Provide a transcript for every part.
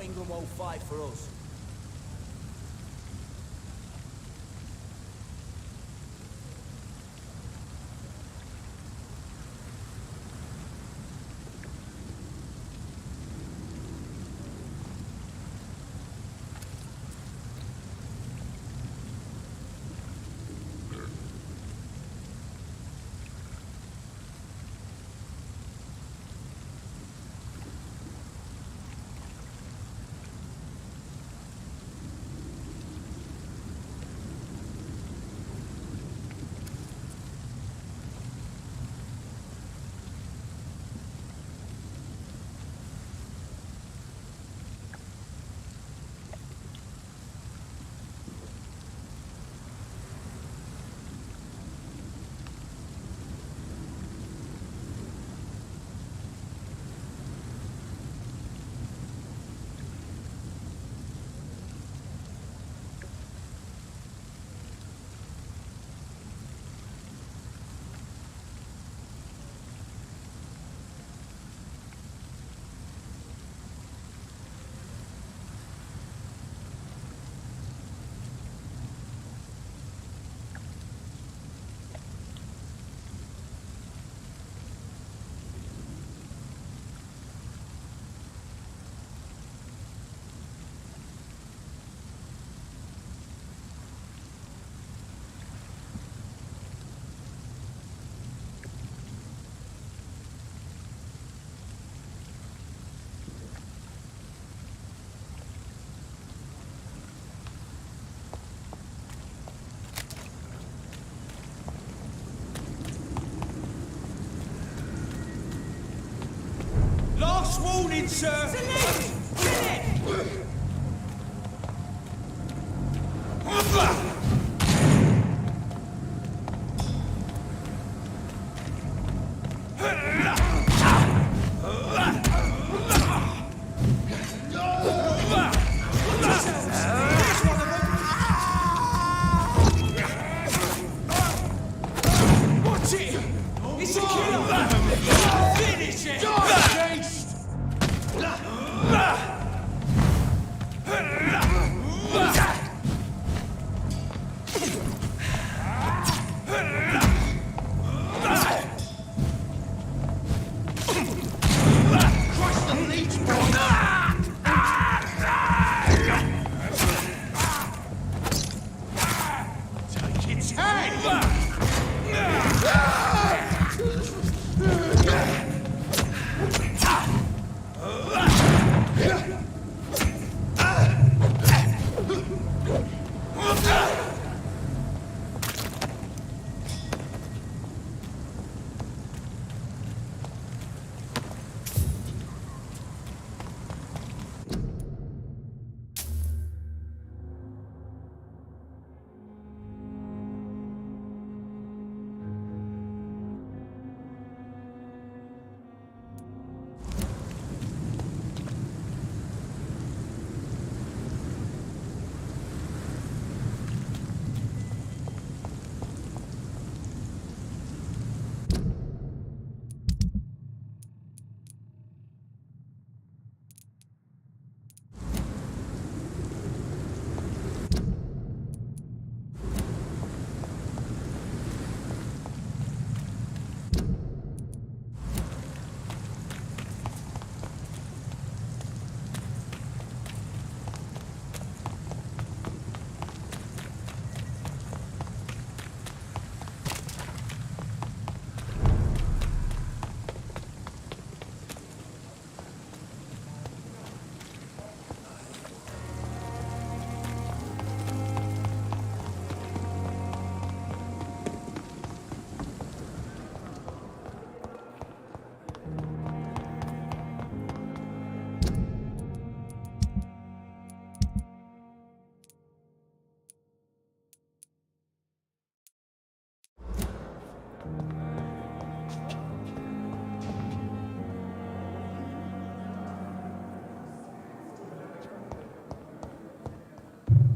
Ingram won't fight for us. Last warning, sir! Select! Watch it! It's a killer! Finish it!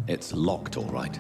It's locked, all right.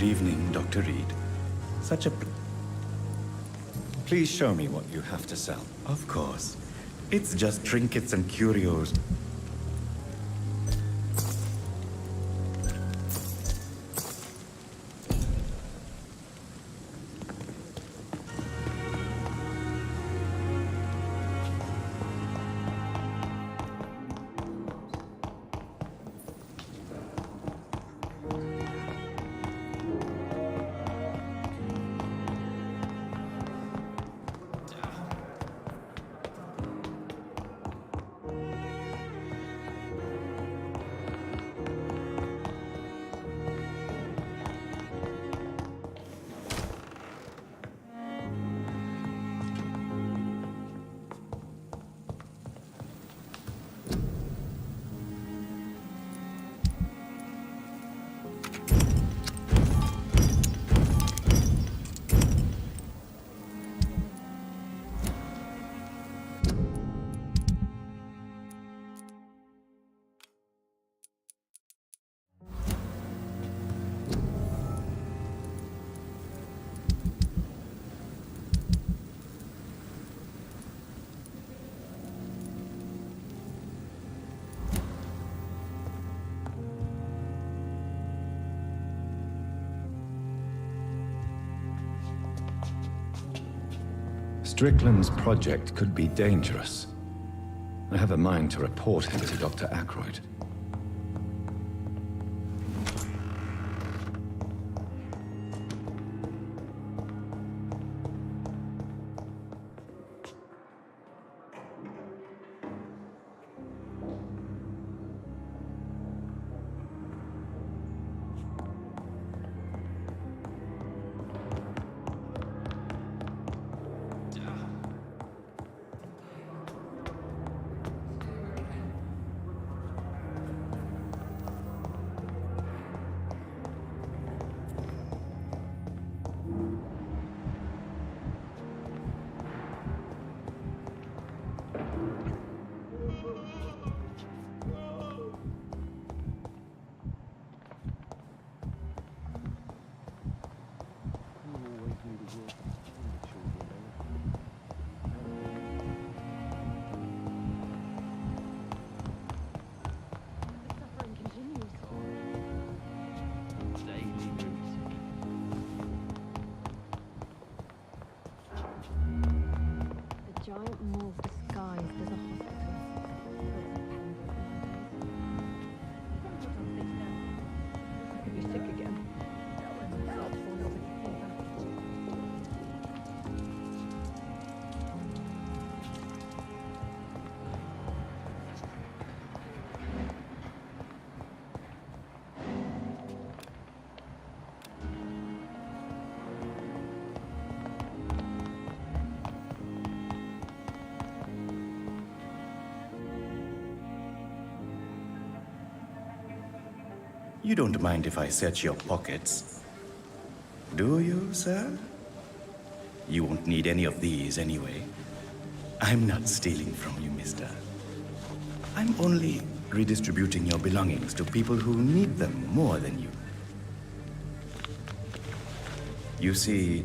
Good evening, Dr. Reed. Such a... Please show me what you have to sell. Of course. It's just trinkets and curios. Strickland's project could be dangerous. I have a mind to report him to Dr. Aykroyd. Giant morph disguised as a hospital. I could be sick again. You don't mind if I search your pockets, do you, sir? You won't need any of these anyway. I'm not stealing from you, mister. I'm only redistributing your belongings to people who need them more than you. You see,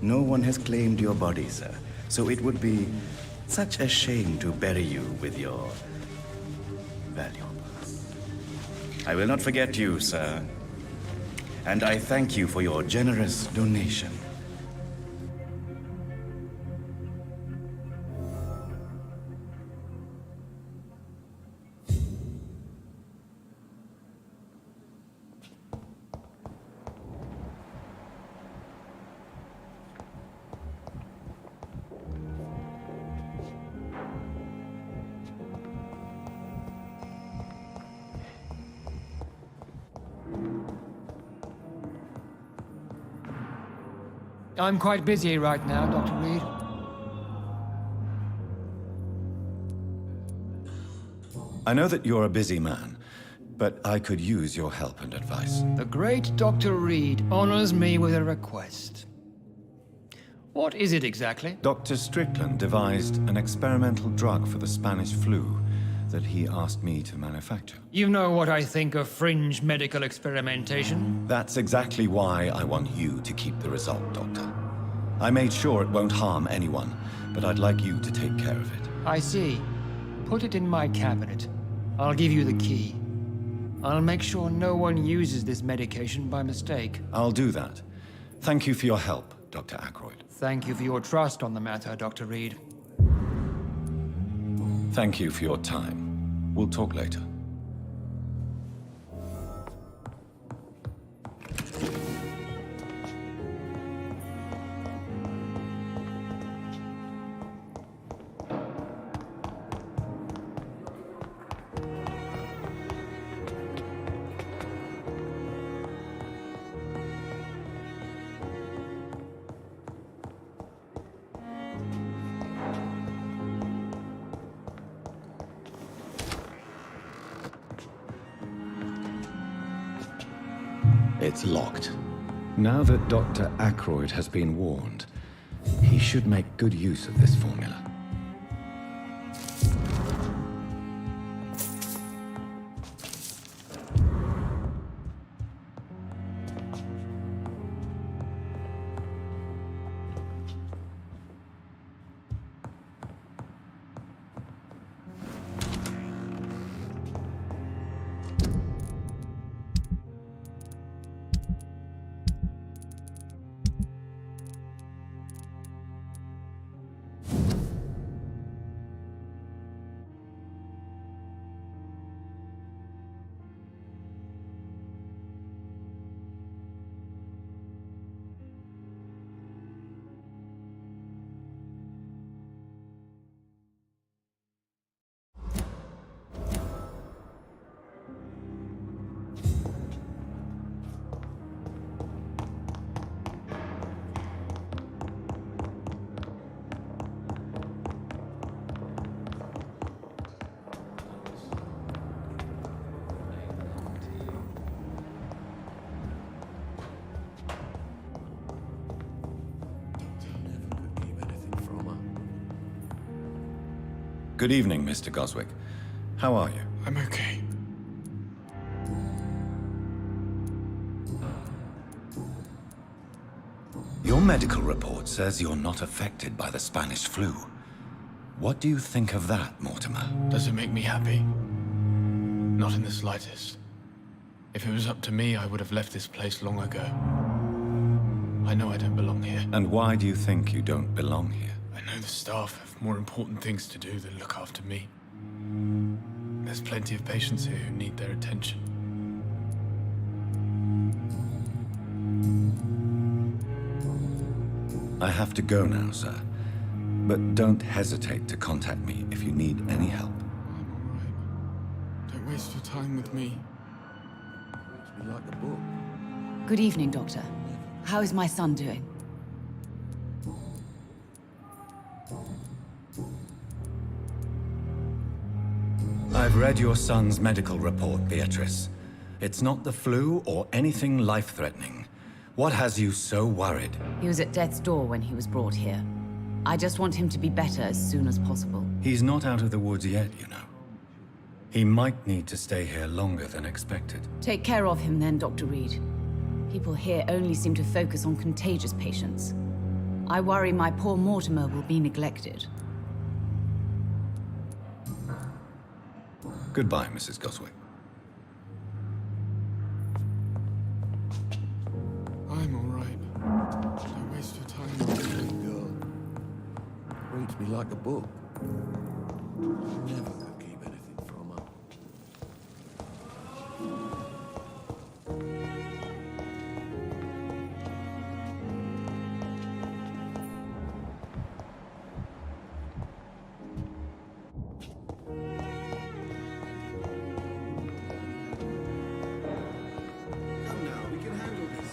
no one has claimed your body, sir, so it would be such a shame to bury you with your valuables. I will not forget you, sir. And I thank you for your generous donation. I'm quite busy right now, Dr. Reed. I know that you're a busy man, but I could use your help and advice. The great Dr. Reed honors me with a request. What is it exactly? Dr. Strickland devised an experimental drug for the Spanish flu that he asked me to manufacture. You know what I think of fringe medical experimentation? That's exactly why I want you to keep the result, Doctor. I made sure it won't harm anyone, but I'd like you to take care of it. I see. Put it in my cabinet. I'll give you the key. I'll make sure no one uses this medication by mistake. I'll do that. Thank you for your help, Dr. Ackroyd. Thank you for your trust on the matter, Dr. Reed. Thank you for your time. We'll talk later. It's locked. Now that Dr. Ackroyd has been warned, he should make good use of this formula. Good evening, Mr. Goswick. How are you? I'm okay. Your medical report says you're not affected by the Spanish flu. What do you think of that, Mortimer? Does it make me happy? Not in the slightest. If it was up to me, I would have left this place long ago. I know I don't belong here. And why do you think you don't belong here? I know the staff have more important things to do than look after me. There's plenty of patients here who need their attention. I have to go now, sir. But don't hesitate to contact me if you need any help. I'm all right. Don't waste your time with me. We like the book. Good evening, Doctor. How is my son doing? I've read your son's medical report, Beatrice. It's not the flu or anything life-threatening. What has you so worried? He was at death's door when he was brought here. I just want him to be better as soon as possible. He's not out of the woods yet, you know. He might need to stay here longer than expected. Take care of him then, Dr. Reed. People here only seem to focus on contagious patients. I worry my poor Mortimer will be neglected. Goodbye, Mrs. Goswick. I'm all right. Don't waste your time with me. Girl. Reads me like a book. Never could keep anything from her. Come now, we can handle this.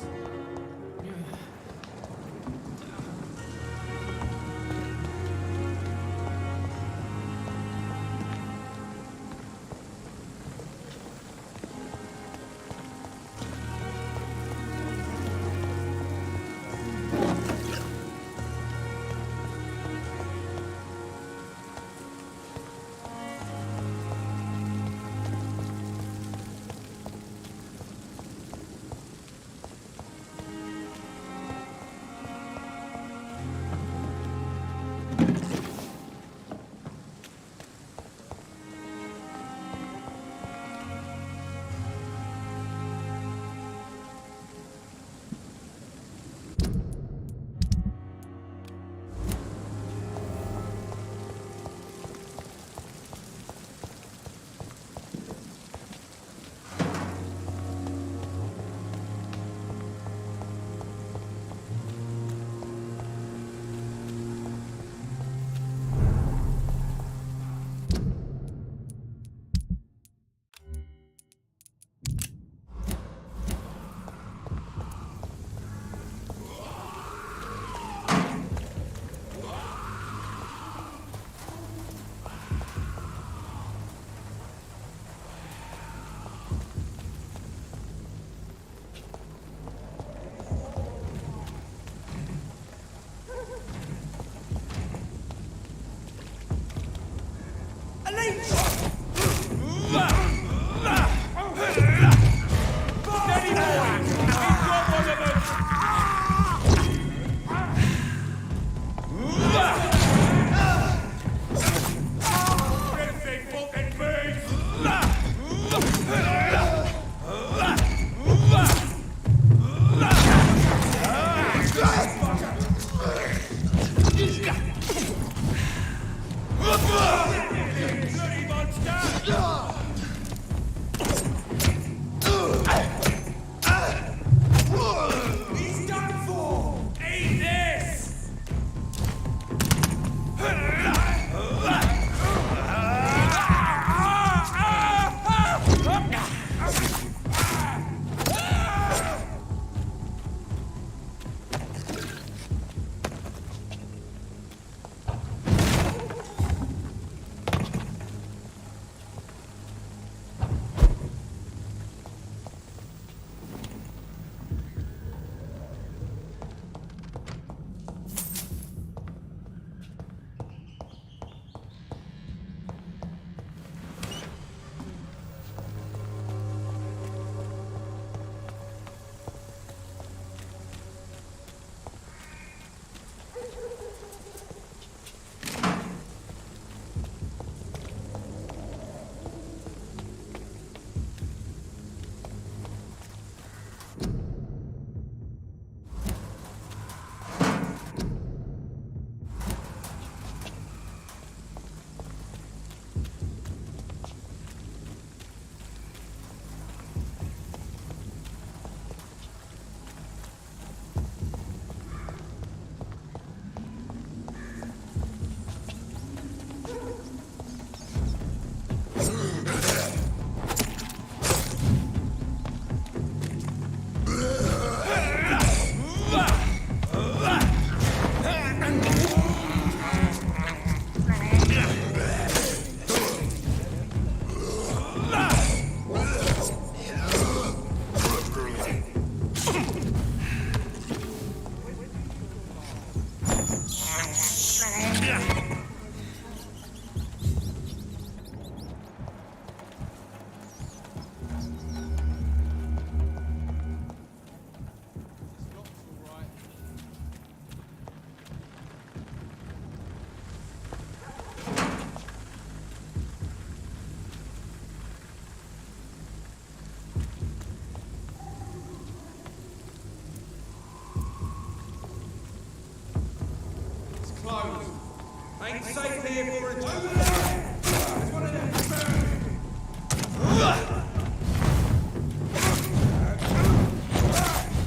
Ain't safe here for a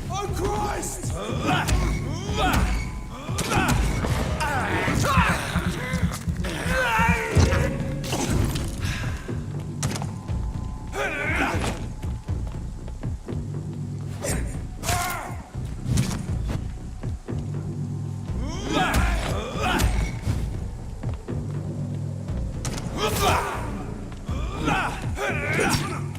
Oh Christ! Ah!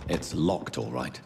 It's locked, all right.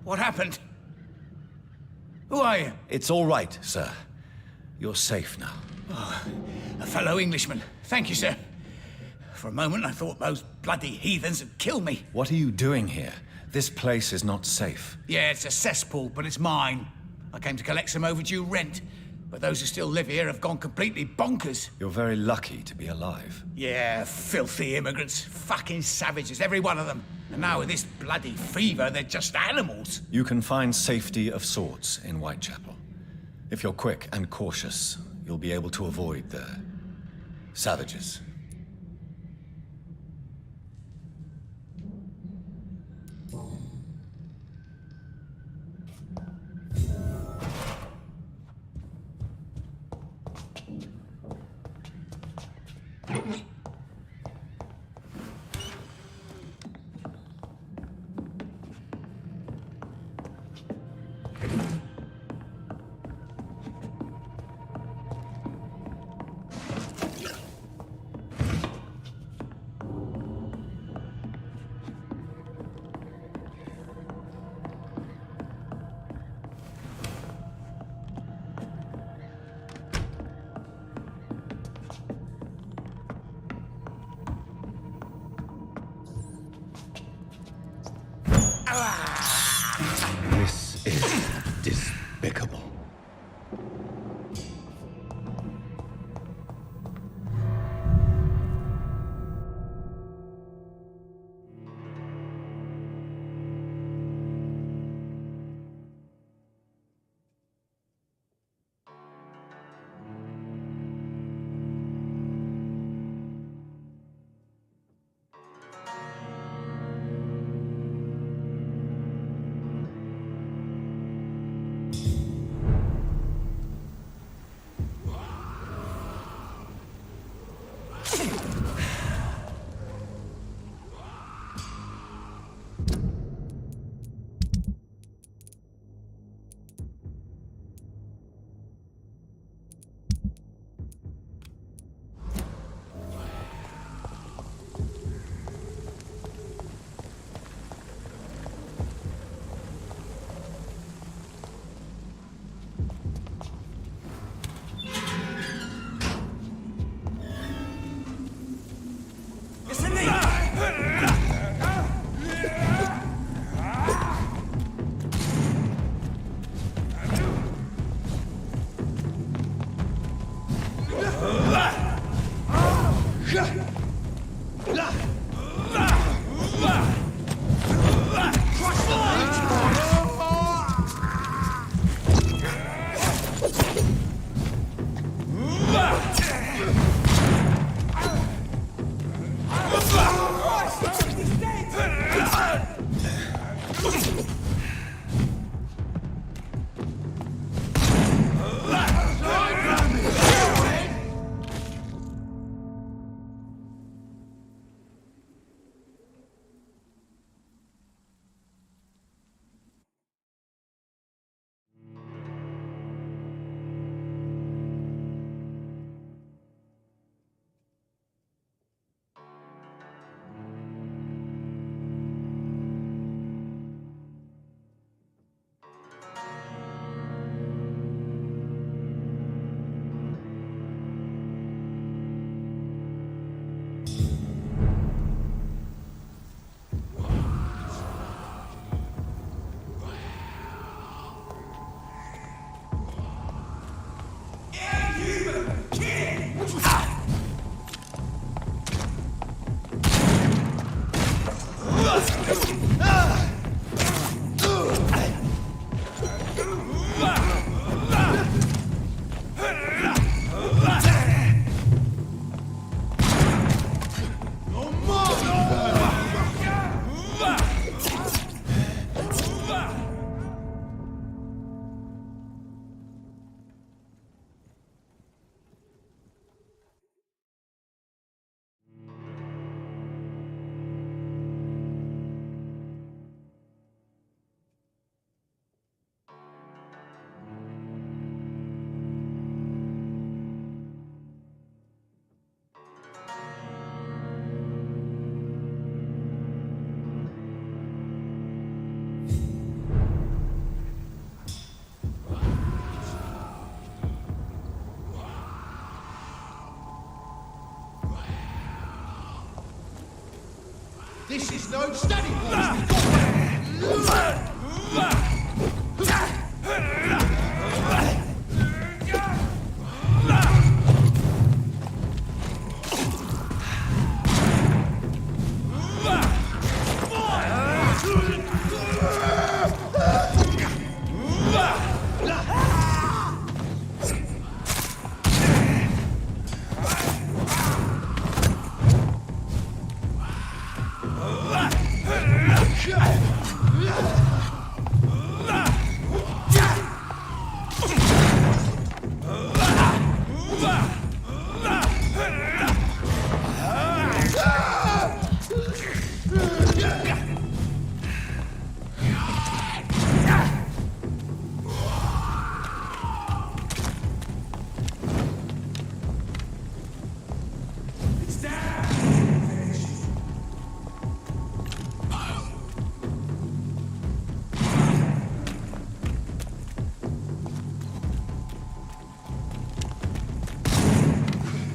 What happened? Who are you? It's all right, sir. You're safe now. A fellow Englishman. Thank you, sir. For a moment, I thought those bloody heathens had killed me. What are you doing here? This place is not safe. Yeah, it's a cesspool, but it's mine. I came to collect some overdue rent, but those who still live here have gone completely bonkers. You're very lucky to be alive. Yeah, filthy immigrants. Fucking savages, every one of them. And now with this bloody fever, they're just animals. You can find safety of sorts in Whitechapel. If you're quick and cautious, you'll be able to avoid the savages. This is no study hall.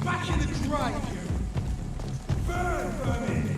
Back in the grave, you! Burn, vermin!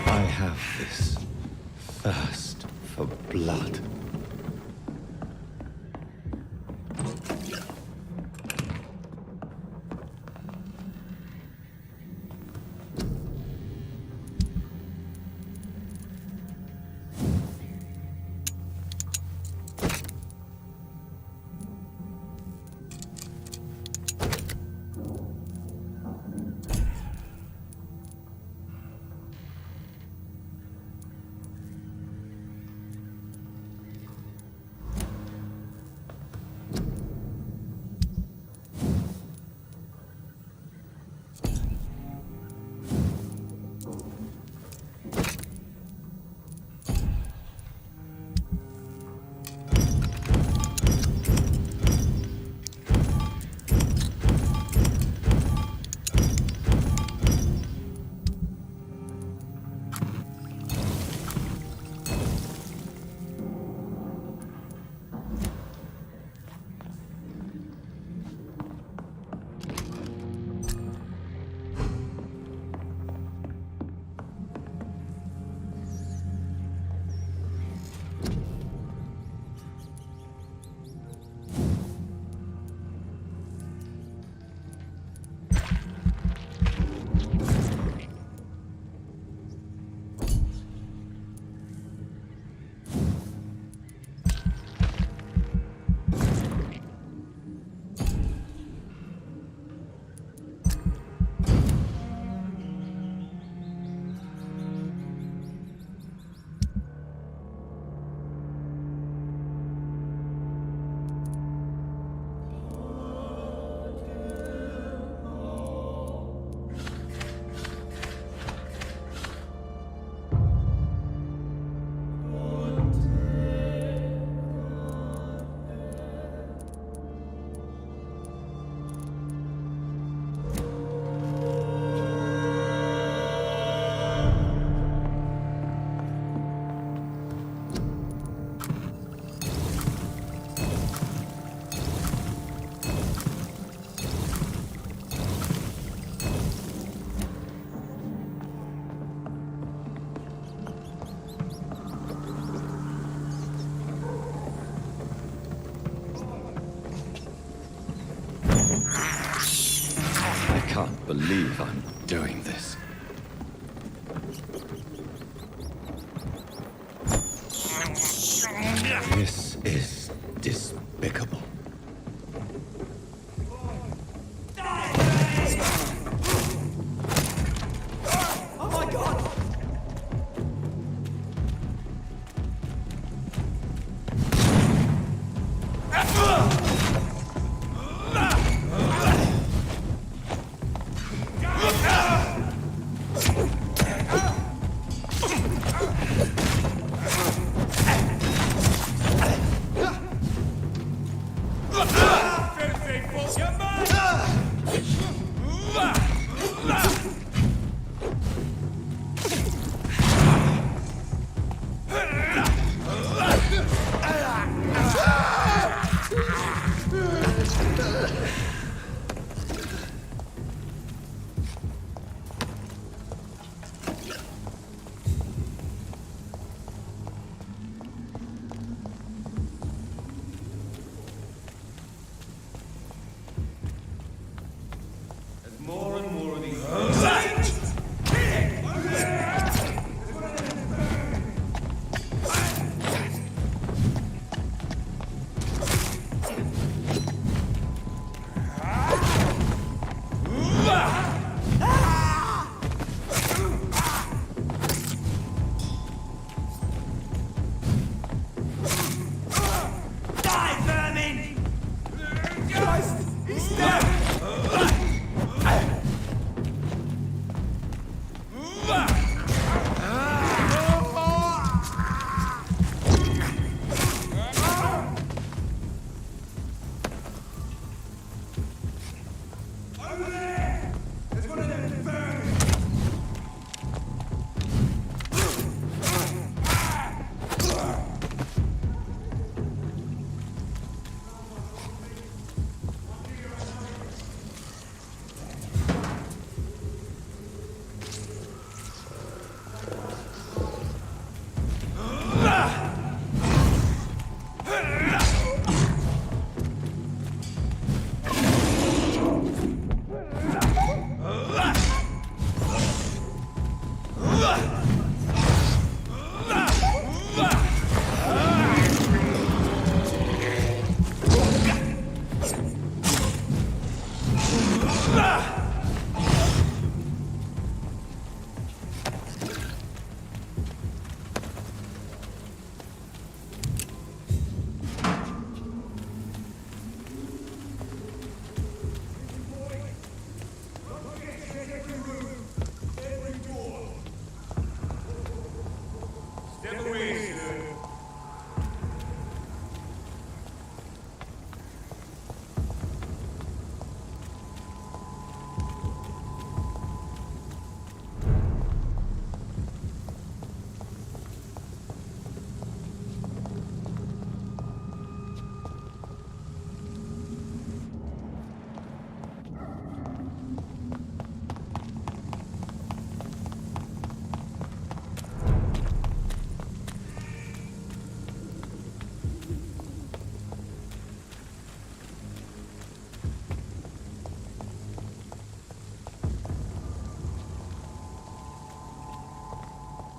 I have this thirst for blood. can't believe I'm doing this. This is despicable.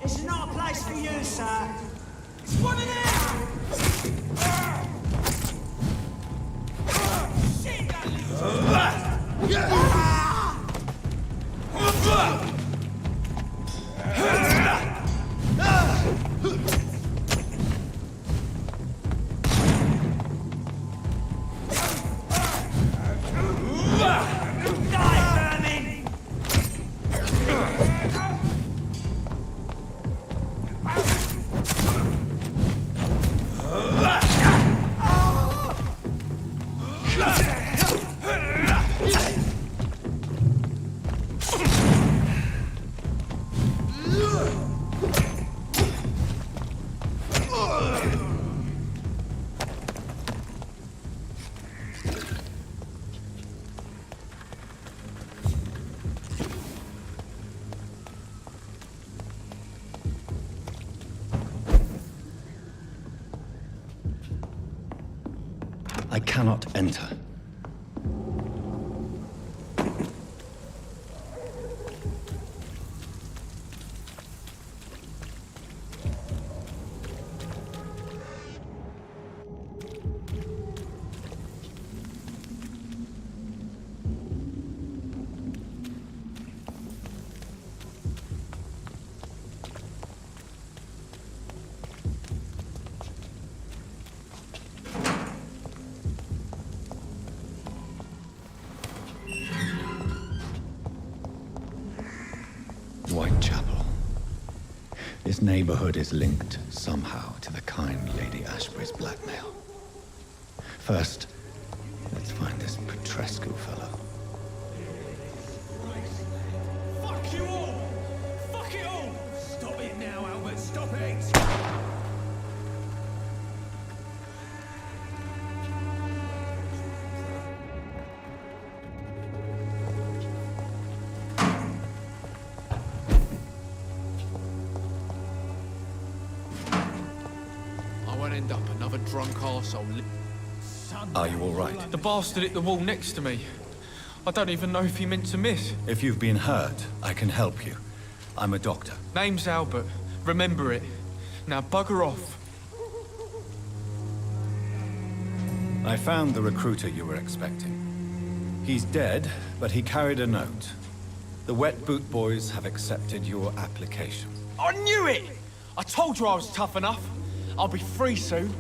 It's not a place for you, sir. It's one of them! Shit, that I cannot enter. This neighborhood is linked somehow to the kind Lady Ashbury's blackmail. First, let's find this Petrescu fellow. Fuck you all! Fuck it all! Stop it now, Albert, stop it! I won't end up another drunk arsehole. Are you all right? The bastard hit the wall next to me. I don't even know if he meant to miss. If you've been hurt, I can help you. I'm a doctor. Name's Albert. Remember it. Now bugger off. I found the recruiter you were expecting. He's dead, but he carried a note. The Wet Boot Boys have accepted your application. I knew it! I told you I was tough enough. I'll be free soon.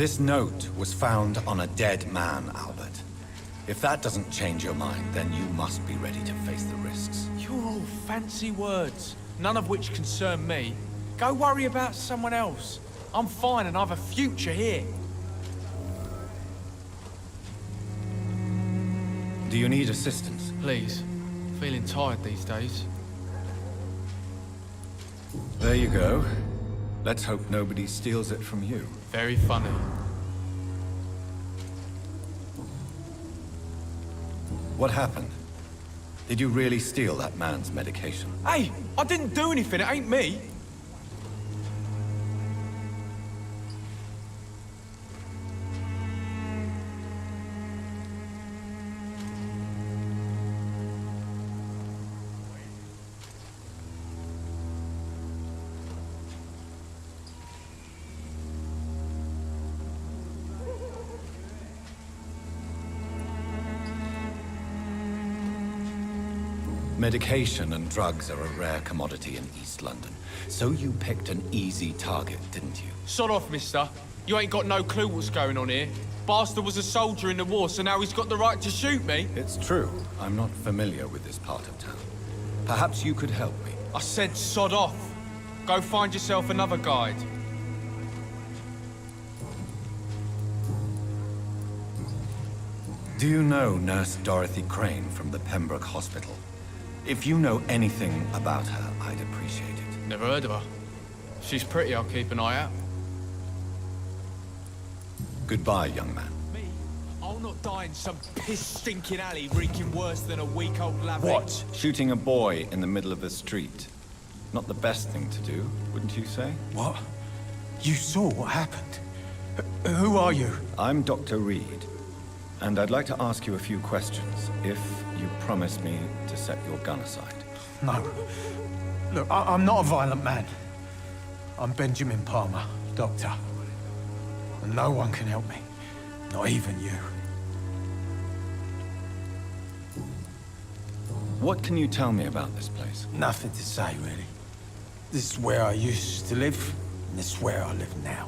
This note was found on a dead man, Albert. If that doesn't change your mind, then you must be ready to face the risks. You're all fancy words, none of which concern me. Go worry about someone else. I'm fine and I've a future here. Do you need assistance? Please. Feeling tired these days. There you go. Let's hope nobody steals it from you. Very funny. What happened? Did you really steal that man's medication? Hey, I didn't do anything, it ain't me. Medication and drugs are a rare commodity in East London. So you picked an easy target, didn't you? Sod off, mister. You ain't got no clue what's going on here. Bastard was a soldier in the war, so now he's got the right to shoot me. It's true. I'm not familiar with this part of town. Perhaps you could help me. I said sod off. Go find yourself another guide. Do you know Nurse Dorothy Crane from the Pembroke Hospital? If you know anything about her, I'd appreciate it. Never heard of her. If she's pretty, I'll keep an eye out. Goodbye, young man. Me? I'll not die in some piss-stinking alley reeking worse than a week-old lavvy. What? Shooting a boy in the middle of the street. Not the best thing to do, wouldn't you say? What? You saw what happened? Who are you? I'm Dr. Reed, and I'd like to ask you a few questions, if you promise me to set your gun aside. No. Look, I'm not a violent man. I'm Benjamin Palmer, doctor. And no one can help me. Not even you. What can you tell me about this place? Nothing to say, really. This is where I used to live, and this is where I live now.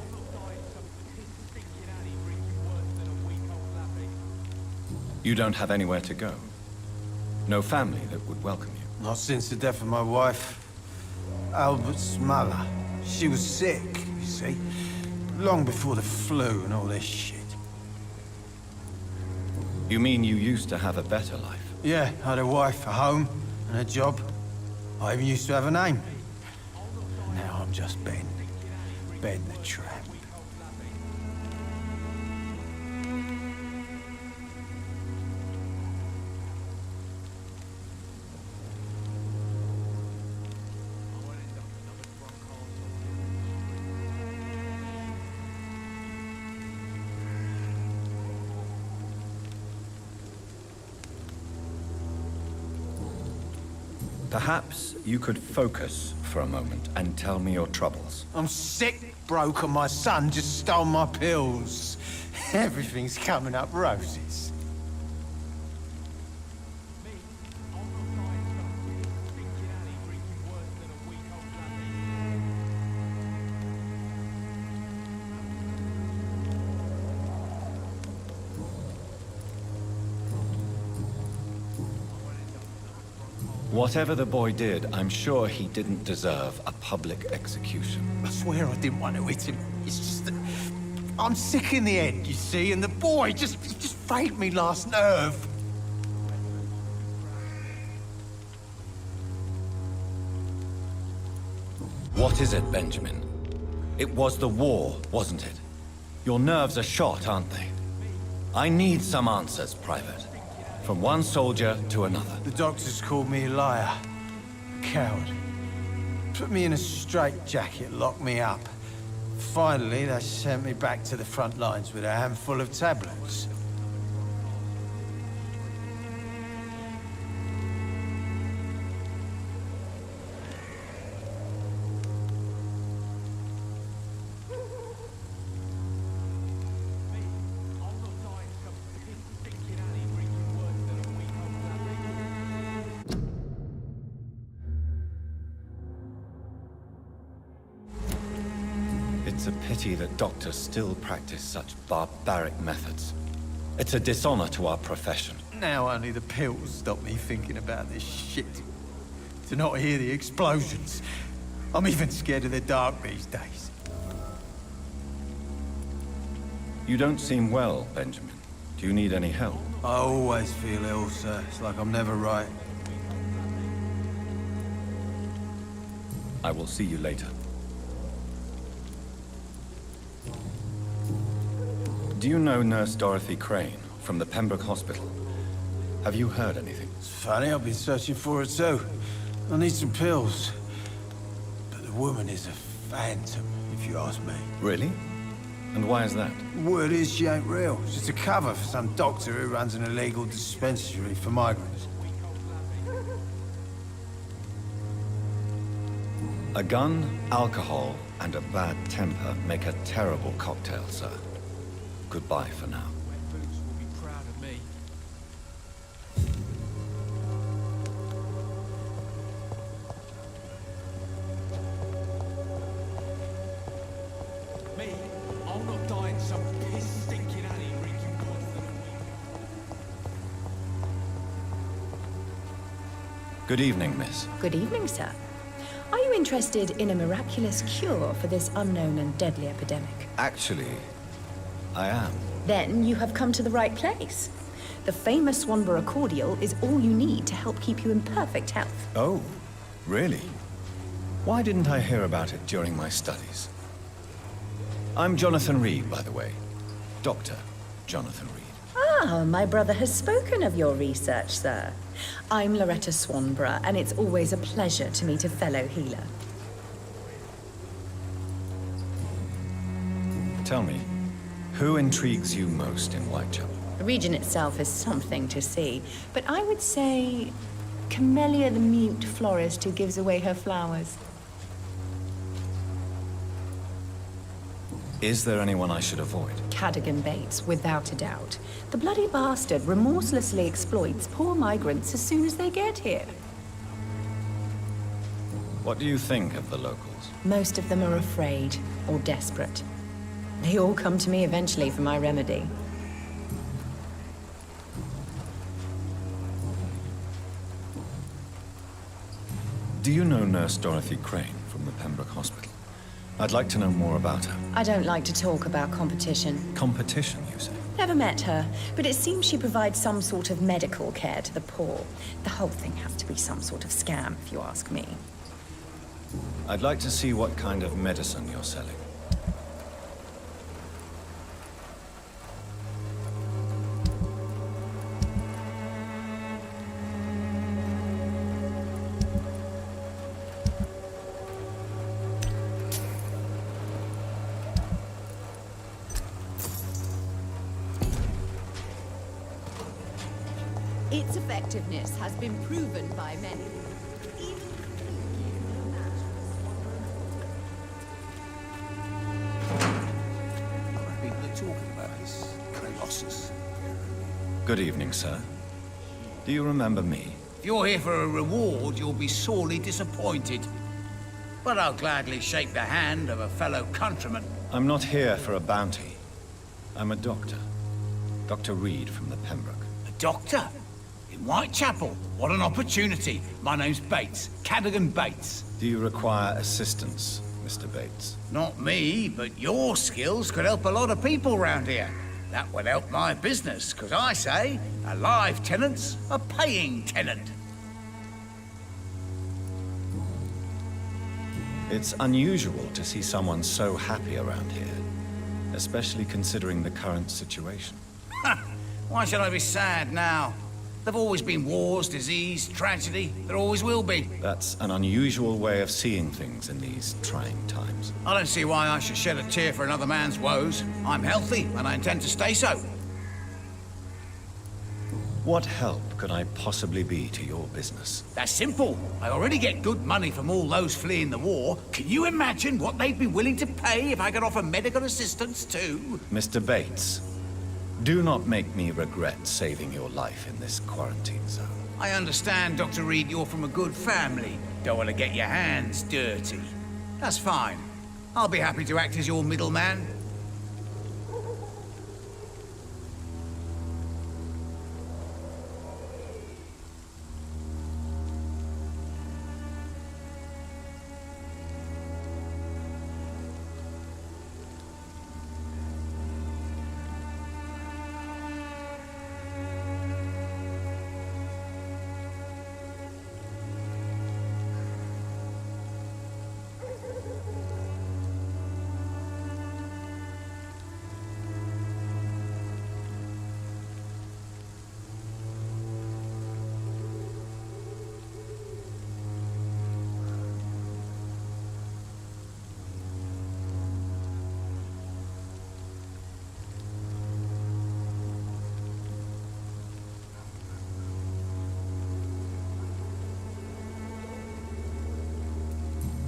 You don't have anywhere to go? No family that would welcome you? Not since the death of my wife, Albert's mother. She was sick, you see. Long before the flu and all this shit. You mean you used to have a better life? Yeah, I had a wife, a home, and a job. I even used to have a name. Now I'm just Ben. Ben the Tramp. Perhaps you could focus for a moment and tell me your troubles. I'm sick, broke, and my son just stole my pills. Everything's coming up roses. Whatever the boy did, I'm sure he didn't deserve a public execution. I swear I didn't want to hit him. It's just that I'm sick in the head, you see, and the boy just frayed me last nerve. What is it, Benjamin? It was the war, wasn't it? Your nerves are shot, aren't they? I need some answers, Private. From one soldier to another. The doctors called me a liar, a coward. Put me in a straitjacket, locked me up. Finally, they sent me back to the front lines with a handful of tablets. It's a pity that doctors still practice such barbaric methods. It's a dishonor to our profession. Now only the pills stop me thinking about this shit. To not hear the explosions. I'm even scared of the dark these days. You don't seem well, Benjamin. Do you need any help? I always feel ill, sir. It's like I'm never right. I will see you later. Do you know Nurse Dorothy Crane from the Pembroke Hospital? Have you heard anything? It's funny, I've been searching for her too. I need some pills. But the woman is a phantom, if you ask me. Really? And why is that? Word is she ain't real. It's just a cover for some doctor who runs an illegal dispensary for migrants. A gun, alcohol, and a bad temper make a terrible cocktail, sir. Goodbye for now. Boots will be proud of me. Me? I'll not die in some piss-stinking alley reeking poison. Good evening, miss. Good evening, sir. Are you interested in a miraculous cure for this unknown and deadly epidemic? Actually, I am. Then you have come to the right place. The famous Swanborough cordial is all you need to help keep you in perfect health. Oh, really? Why didn't I hear about it during my studies? I'm Jonathan Reed, by the way. Dr. Jonathan Reed. Ah, my brother has spoken of your research, sir. I'm Loretta Swanborough, and it's always a pleasure to meet a fellow healer. Tell me, who intrigues you most in Whitechapel? The region itself is something to see, but I would say Camellia the mute florist who gives away her flowers. Is there anyone I should avoid? Cadogan Bates, without a doubt. The bloody bastard remorselessly exploits poor migrants as soon as they get here. What do you think of the locals? Most of them are afraid or desperate. They all come to me eventually for my remedy. Do you know Nurse Dorothy Crane from the Pembroke Hospital? I'd like to know more about her. I don't like to talk about competition. Competition, you say? Never met her, but it seems she provides some sort of medical care to the poor. The whole thing has to be some sort of scam, if you ask me. I'd like to see what kind of medicine you're selling. Its effectiveness has been proven by many. People are talking about this Colossus. Good evening, sir. Do you remember me? If you're here for a reward, you'll be sorely disappointed. But I'll gladly shake the hand of a fellow countryman. I'm not here for a bounty. I'm a doctor. Dr. Reed from the Pembroke. A doctor? In Whitechapel? What an opportunity. My name's Bates. Cadogan Bates. Do you require assistance, Mr. Bates? Not me, but your skills could help a lot of people round here. That would help my business, because I say, a live tenant's a paying tenant. It's unusual to see someone so happy around here, especially considering the current situation. Why should I be sad now? There've always been wars, disease, tragedy. There always will be. That's an unusual way of seeing things in these trying times. I don't see why I should shed a tear for another man's woes. I'm healthy, and I intend to stay so. What help could I possibly be to your business? That's simple. I already get good money from all those fleeing the war. Can you imagine what they'd be willing to pay if I could offer medical assistance too? Mr. Bates, do not make me regret saving your life in this quarantine zone. I understand, Dr. Reed, you're from a good family. Don't want to get your hands dirty. That's fine. I'll be happy to act as your middleman.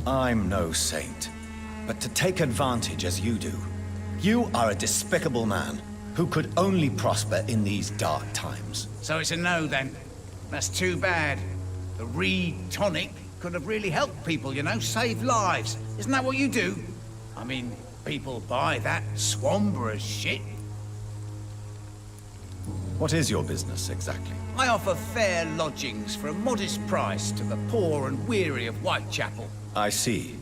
I'm no saint. But to take advantage as you do, you are a despicable man who could only prosper in these dark times. So it's a no, then. That's too bad. The Reed tonic could have really helped people, you know, save lives. Isn't that what you do? I mean, people buy that Swanborough shit. What is your business, exactly? I offer fair lodgings for a modest price to the poor and weary of Whitechapel. I see.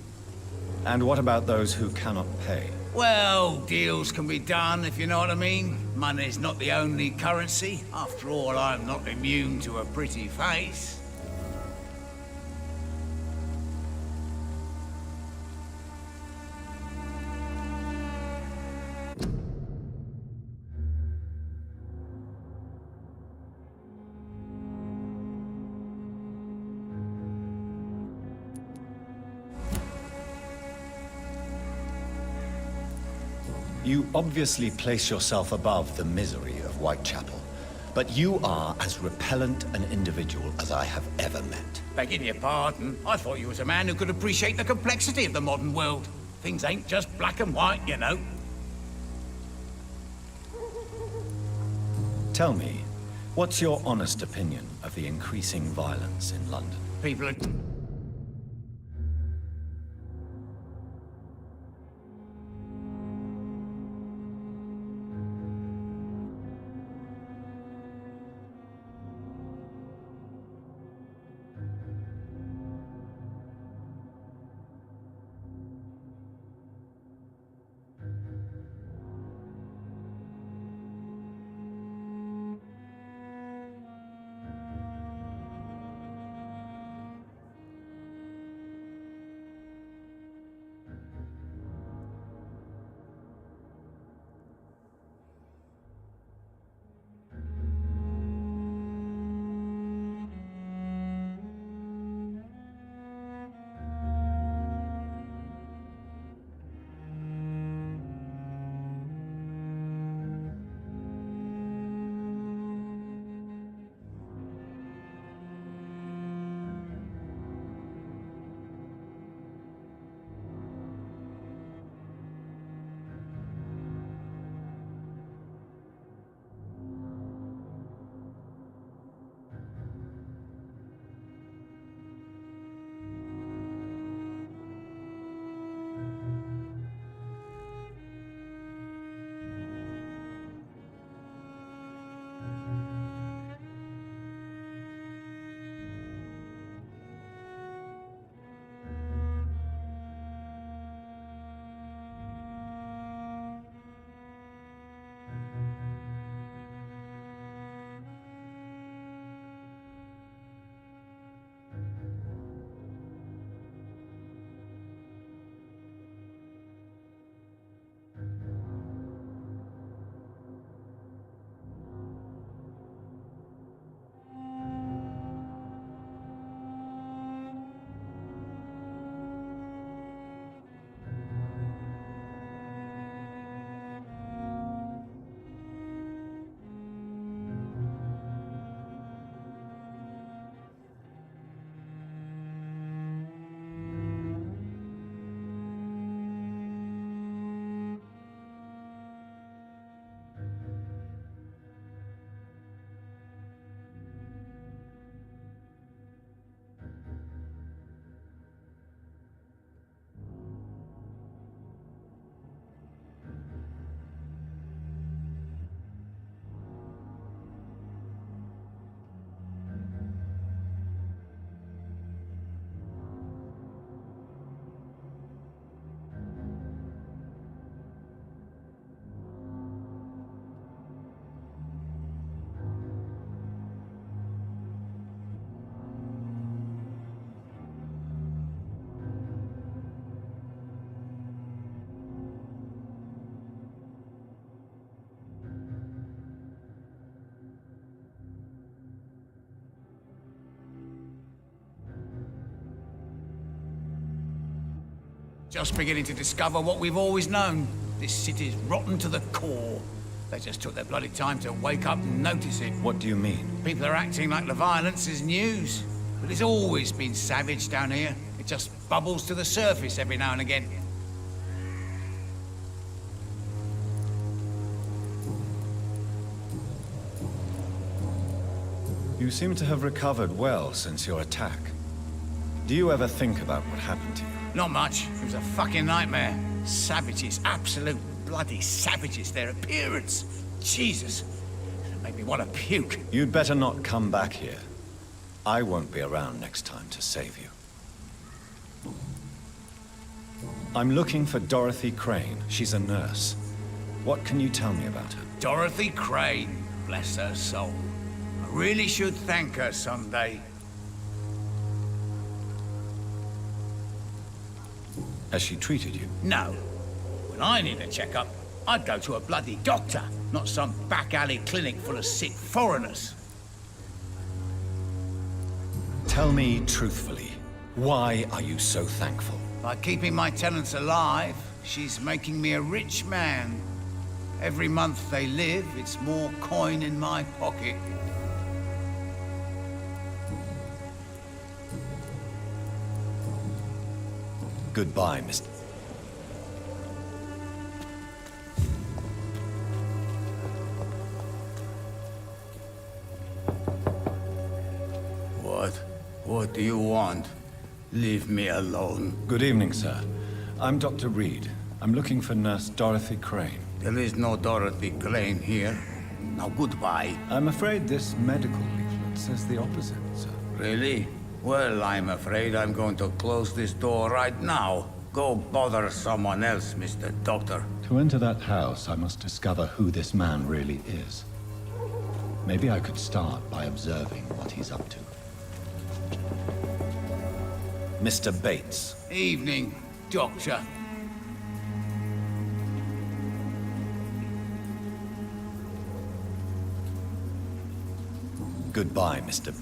And what about those who cannot pay? Well, deals can be done, if you know what I mean. Money's not the only currency. After all, I'm not immune to a pretty face. You obviously place yourself above the misery of Whitechapel, but you are as repellent an individual as I have ever met. Begging your pardon, I thought you was a man who could appreciate the complexity of the modern world. Things ain't just black and white, you know. Tell me, what's your honest opinion of the increasing violence in London? People are... Just beginning to discover what we've always known. This city's rotten to the core. They just took their bloody time to wake up and notice it. What do you mean? People are acting like the violence is news. But it's always been savage down here. It just bubbles to the surface every now and again. You seem to have recovered well since your attack. Do you ever think about what happened to you? Not much. It was a fucking nightmare. Savages, absolute bloody savages. Their appearance. Jesus. It made me want to puke. You'd better not come back here. I won't be around next time to save you. I'm looking for Dorothy Crane. She's a nurse. What can you tell me about her? Dorothy Crane. Bless her soul. I really should thank her someday. Has she treated you? No. When I need a checkup, I'd go to a bloody doctor, not some back alley clinic full of sick foreigners. Tell me truthfully, why are you so thankful? By keeping my tenants alive, she's making me a rich man. Every month they live, it's more coin in my pocket. Goodbye, Mr. What do you want? Leave me alone. Good evening, sir. I'm Dr. Reed. I'm looking for Nurse Dorothy Crane. There is no Dorothy Crane here. Now goodbye. I'm afraid this medical leaflet says the opposite, sir. Really? Well, I'm afraid I'm going to close this door right now. Go bother someone else, Mr. Doctor. To enter that house, I must discover who this man really is. Maybe I could start by observing what he's up to. Mr. Bates. Evening, Doctor. Goodbye, Mr.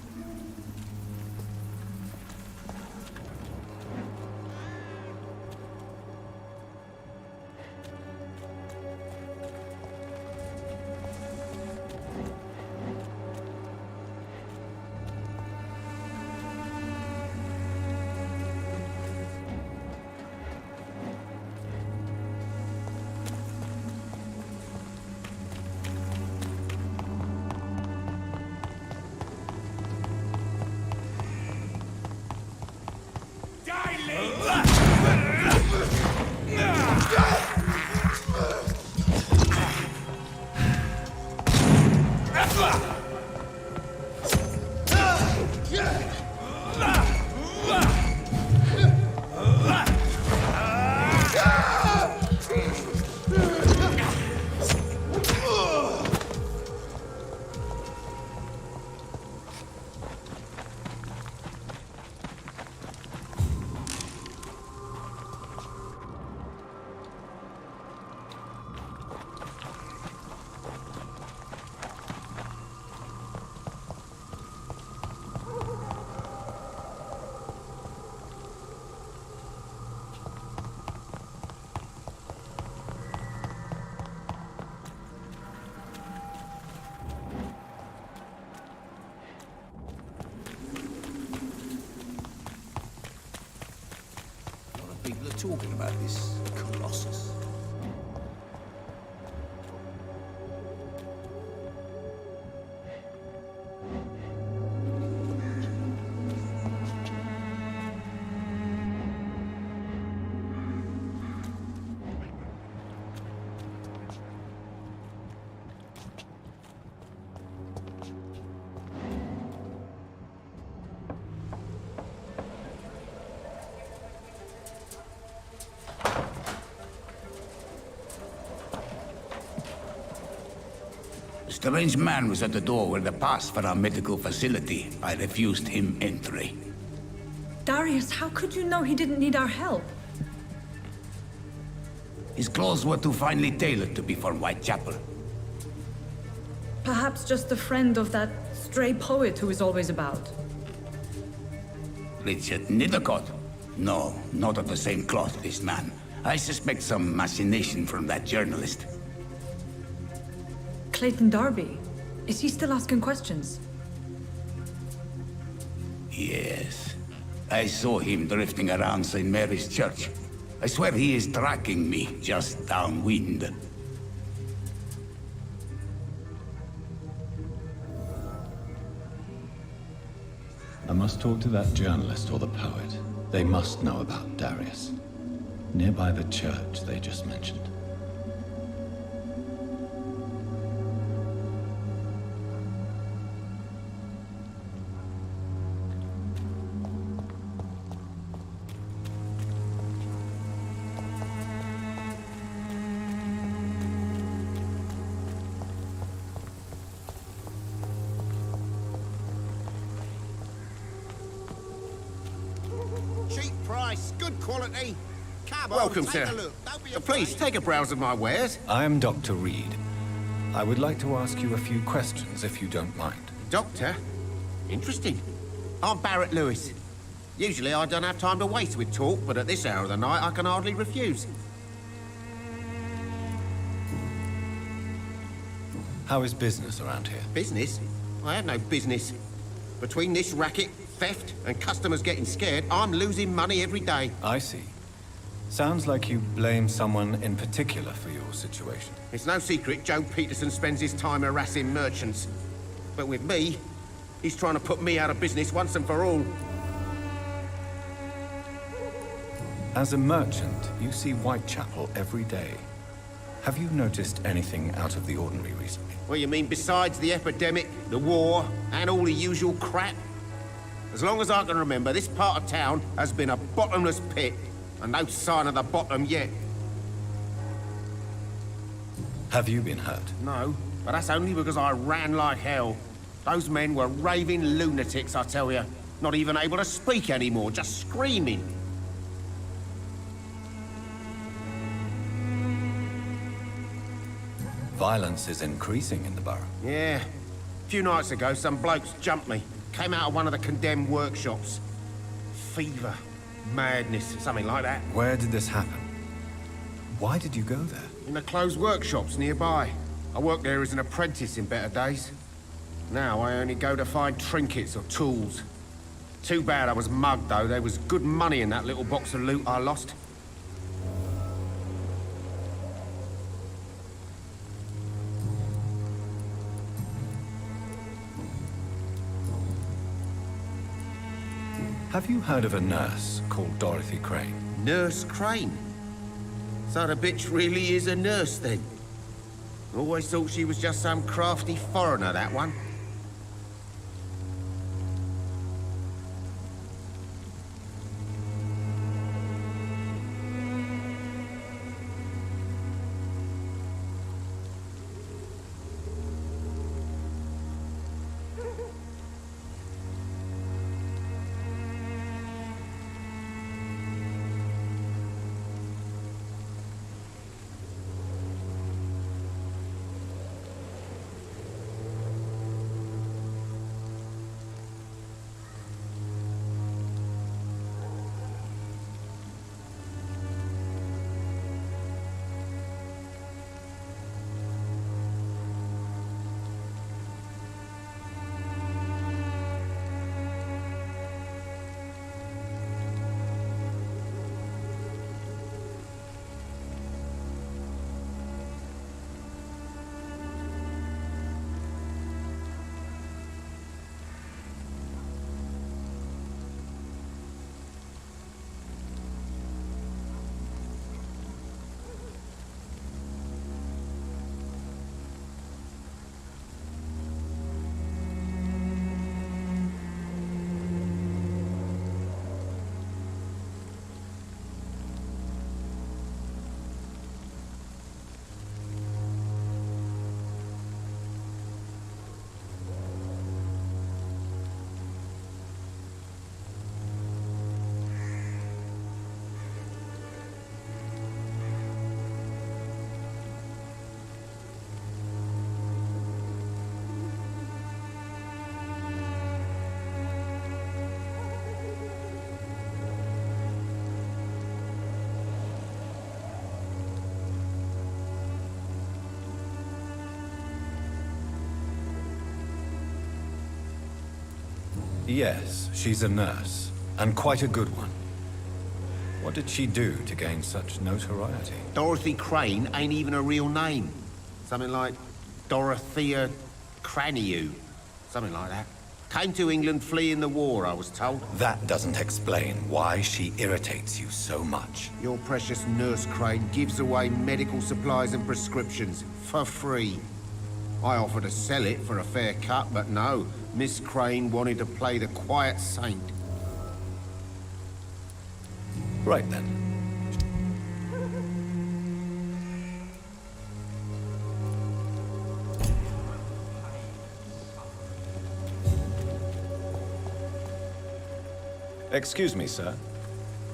People are talking about this Colossus. A strange man was at the door with a pass for our medical facility. I refused him entry. Darius, how could you know he didn't need our help? His clothes were too finely tailored to be from Whitechapel. Perhaps just a friend of that stray poet who is always about. Richard Nithercott? No, not of the same cloth, this man. I suspect some machination from that journalist. Clayton Darby. Is he still asking questions? Yes. I saw him drifting around St. Mary's Church. I swear he is tracking me just downwind. I must talk to that journalist or the poet. They must know about Darius. Nearby the church they just mentioned. Cheap price, good quality. Come on, Welcome, take sir. a look. Don't be Please, afraid. take a browse of my wares. I am Dr. Reed. I would like to ask you a few questions, if you don't mind. Doctor? Interesting. I'm Barrett Lewis. Usually I don't have time to waste with talk, but at this hour of the night I can hardly refuse. How is business around here? Business? I have no business. Between this racket, theft, and customers getting scared, I'm losing money every day. I see. Sounds like you blame someone in particular for your situation. It's no secret Joe Peterson spends his time harassing merchants. But with me, he's trying to put me out of business once and for all. As a merchant, you see Whitechapel every day. Have you noticed anything out of the ordinary recently? What you mean, besides the epidemic, the war, and all the usual crap? As long as I can remember, this part of town has been a bottomless pit, and no sign of the bottom yet. Have you been hurt? No, but that's only because I ran like hell. Those men were raving lunatics, I tell you. Not even able to speak anymore, just screaming. Violence is increasing in the borough. Yeah. A few nights ago, some blokes jumped me. Came out of one of the condemned workshops. Fever, madness, something like that. Where did this happen? Why did you go there? In the closed workshops nearby. I worked there as an apprentice in better days. Now I only go to find trinkets or tools. Too bad I was mugged, though. There was good money in that little box of loot I lost. Have you heard of a nurse called Dorothy Crane? Nurse Crane? So the bitch really is a nurse, then? Always thought she was just some crafty foreigner, that one. Yes, she's a nurse. And quite a good one. What did she do to gain such notoriety? Dorothy Crane ain't even a real name. Something like Dorothea Craniu. Something like that. Came to England fleeing the war, I was told. That doesn't explain why she irritates you so much. Your precious Nurse Crane gives away medical supplies and prescriptions for free. I offered to sell it for a fair cut, but no. Miss Crane wanted to play the quiet saint. Right then. Excuse me, sir.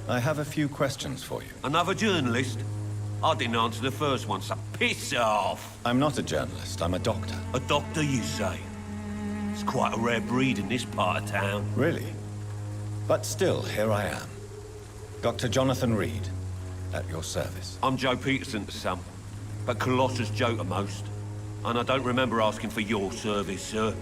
I have a few questions for you. Another journalist? I didn't answer the first one, so piss off! I'm not a journalist, I'm a doctor. A doctor, you say? It's quite a rare breed in this part of town. Really? But still, here I am. Dr. Jonathan Reed, at your service. I'm Joe Peterson to some, but Colossus Joe to most. And I don't remember asking for your service, sir.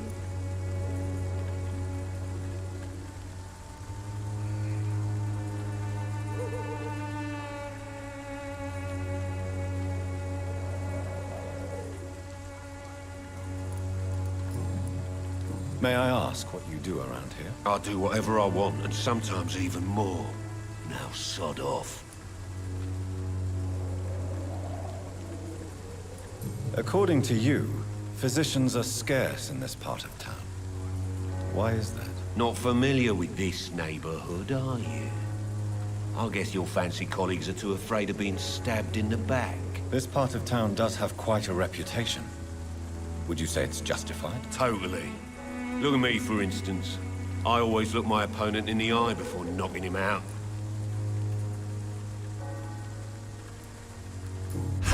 May I ask what you do around here? I do whatever I want, and sometimes even more. Now sod off. According to you, physicians are scarce in this part of town. Why is that? Not familiar with this neighborhood, are you? I guess your fancy colleagues are too afraid of being stabbed in the back. This part of town does have quite a reputation. Would you say it's justified? Totally. Look at me, for instance. I always look my opponent in the eye before knocking him out.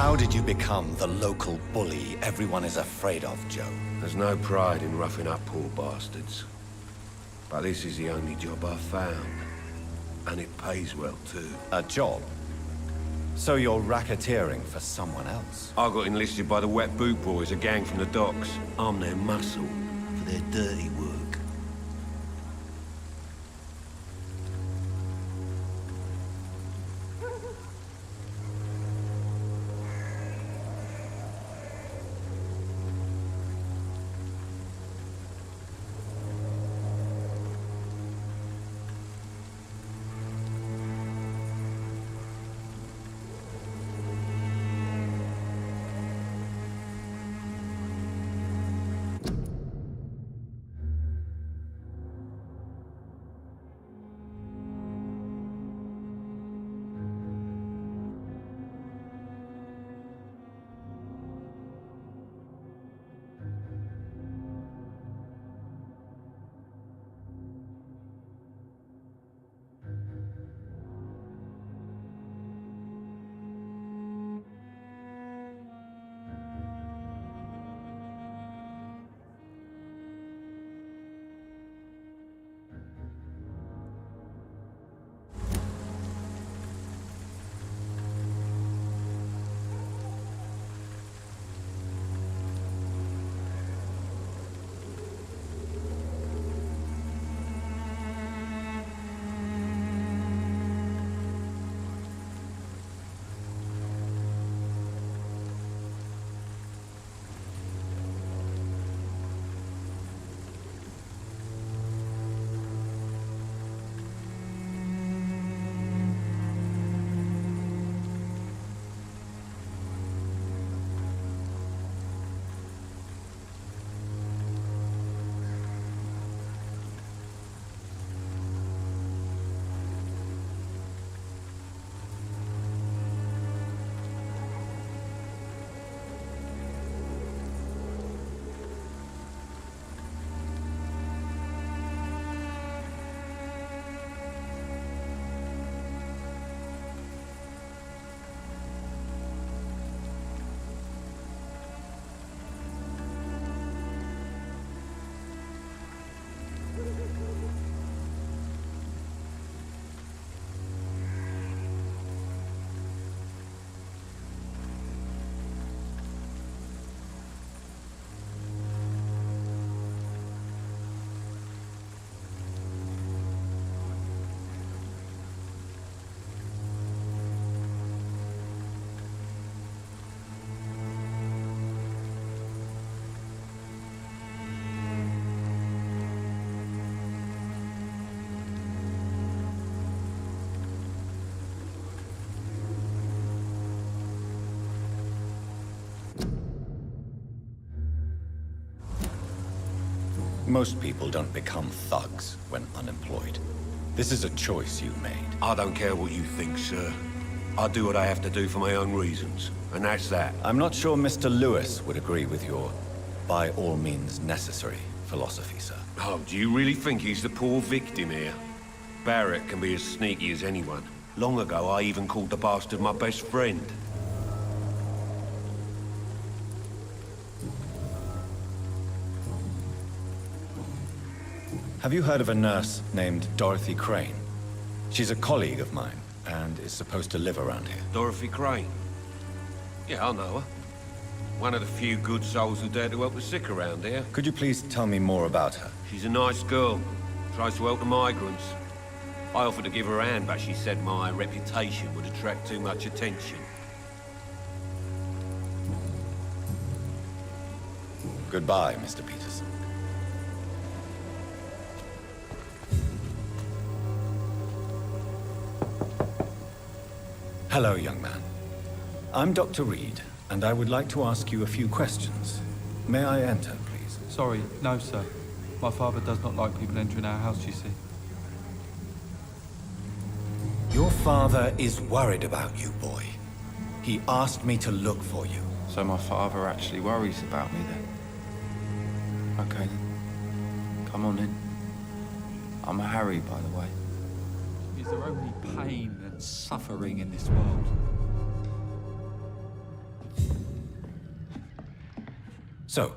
How did you become the local bully everyone is afraid of, Joe? There's no pride in roughing up poor bastards. But this is the only job I've found. And it pays well, too. A job? So you're racketeering for someone else? I got enlisted by the Wet Boot Boys, a gang from the docks. I'm their muscle for their dirty work. Most people don't become thugs when unemployed. This is a choice you made. I don't care what you think, sir. I do what I have to do for my own reasons, and that's that. I'm not sure Mr. Lewis would agree with your by all means necessary philosophy, sir. Oh, do you really think he's the poor victim here? Barrett can be as sneaky as anyone. Long ago, I even called the bastard my best friend. Have you heard of a nurse named Dorothy Crane? She's a colleague of mine, and is supposed to live around here. Dorothy Crane? Yeah, I know her. One of the few good souls who dare to help the sick around here. Could you please tell me more about her? She's a nice girl. Tries to help the migrants. I offered to give her a hand, but she said my reputation would attract too much attention. Goodbye, Mr. Peterson. Hello, young man. I'm Dr. Reed, and I would like to ask you a few questions. May I enter, please? Sorry, no, sir. My father does not like people entering our house, you see. Your father is worried about you, boy. He asked me to look for you. So my father actually worries about me then? Okay then. Come on in. I'm Harry, by the way. Is there only pain and suffering in this world? So,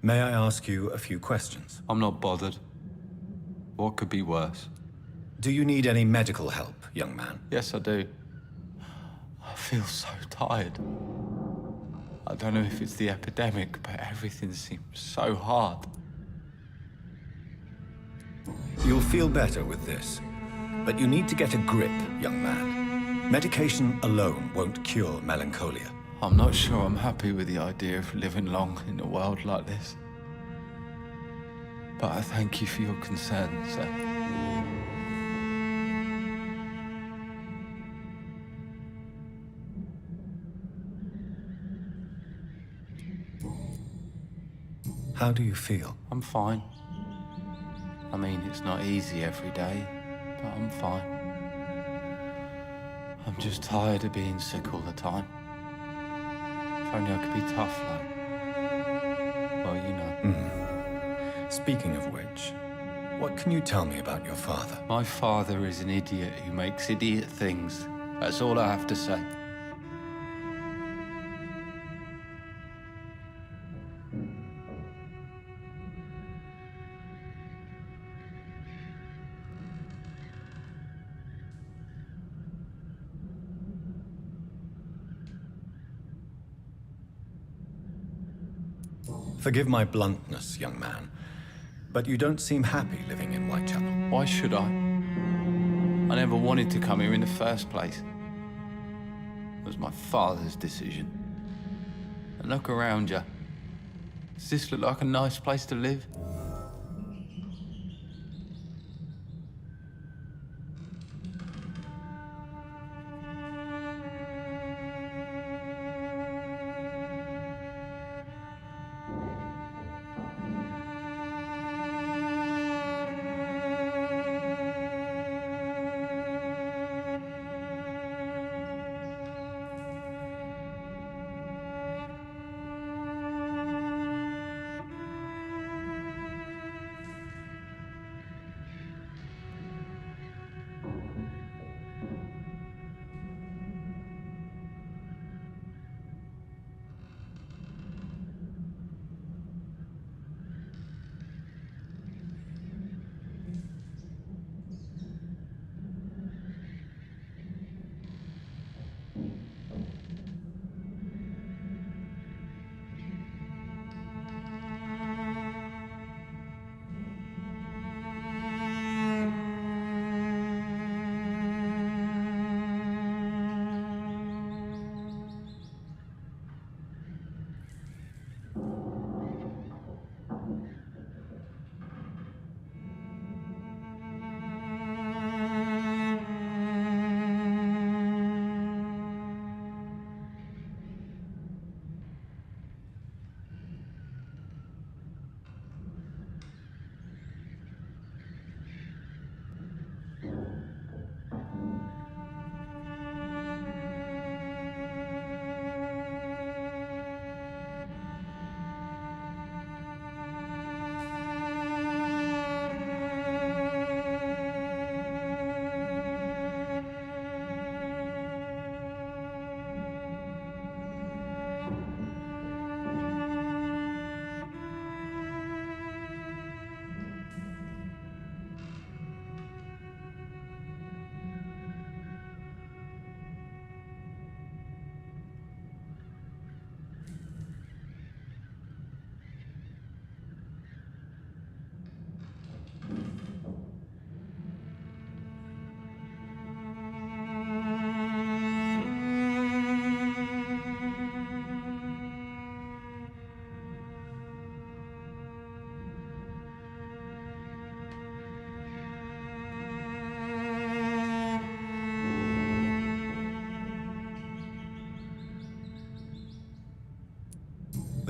may I ask you a few questions? I'm not bothered. What could be worse? Do you need any medical help, young man? Yes, I do. I feel so tired. I don't know if it's the epidemic, but everything seems so hard. You'll feel better with this. But you need to get a grip, young man. Medication alone won't cure melancholia. I'm not sure I'm happy with the idea of living long in a world like this. But I thank you for your concern, sir. How do you feel? I'm fine. I mean, it's not easy every day, but I'm fine. I'm just tired of being sick all the time. If only I could be tough, like... well, you know. Speaking of which, what can you tell me about your father? My father is an idiot who makes idiot things. That's all I have to say. Forgive my bluntness, young man, but you don't seem happy living in Whitechapel. Why should I? I never wanted to come here in the first place. It was my father's decision. And look around you. Does this look like a nice place to live?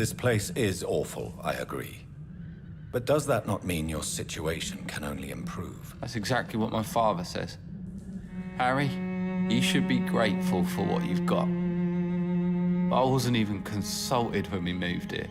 This place is awful, I agree. But does that not mean your situation can only improve? That's exactly what my father says. Harry, you should be grateful for what you've got. But I wasn't even consulted when we moved here.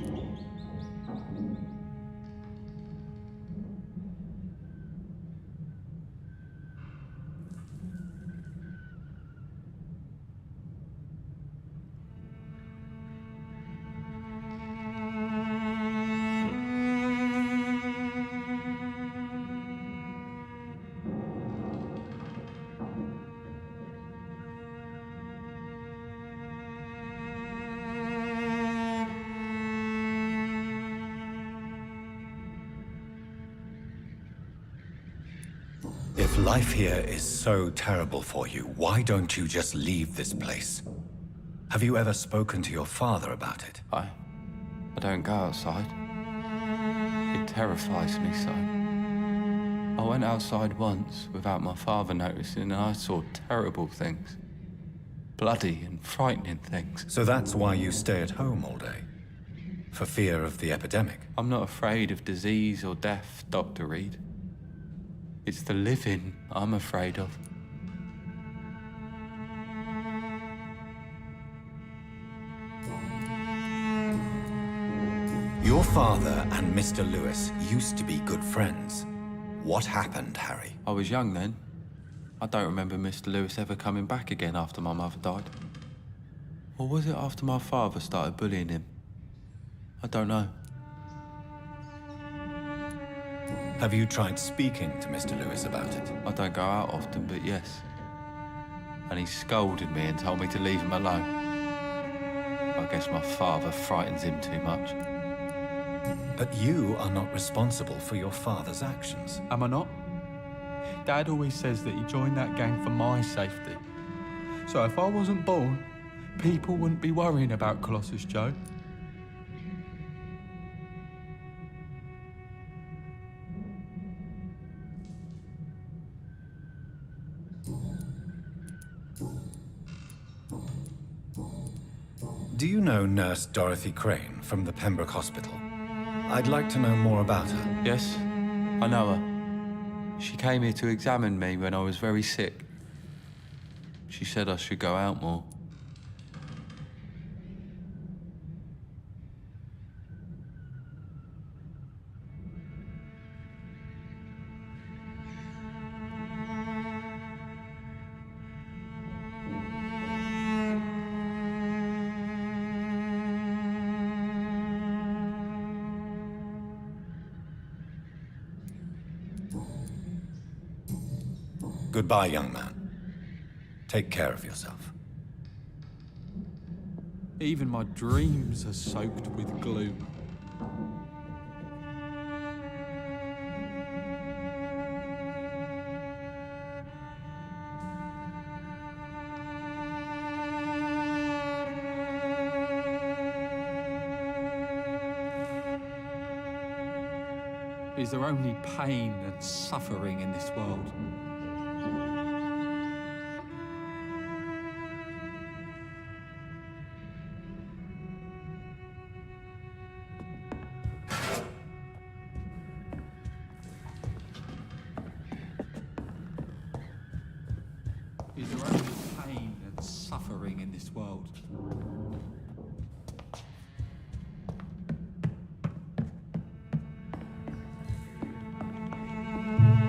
If life here is so terrible for you, why don't you just leave this place? Have you ever spoken to your father about it? I don't go outside. It terrifies me so. I went outside once without my father noticing and I saw terrible things. Bloody and frightening things. So that's why you stay at home all day? For fear of the epidemic? I'm not afraid of disease or death, Dr. Reed. It's the living I'm afraid of. Your father and Mr. Lewis used to be good friends. What happened, Harry? I was young then. I don't remember Mr. Lewis ever coming back again after my mother died. Or was it after my father started bullying him? I don't know. Have you tried speaking to Mr. Lewis about it? I don't go out often, but yes. And he scolded me and told me to leave him alone. I guess my father frightens him too much. But you are not responsible for your father's actions. Am I not? Dad always says that he joined that gang for my safety. So if I wasn't born, people wouldn't be worrying about Colossus Joe. Do you know Nurse Dorothy Crane from the Pembroke Hospital? I'd like to know more about her. Yes, I know her. She came here to examine me when I was very sick. She said I should go out more. Goodbye, young man. Take care of yourself. Even my dreams are soaked with gloom. Is there only pain and suffering in this world? Is there only pain and suffering in this world?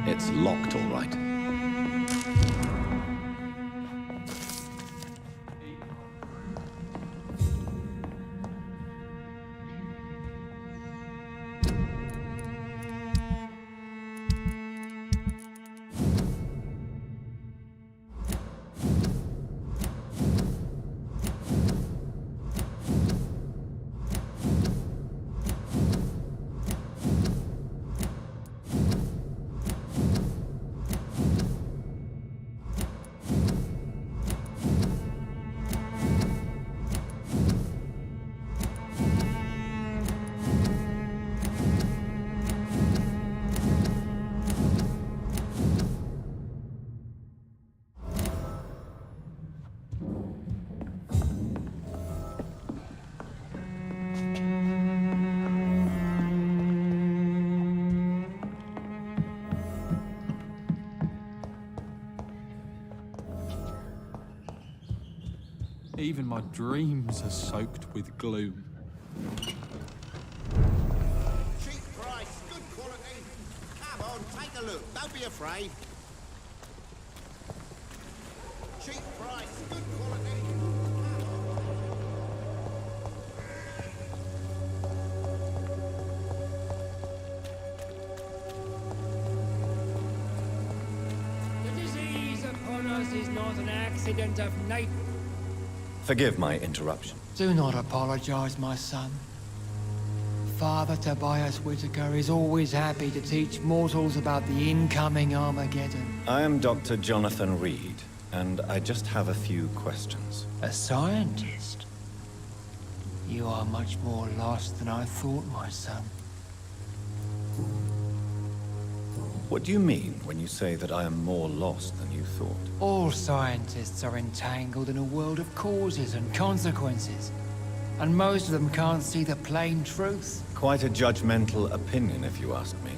It's locked, all right. Even my dreams are soaked with gloom. Cheap price, good quality. Come on, take a look. Don't be afraid. Cheap price, good quality. The disease upon us is not an accident of nature. Forgive my interruption. Do not apologize, my son. Father Tobias Whitaker is always happy to teach mortals about the incoming Armageddon. I am Dr. Jonathan Reed, and I just have a few questions. A scientist? You are much more lost than I thought, my son. What do you mean when you say that I am more lost than you thought? All scientists are entangled in a world of causes and consequences, and most of them can't see the plain truth. Quite a judgmental opinion, if you ask me.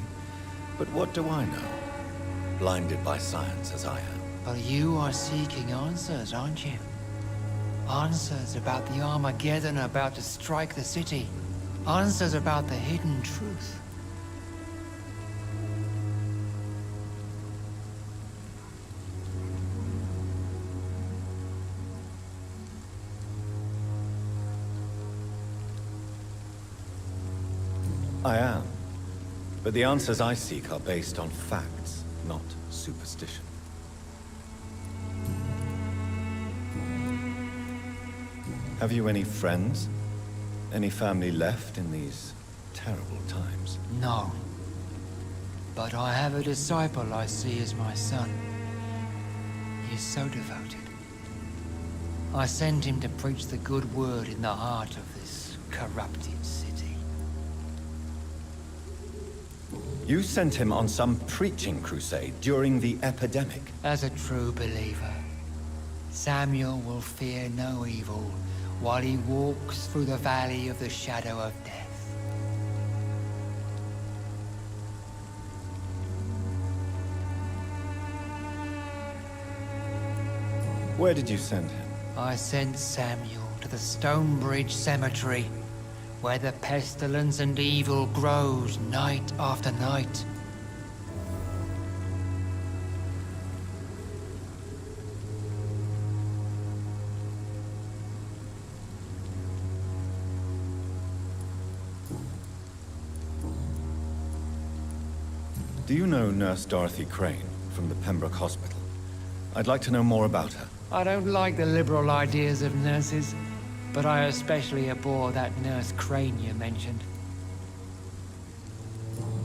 But what do I know? Blinded by science as I am. But you are seeking answers, aren't you? Answers about the Armageddon about to strike the city. Answers about the hidden truth. I am. But the answers I seek are based on facts, not superstition. Have you any friends? Any family left in these terrible times? No. But I have a disciple I see as my son. He is so devoted. I send him to preach the good word in the heart of this corrupted city. You sent him on some preaching crusade during the epidemic. As a true believer, Samuel will fear no evil while he walks through the valley of the shadow of death. Where did you send him? I sent Samuel to the Stonebridge Cemetery, where the pestilence and evil grows night after night. Do you know Nurse Dorothy Crane from the Pembroke Hospital? I'd like to know more about her. I don't like the liberal ideas of nurses, but I especially abhor that Nurse Crane you mentioned.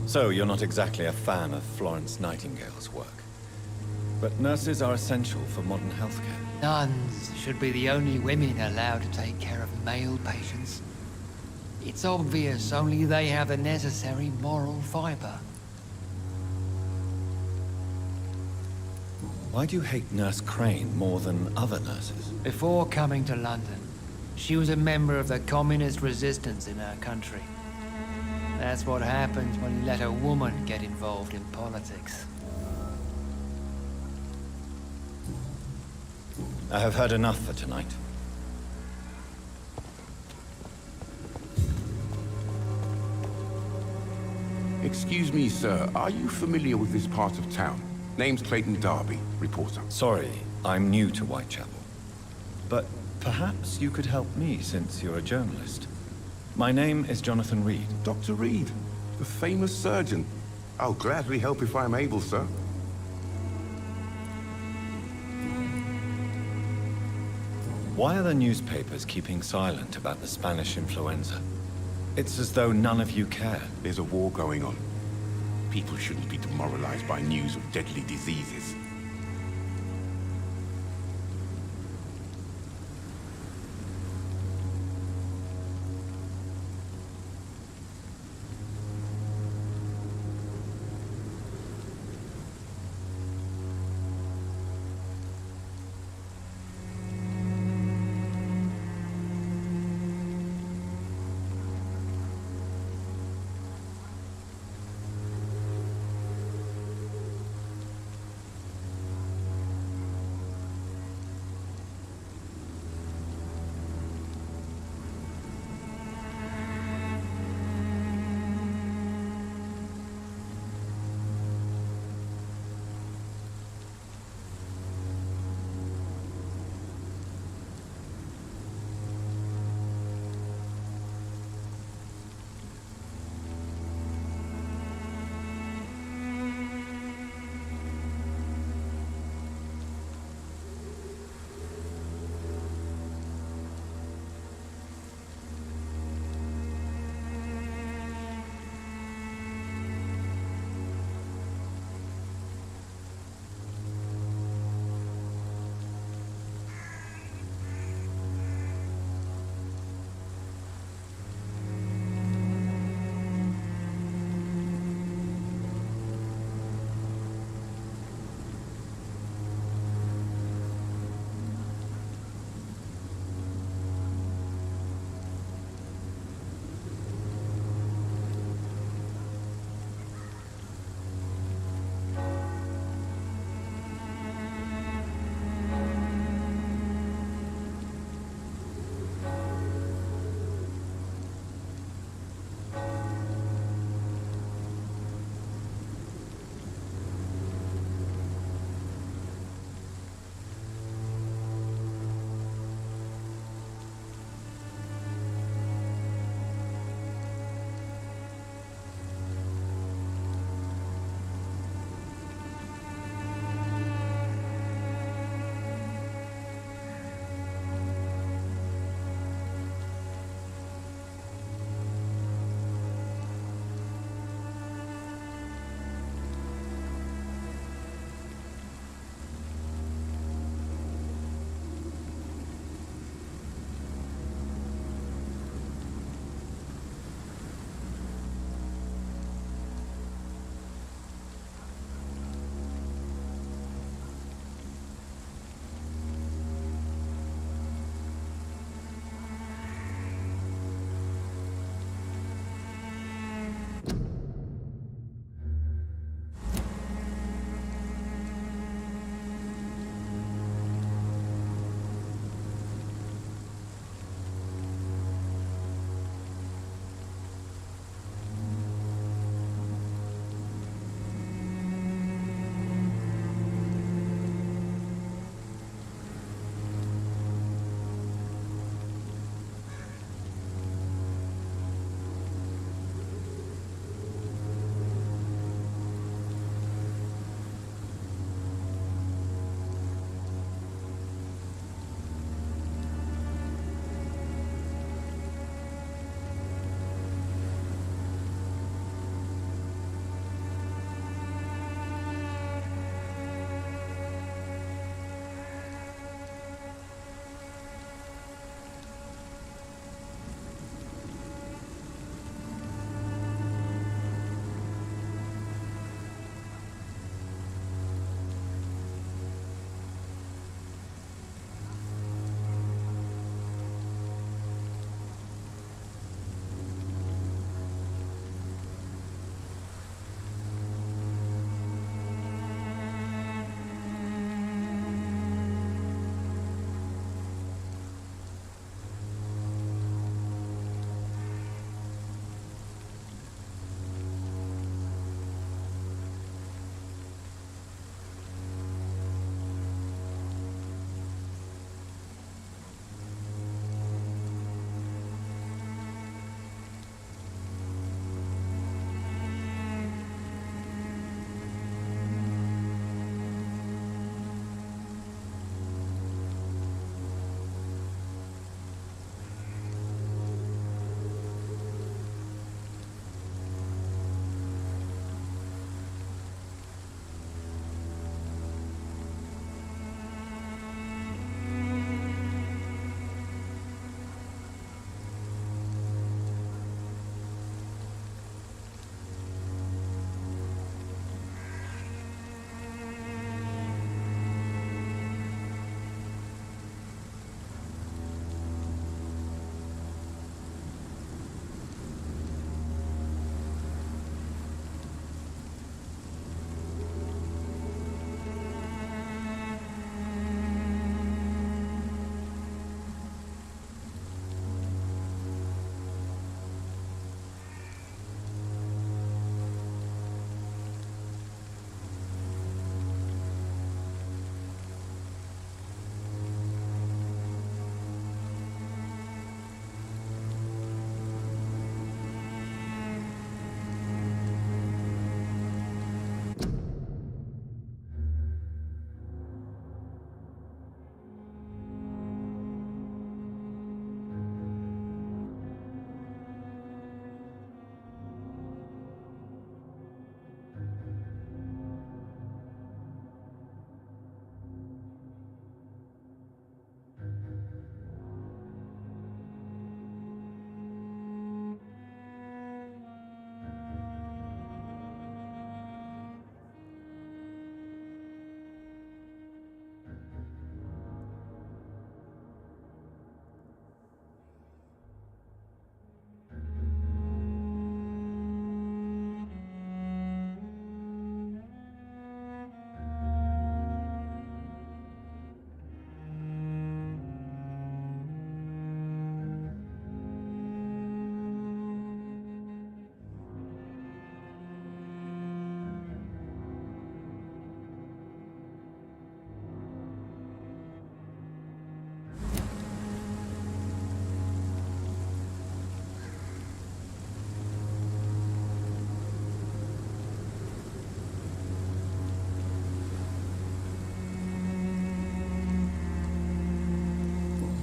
So, you're not exactly a fan of Florence Nightingale's work. But nurses are essential for modern healthcare. Nuns should be the only women allowed to take care of male patients. It's obvious only they have the necessary moral fiber. Why do you hate Nurse Crane more than other nurses? Before coming to London, she was a member of the communist resistance in our country. That's what happens when you let a woman get involved in politics. I have heard enough for tonight. Excuse me, sir. Are you familiar with this part of town? Name's Clayton Darby, reporter. Sorry, I'm new to Whitechapel. But perhaps you could help me since you're a journalist. My name is Jonathan Reed. Dr. Reed, the famous surgeon. I'll gladly help if I'm able, sir. Why are the newspapers keeping silent about the Spanish influenza? It's as though none of you care. There's a war going on. People shouldn't be demoralized by news of deadly diseases.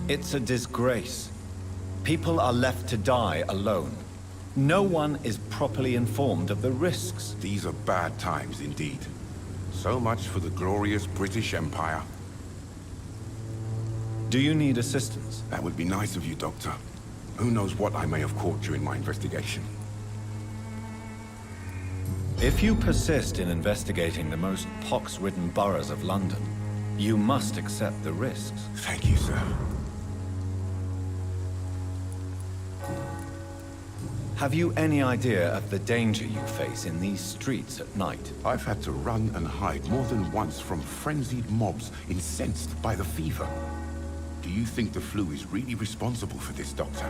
It's a disgrace. People are left to die alone. No one is properly informed of the risks. These are bad times indeed. So much for the glorious British Empire. Do you need assistance? That would be nice of you, Doctor. Who knows what I may have caught during my investigation. If you persist in investigating the most pox-ridden boroughs of London, you must accept the risks. Thank you, sir. Have you any idea of the danger you face in these streets at night? I've had to run and hide more than once from frenzied mobs incensed by the fever. Do you think the flu is really responsible for this, Doctor?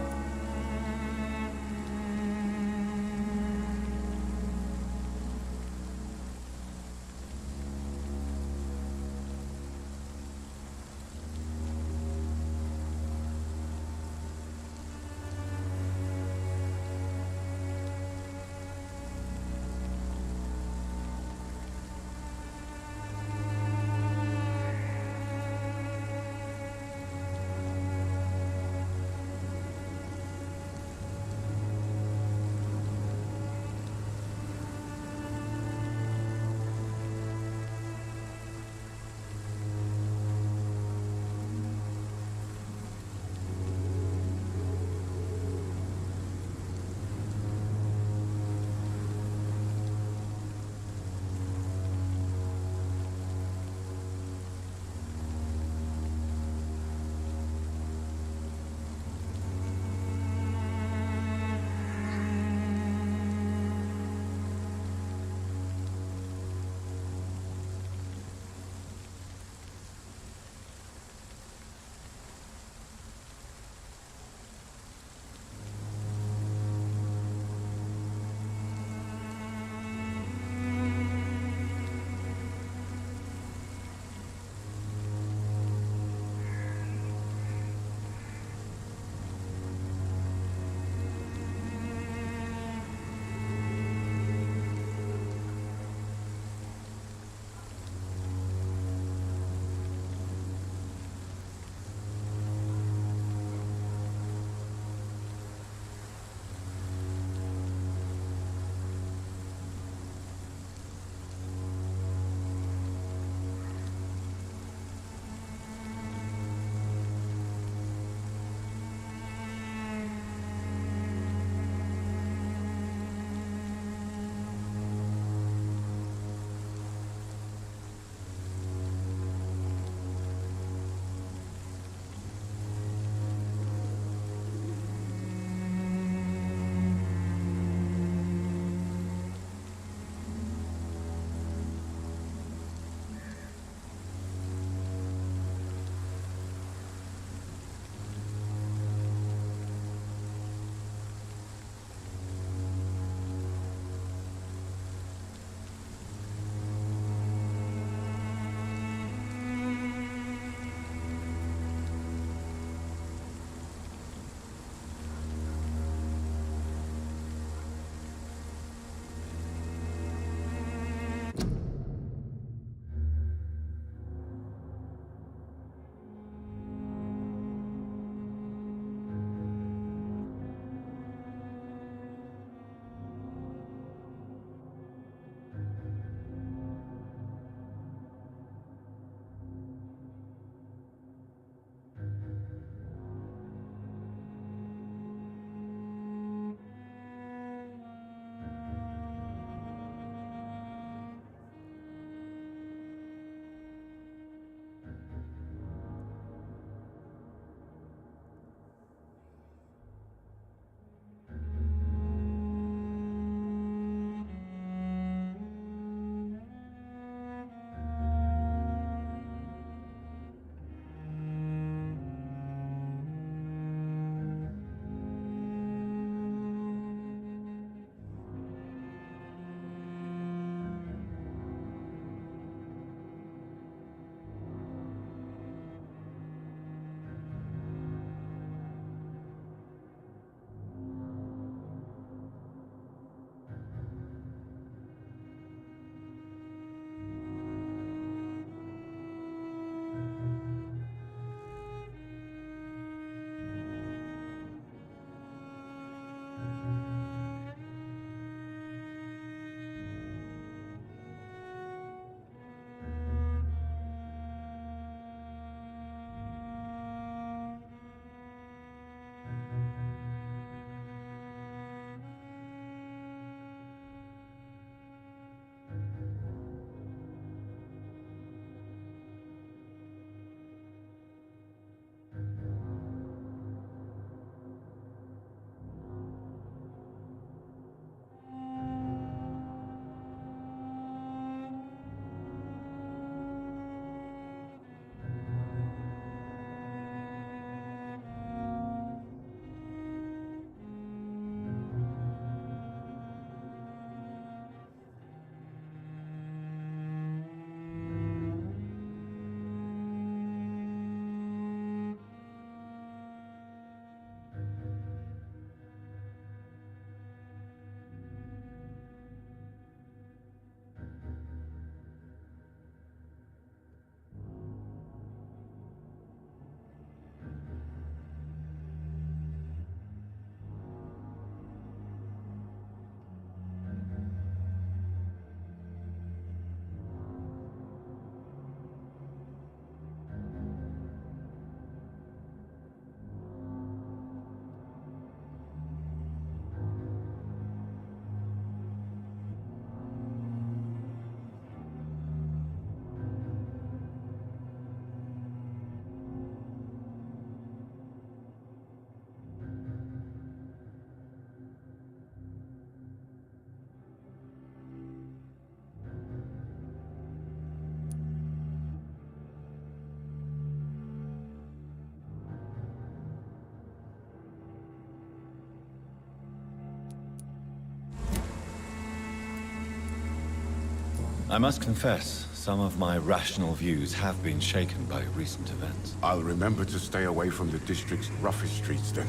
I must confess, some of my rational views have been shaken by recent events. I'll remember to stay away from the district's roughest streets then.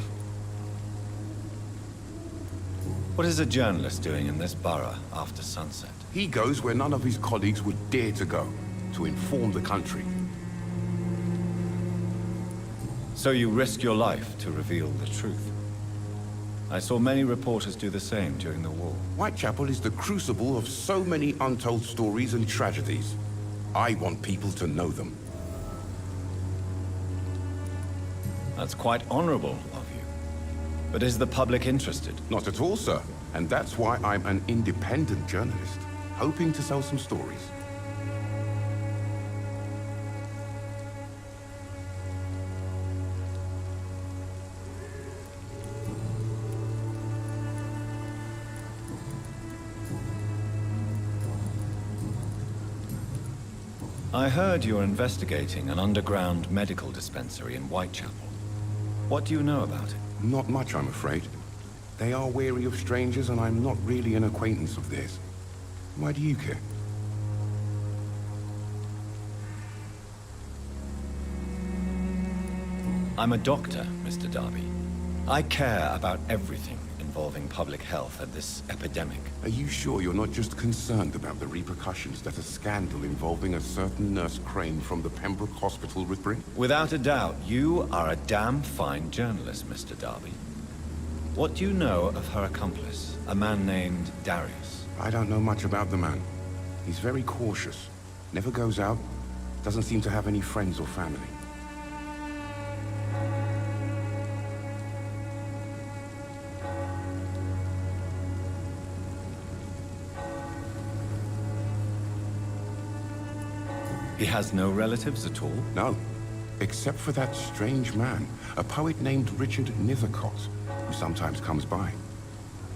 What is a journalist doing in this borough after sunset? He goes where none of his colleagues would dare to go, to inform the country. So you risk your life to reveal the truth. I saw many reporters do the same during the war. Whitechapel is the crucible of so many untold stories and tragedies. I want people to know them. That's quite honorable of you. But is the public interested? Not at all, sir. And that's why I'm an independent journalist, hoping to sell some stories. I heard you're investigating an underground medical dispensary in Whitechapel. What do you know about it? Not much, I'm afraid. They are wary of strangers, and I'm not really an acquaintance of theirs. Why do you care? I'm a doctor, Mr. Darby. I care about everything involving public health and this epidemic. Are you sure you're not just concerned about the repercussions that a scandal involving a certain Nurse Crane from the Pembroke Hospital would bring? Without a doubt, you are a damn fine journalist, Mr. Darby. What do you know of her accomplice, a man named Darius? I don't know much about the man. He's very cautious. Never goes out. Doesn't seem to have any friends or family. He has no relatives at all? No. Except for that strange man, a poet named Richard Nethercott, who sometimes comes by.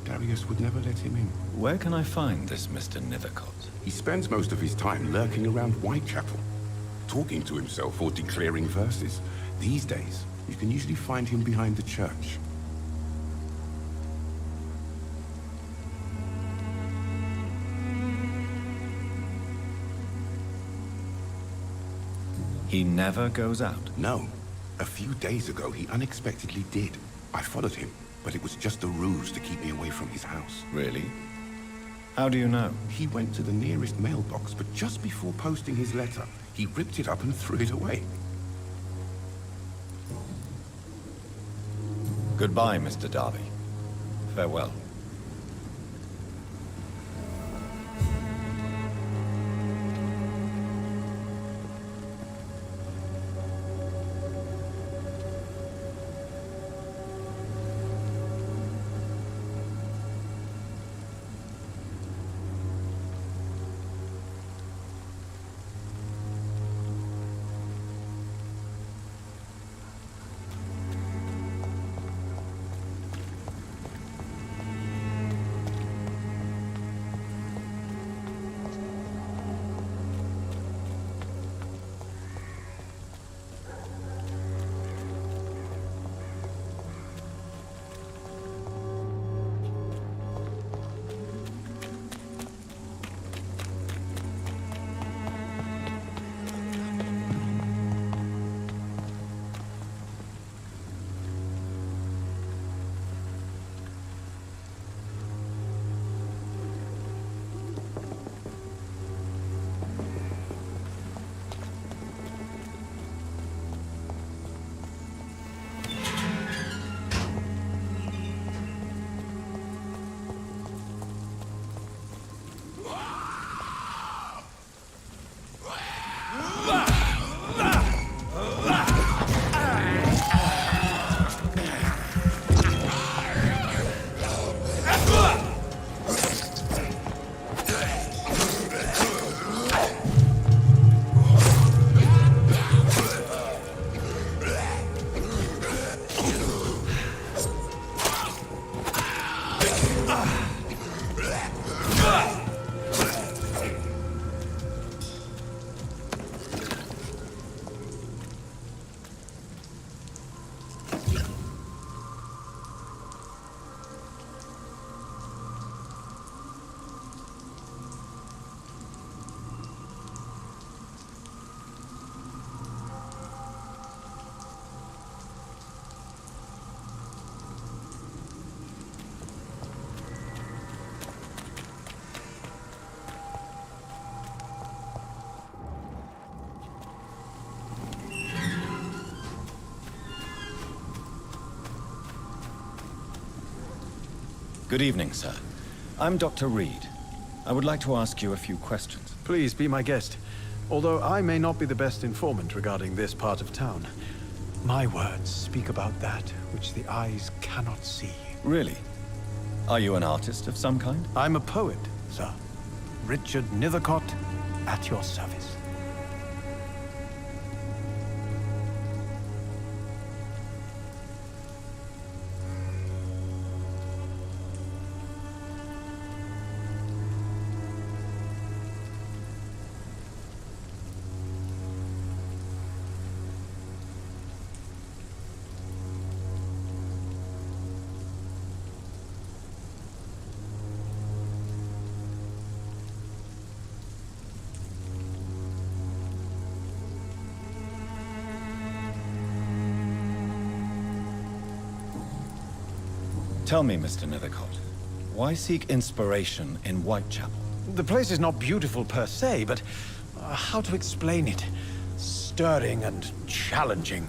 Darius would never let him in. Where can I find this Mr. Nethercott? He spends most of his time lurking around Whitechapel, talking to himself or declaring verses. These days, you can usually find him behind the church. He never goes out? No. A few days ago, he unexpectedly did. I followed him, but it was just a ruse to keep me away from his house. Really? How do you know? He went to the nearest mailbox, but just before posting his letter, he ripped it up and threw it away. Goodbye, Mr. Darby. Farewell. Good evening, sir. I'm Dr. Reed. I would like to ask you a few questions. Please be my guest. Although I may not be the best informant regarding this part of town, my words speak about that which the eyes cannot see. Really? Are you an artist of some kind? I'm a poet, sir. Richard Nethercott, at your service. Tell me, Mr. Nethercott, why seek inspiration in Whitechapel? The place is not beautiful per se, but how to explain it? Stirring and challenging.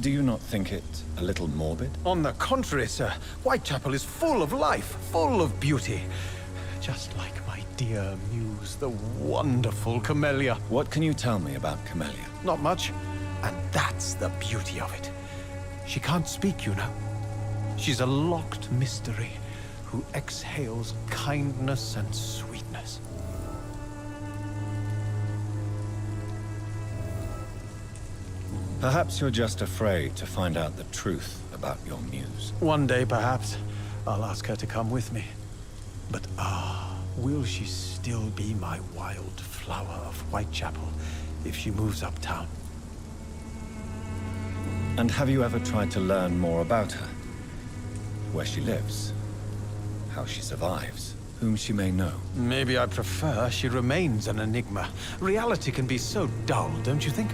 Do you not think it a little morbid? On the contrary, sir. Whitechapel is full of life, full of beauty. Just like my dear muse, the wonderful Camellia. What can you tell me about Camellia? Not much. And that's the beauty of it. She can't speak, you know. She's a locked mystery who exhales kindness and sweetness. Perhaps you're just afraid to find out the truth about your muse. One day, perhaps, I'll ask her to come with me. But will she still be my wild flower of Whitechapel if she moves uptown? And have you ever tried to learn more about her? Where she lives? How she survives? Whom she may know? Maybe I prefer she remains an enigma. Reality can be so dull, don't you think?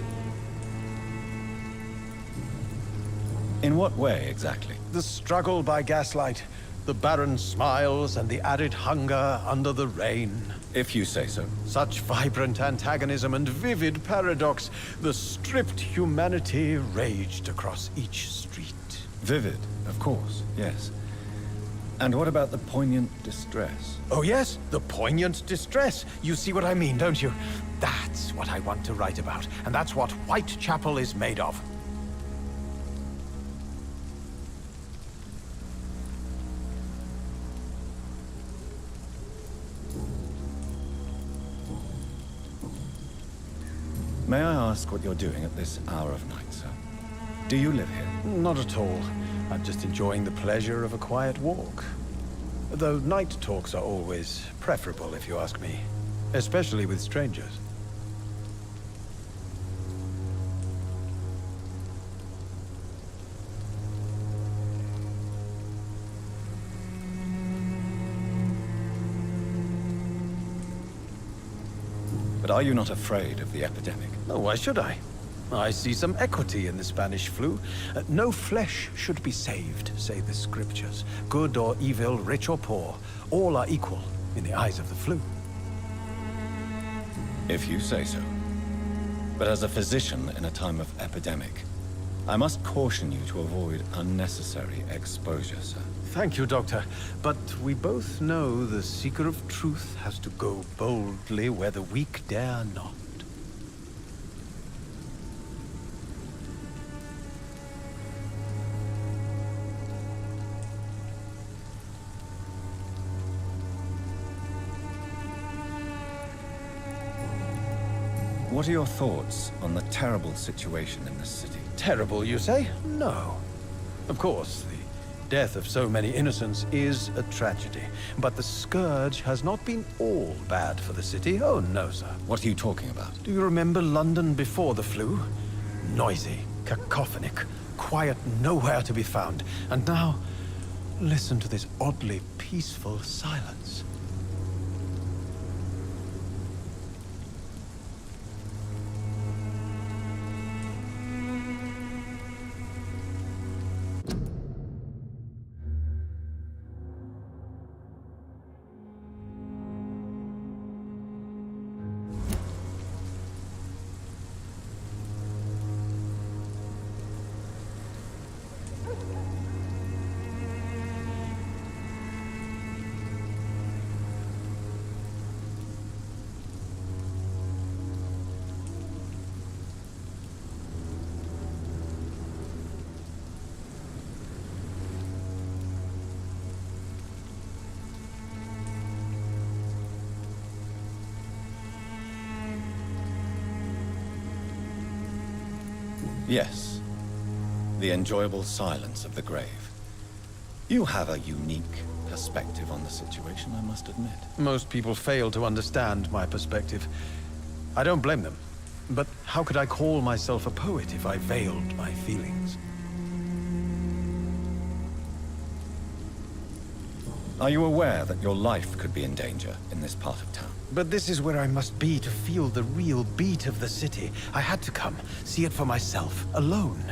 In what way, exactly? The struggle by gaslight, the barren smiles, and the added hunger under the rain. If you say so. Such vibrant antagonism and vivid paradox. The stripped humanity raged across each street. Vivid, of course, yes. And what about the poignant distress? Oh yes, the poignant distress. You see what I mean, don't you? That's what I want to write about, and that's what Whitechapel is made of. May I ask what you're doing at this hour of night, sir? Do you live here? Not at all. I'm just enjoying the pleasure of a quiet walk. Though night talks are always preferable, if you ask me. Especially with strangers. But are you not afraid of the epidemic? Oh, why should I? I see some equity in the Spanish flu. No flesh should be saved, say the scriptures. Good or evil, rich or poor, all are equal in the eyes of the flu. If you say so. But as a physician in a time of epidemic, I must caution you to avoid unnecessary exposure, sir. Thank you, Doctor. But we both know the seeker of truth has to go boldly where the weak dare not. What are your thoughts on the terrible situation in this city? Terrible, you say? No. Of course, the death of so many innocents is a tragedy. But the scourge has not been all bad for the city. Oh, no, sir. What are you talking about? Do you remember London before the flu? Noisy, cacophonic, quiet nowhere to be found. And now, listen to this oddly peaceful silence. Yes. The enjoyable silence of the grave. You have a unique perspective on the situation, I must admit. Most people fail to understand my perspective. I don't blame them. But how could I call myself a poet if I veiled my feelings? Are you aware that your life could be in danger in this part of town? But this is where I must be to feel the real beat of the city. I had to come, see it for myself, alone.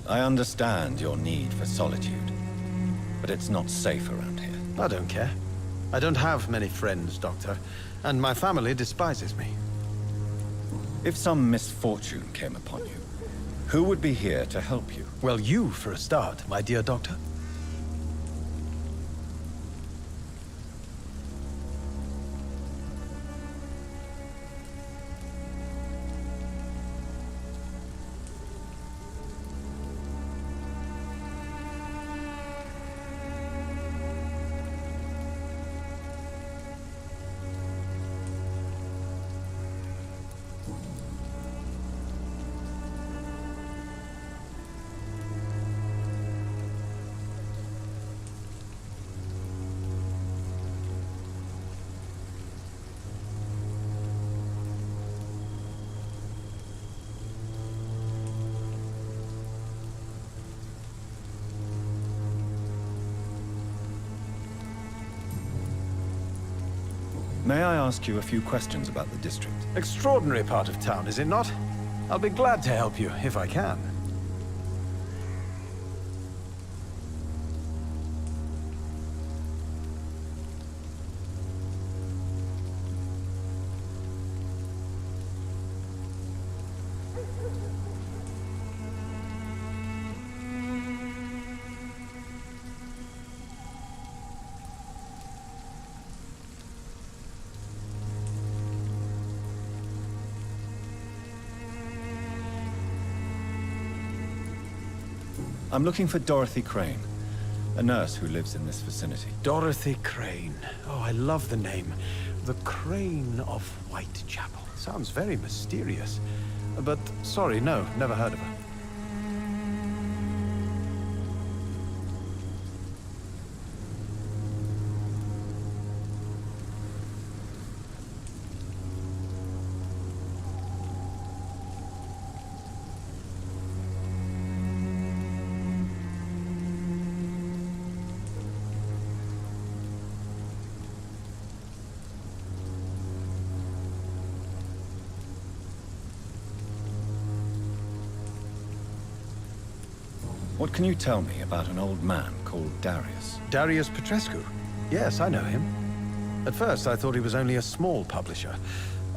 I understand your need for solitude, but it's not safe around here. I don't care. I don't have many friends, Doctor, and my family despises me. If some misfortune came upon you, who would be here to help you? Well, you for a start, my dear Doctor. May I ask you a few questions about the district? Extraordinary part of town, is it not? I'll be glad to help you, if I can. I'm looking for Dorothy Crane, a nurse who lives in this vicinity. Dorothy Crane. Oh, I love the name. The Crane of Whitechapel. Sounds very mysterious. But, sorry, no, never heard of her. What can you tell me about an old man called Darius? Darius Petrescu? Yes, I know him. At first, I thought he was only a small publisher.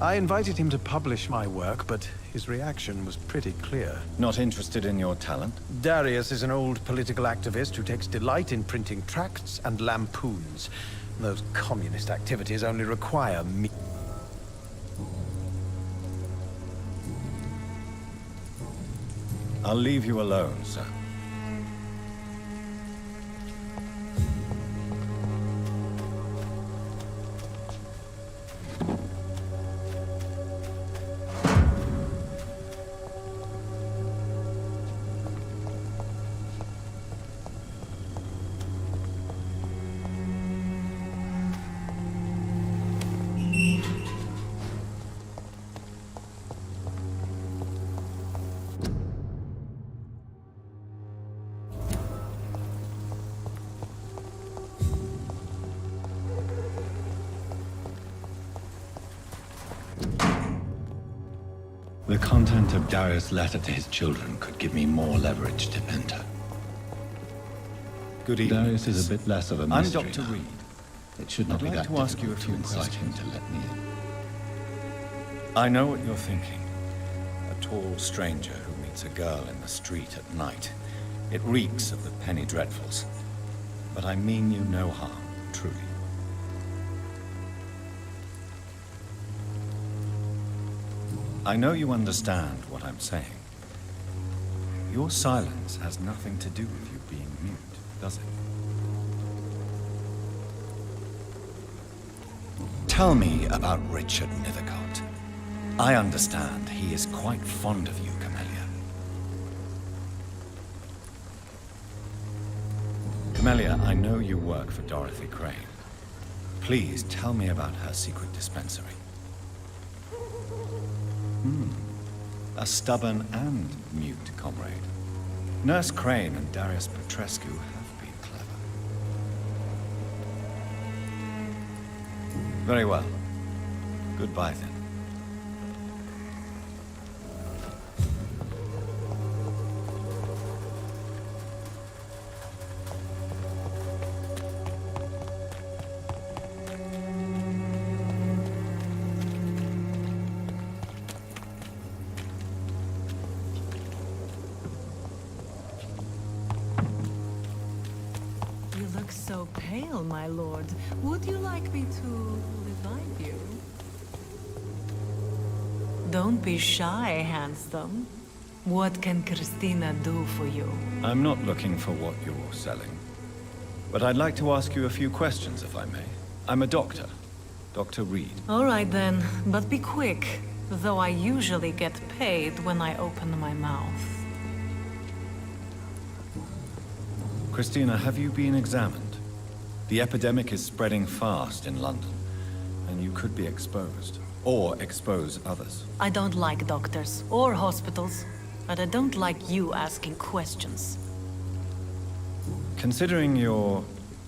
I invited him to publish my work, but his reaction was pretty clear. Not interested in your talent? Darius is an old political activist who takes delight in printing tracts and lampoons. Those communist activities only require me. I'll leave you alone, sir. The content of Darius' letter to his children could give me more leverage to enter. Good evening. Darius is a bit less of a mystery. I'm Dr. Reed. It should not I'd be like that to ask you a few incite questions. him to let me in. I know what you're thinking. A tall stranger who meets a girl in the street at night. It reeks of the penny dreadfuls. But I mean you no harm, truly. I know you understand what I'm saying. Your silence has nothing to do with you being mute, does it? Tell me about Richard Nethercott. I understand he is quite fond of you, Camellia. Camellia, I know you work for Dorothy Crane. Please tell me about her secret dispensary. A stubborn and mute comrade. Nurse Crane and Darius Petrescu have been clever. Very well. Goodbye then. You look so pale, my lord. Would you like me to revive you? Don't be shy, handsome. What can Christina do for you? I'm not looking for what you're selling. But I'd like to ask you a few questions, if I may. I'm a doctor. Dr. Reed. All right then, but be quick. Though I usually get paid when I open my mouth. Christina, have you been examined? The epidemic is spreading fast in London, and you could be exposed, or expose others. I don't like doctors or hospitals, but I don't like you asking questions. Considering your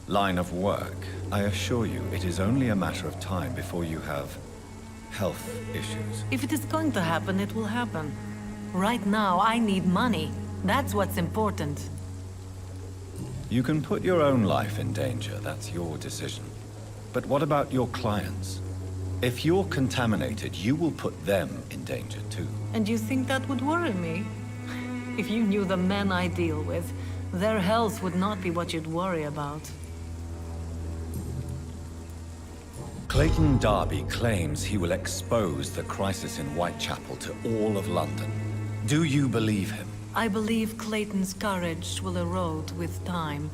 line of work, I assure you it is only a matter of time before you have health issues. If it is going to happen, it will happen. Right now, I need money. That's what's important. You can put your own life in danger, that's your decision. But what about your clients? If you're contaminated, you will put them in danger too. And you think that would worry me? If you knew the men I deal with, their health would not be what you'd worry about. Clayton Darby claims he will expose the crisis in Whitechapel to all of London. Do you believe him? I believe Clayton's courage will erode with time,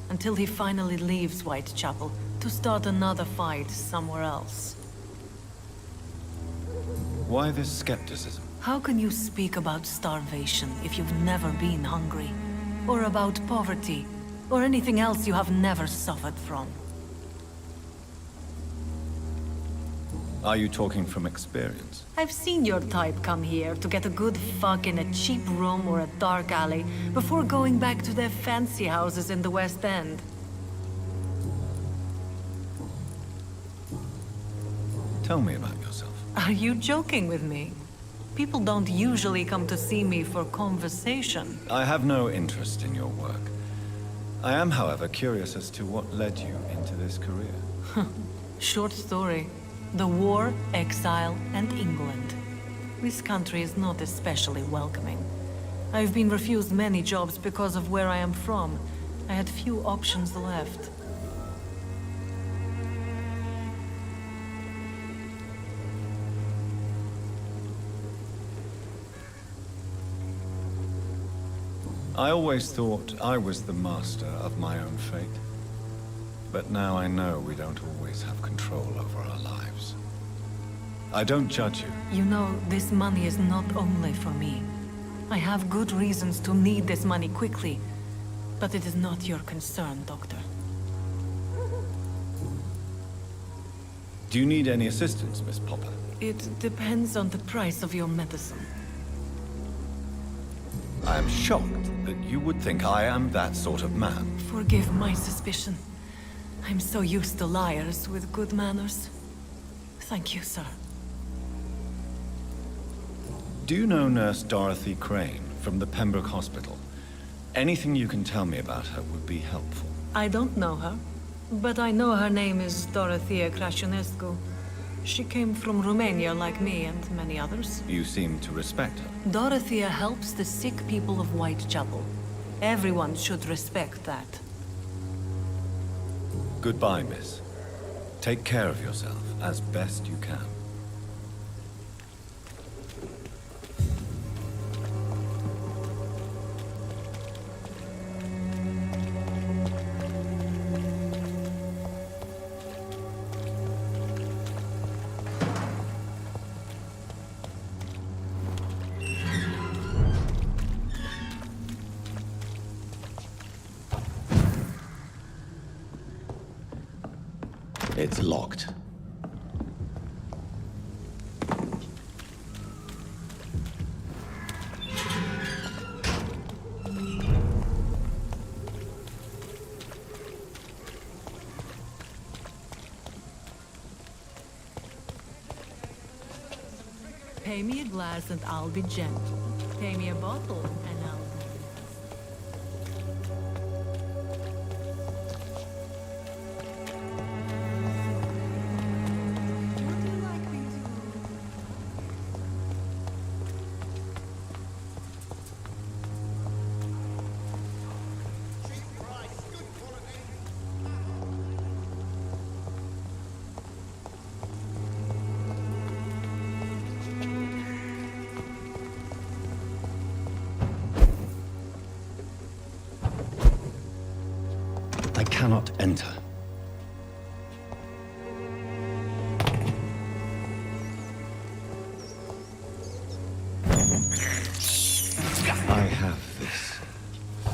until he finally leaves Whitechapel to start another fight somewhere else. Why this skepticism? How can you speak about starvation if you've never been hungry? Or about poverty? Or anything else you have never suffered from? Are you talking from experience? I've seen your type come here to get a good fuck in a cheap room or a dark alley before going back to their fancy houses in the West End. Tell me about yourself. Are you joking with me? People don't usually come to see me for conversation. I have no interest in your work. I am, however, curious as to what led you into this career. Short story. The war, exile, and England. This country is not especially welcoming. I've been refused many jobs because of where I am from. I had few options left. I always thought I was the master of my own fate. But now I know we don't always have control over our lives. I don't judge you. You know, this money is not only for me. I have good reasons to need this money quickly. But it is not your concern, Doctor. Do you need any assistance, Miss Popper? It depends on the price of your medicine. I am shocked that you would think I am that sort of man. Forgive my suspicion. I'm so used to liars with good manners. Thank you, sir. Do you know Nurse Dorothy Crane from the Pembroke Hospital? Anything you can tell me about her would be helpful. I don't know her, but I know her name is Dorothea Crăciunescu. She came from Romania like me and many others. You seem to respect her. Dorothea helps the sick people of Whitechapel. Everyone should respect that. Goodbye, miss. Take care of yourself as best you can. It's locked. Pay me a glass and I'll be gentle. Pay me a bottle and I'll... I cannot enter. I have this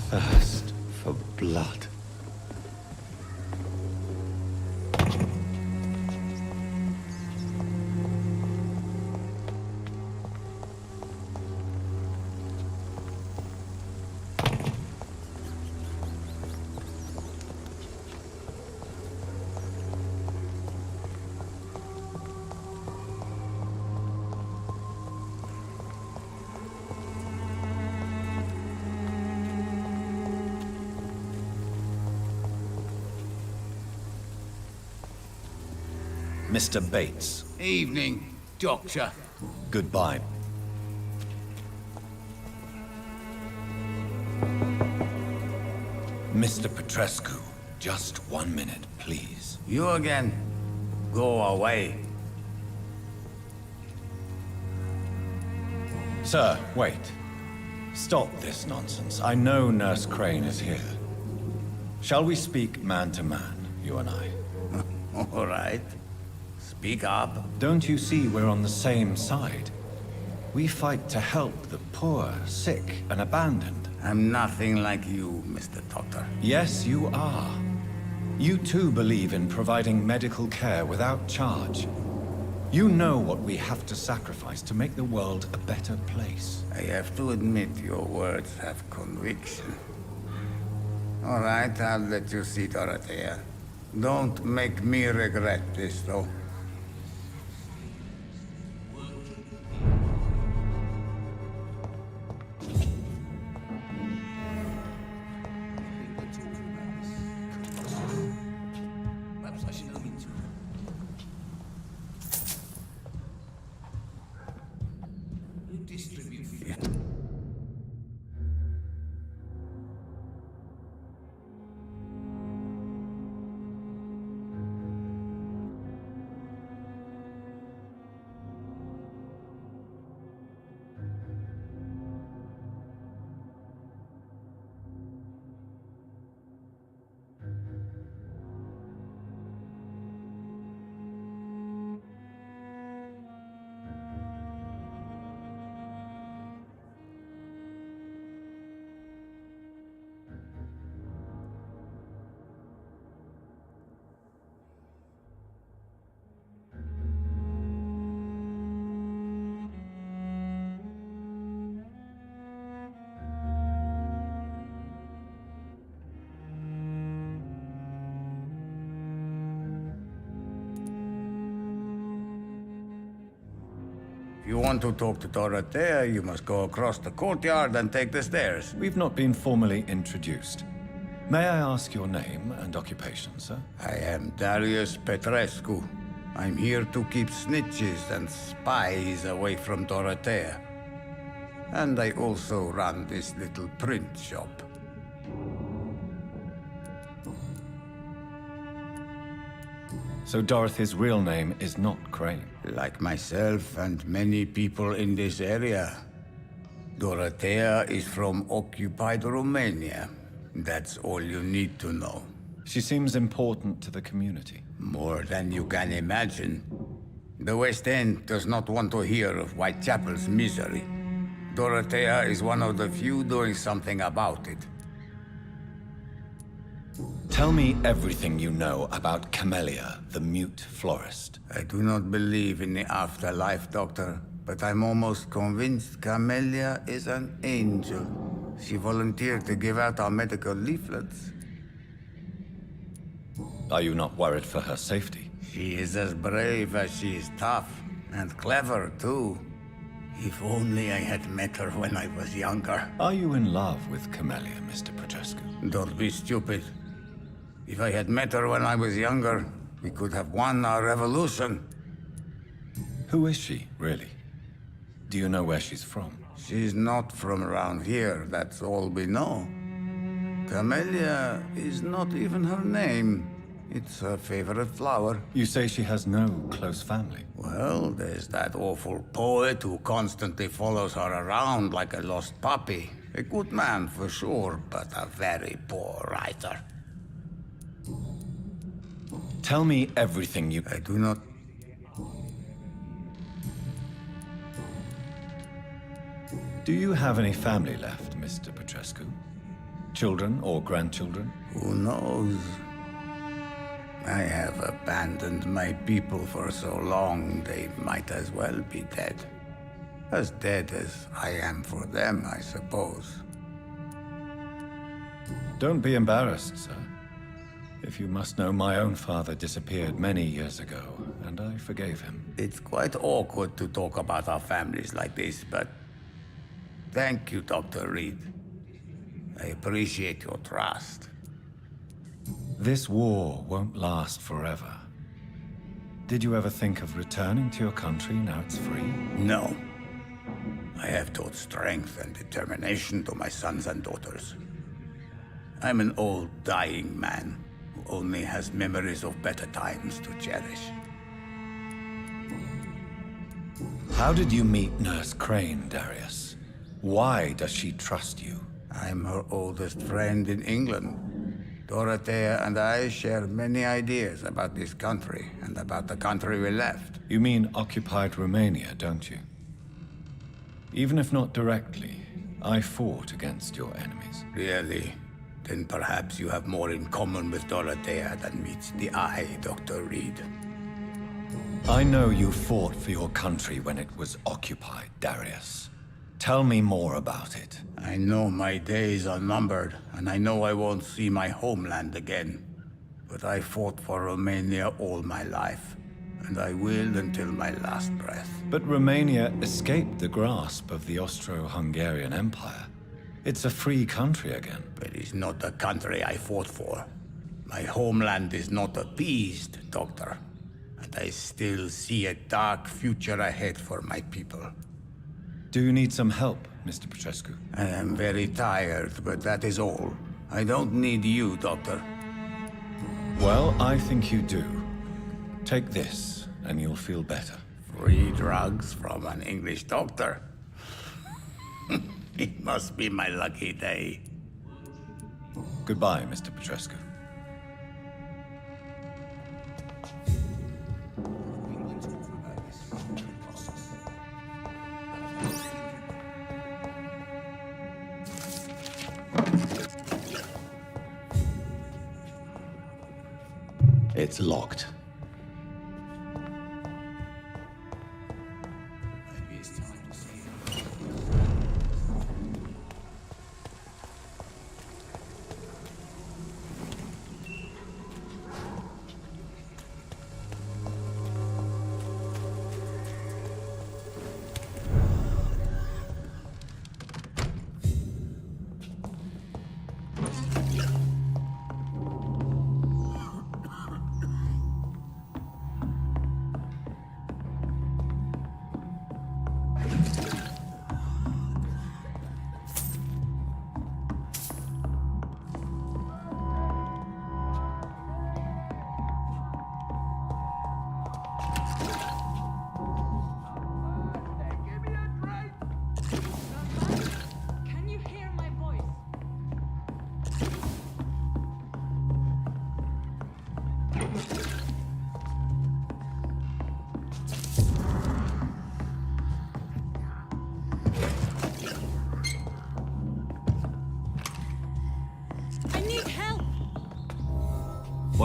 thirst for blood. Mr. Bates. Evening, Doctor. Goodbye. Mr. Petrescu, just 1 minute, please. You again. Go away. Sir, wait. Stop this nonsense. I know Nurse Crane is here. Shall we speak man to man, you and I? All right. Speak up. Don't you see we're on the same side? We fight to help the poor, sick, and abandoned. I'm nothing like you, Mr. Doctor. Yes, you are. You too believe in providing medical care without charge. You know what we have to sacrifice to make the world a better place. I have to admit your words have conviction. All right, I'll let you see, Dorothea. Don't make me regret this, though. If you want to talk to Dorothea, you must go across the courtyard and take the stairs. We've not been formally introduced. May I ask your name and occupation, sir? I am Darius Petrescu. I'm here to keep snitches and spies away from Dorothea. And I also run this little print shop. So Dorothy's real name is not Crane? Like myself and many people in this area, Dorothea is from occupied Romania. That's all you need to know. She seems important to the community. More than you can imagine. The West End does not want to hear of Whitechapel's misery. Dorothea is one of the few doing something about it. Tell me everything you know about Camellia, the mute florist. I do not believe in the afterlife, Doctor, but I'm almost convinced Camellia is an angel. She volunteered to give out our medical leaflets. Are you not worried for her safety? She is as brave as she is tough, and clever, too. If only I had met her when I was younger. Are you in love with Camellia, Mr. Petrescu? Don't be stupid. If I had met her when I was younger, we could have won our revolution. Who is she, really? Do you know where she's from? She's not from around here, that's all we know. Camellia is not even her name. It's her favorite flower. You say she has no close family? Well, there's that awful poet who constantly follows her around like a lost puppy. A good man for sure, but a very poor writer. Tell me everything you... I do not... Do you have any family left, Mr. Petrescu? Children or grandchildren? Who knows? I have abandoned my people for so long, they might as well be dead. As dead as I am for them, I suppose. Don't be embarrassed, sir. If you must know, my own father disappeared many years ago, and I forgave him. It's quite awkward to talk about our families like this, but... Thank you, Dr. Reed. I appreciate your trust. This war won't last forever. Did you ever think of returning to your country now it's free? No. I have taught strength and determination to my sons and daughters. I'm an old, dying man who only has memories of better times to cherish. How did you meet Nurse Crane, Darius? Why does she trust you? I'm her oldest friend in England. Dorothea and I share many ideas about this country and about the country we left. You mean occupied Romania, don't you? Even if not directly, I fought against your enemies. Really? Then perhaps you have more in common with Dorothea than meets the eye, Dr. Reed. I know you fought for your country when it was occupied, Darius. Tell me more about it. I know my days are numbered, and I know I won't see my homeland again. But I fought for Romania all my life, and I will until my last breath. But Romania escaped the grasp of the Austro-Hungarian Empire. It's a free country again. But it's not the country I fought for. My homeland is not appeased, Doctor. And I still see a dark future ahead for my people. Do you need some help, Mr. Petrescu? I am very tired, but that is all. I don't need you, Doctor. Well, I think you do. Take this, and you'll feel better. Free drugs from an English doctor? It must be my lucky day. Goodbye, Mr. Petrescu. It's locked.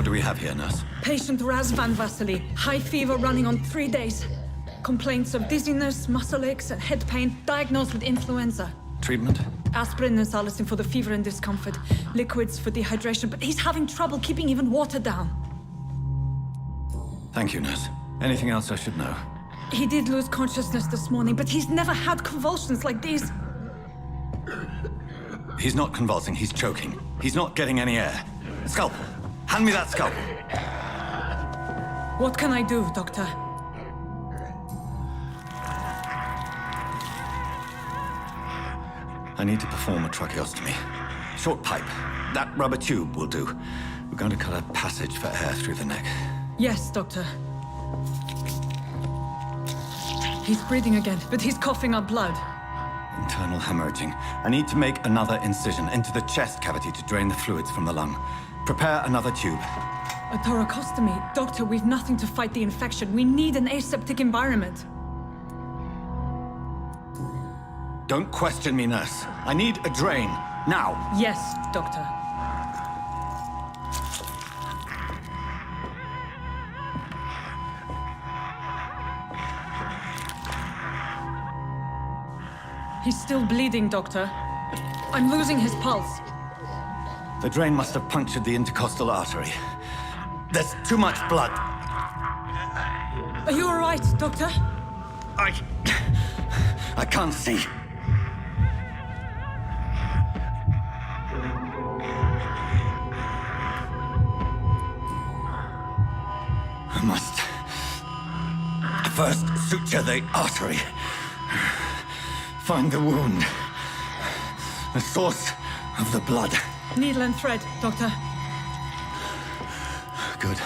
What do we have here, nurse? Patient Raz Van Vasily. High fever running on 3 days. Complaints of dizziness, muscle aches, and head pain. Diagnosed with influenza. Treatment? Aspirin and salicin for the fever and discomfort. Liquids for dehydration, but he's having trouble keeping even water down. Thank you, nurse. Anything else I should know? He did lose consciousness this morning, but he's never had convulsions like these. He's not convulsing, he's choking. He's not getting any air. Scalpel! Hand me that scalpel! What can I do, Doctor? I need to perform a tracheostomy. Short pipe. That rubber tube will do. We're going to cut a passage for air through the neck. Yes, Doctor. He's breathing again, but he's coughing up blood. Internal hemorrhaging. I need to make another incision into the chest cavity to drain the fluids from the lung. Prepare another tube. A thoracostomy? Doctor, we've nothing to fight the infection. We need an aseptic environment. Don't question me, nurse. I need a drain. Now. Yes, Doctor. He's still bleeding, Doctor. I'm losing his pulse. The drain must have punctured the intercostal artery. There's too much blood. Are you all right, Doctor? I can't see. I must first suture the artery. Find the wound. The source of the blood. Needle and thread, Doctor. Good.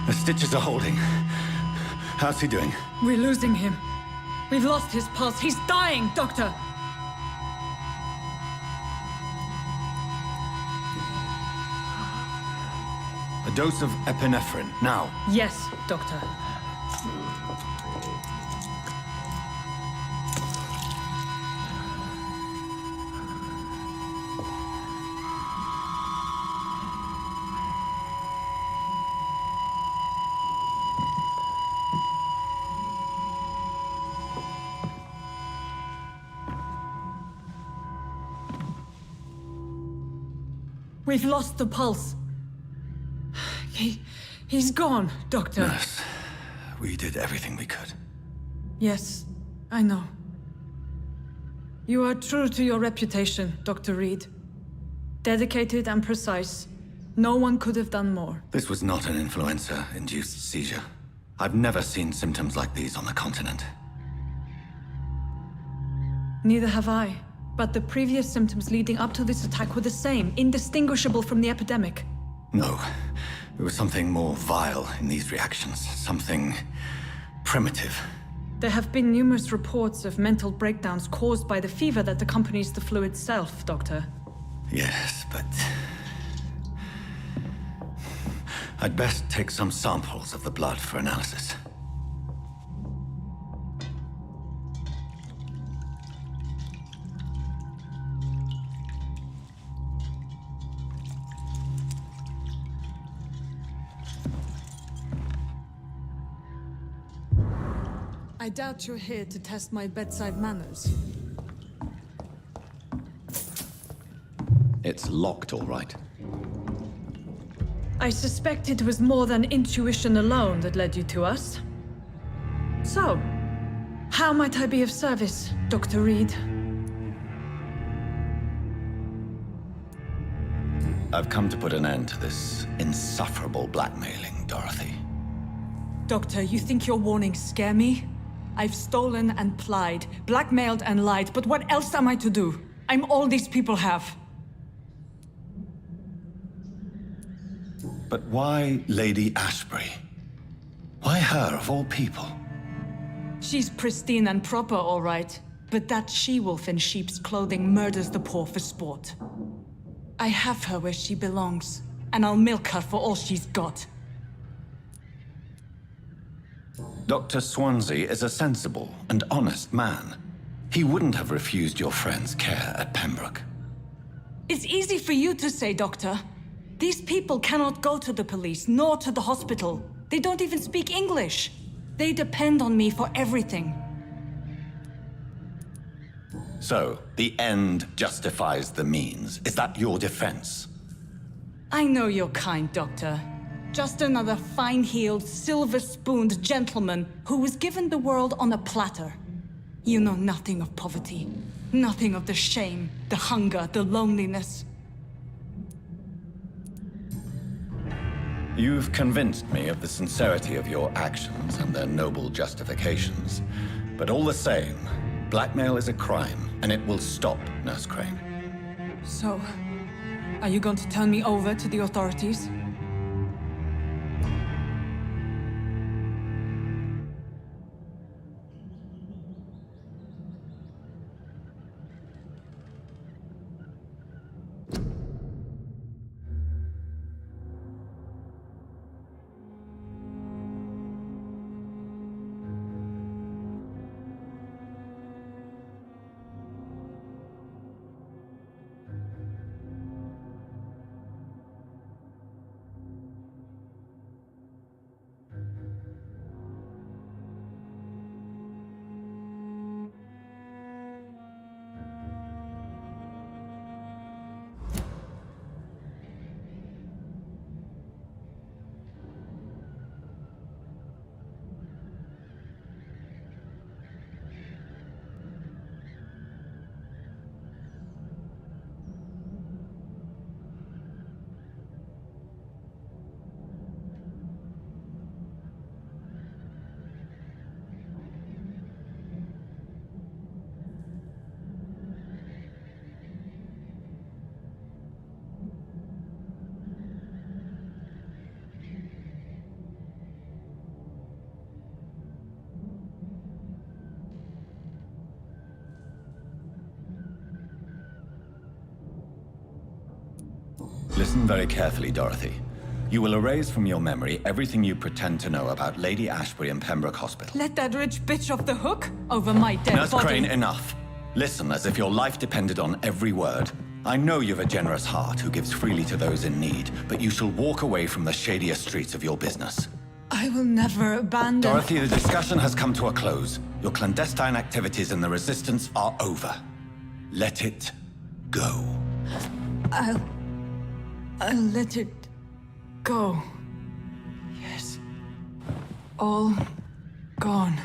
The stitches are holding. How's he doing? We're losing him. We've lost his pulse. He's dying, Doctor! A dose of epinephrine, now. Yes, Doctor. We've lost the pulse. He's gone, Doctor. Nurse, we did everything we could. Yes, I know. You are true to your reputation, Dr. Reed. Dedicated and precise. No one could have done more. This was not an influenza-induced seizure. I've never seen symptoms like these on the continent. Neither have I. But the previous symptoms leading up to this attack were the same, indistinguishable from the epidemic. No. There was something more vile in these reactions. Something primitive. There have been numerous reports of mental breakdowns caused by the fever that accompanies the flu itself, Doctor. Yes, but... I'd best take some samples of the blood for analysis. I doubt you're here to test my bedside manners. It's locked, all right. I suspect it was more than intuition alone that led you to us. So, how might I be of service, Dr. Reed? I've come to put an end to this insufferable blackmailing, Dorothy. Doctor, you think your warnings scare me? I've stolen and plied, blackmailed and lied, but what else am I to do? I'm all these people have. But why Lady Ashbury? Why her, of all people? She's pristine and proper, all right. But that she-wolf in sheep's clothing murders the poor for sport. I have her where she belongs, and I'll milk her for all she's got. Dr. Swansea is a sensible and honest man. He wouldn't have refused your friend's care at Pembroke. It's easy for you to say, Doctor. These people cannot go to the police, nor to the hospital. They don't even speak English. They depend on me for everything. So, the end justifies the means. Is that your defense? I know you're kind, Doctor. Just another fine-heeled, silver-spooned gentleman who was given the world on a platter. You know nothing of poverty. Nothing of the shame, the hunger, the loneliness. You've convinced me of the sincerity of your actions and their noble justifications. But all the same, blackmail is a crime, and it will stop, Nurse Crane. So, are you going to turn me over to the authorities? Listen very carefully, Dorothy. You will erase from your memory everything you pretend to know about Lady Ashbury and Pembroke Hospital. Let that rich bitch off the hook over my dead Nurse body. Crane, enough. Listen as if your life depended on every word. I know you've a generous heart who gives freely to those in need, but you shall walk away from the shadier streets of your business. I will never abandon... Dorothy, the discussion has come to a close. Your clandestine activities in the Resistance are over. Let it go. I'll let it go. Yes. All gone.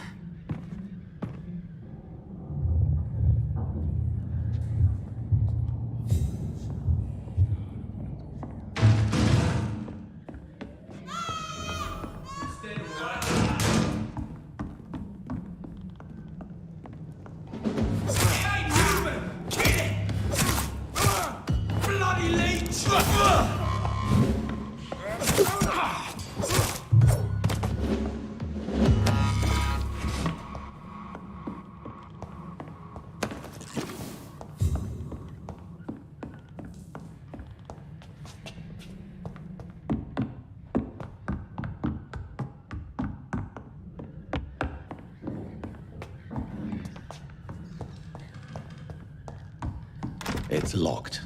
It's locked.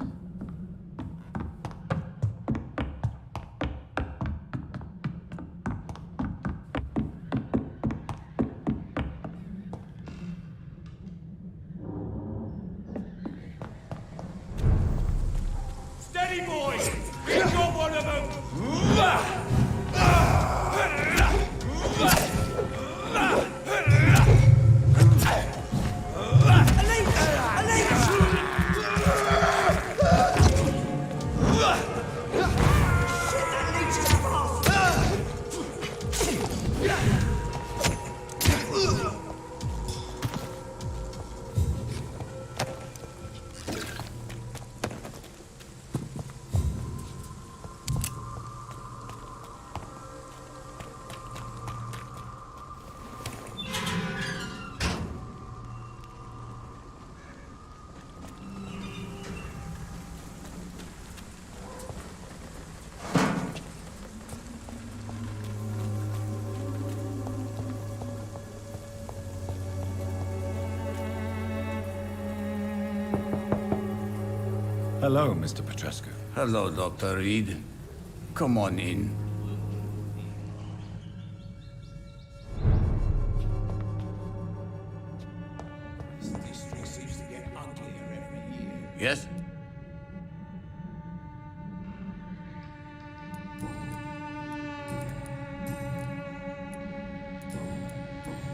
Steady, boys! We've got one of them! Hello, Mr. Petrescu. Hello, Dr. Reed. Come on in. This district seems to get uglier every year. Yes?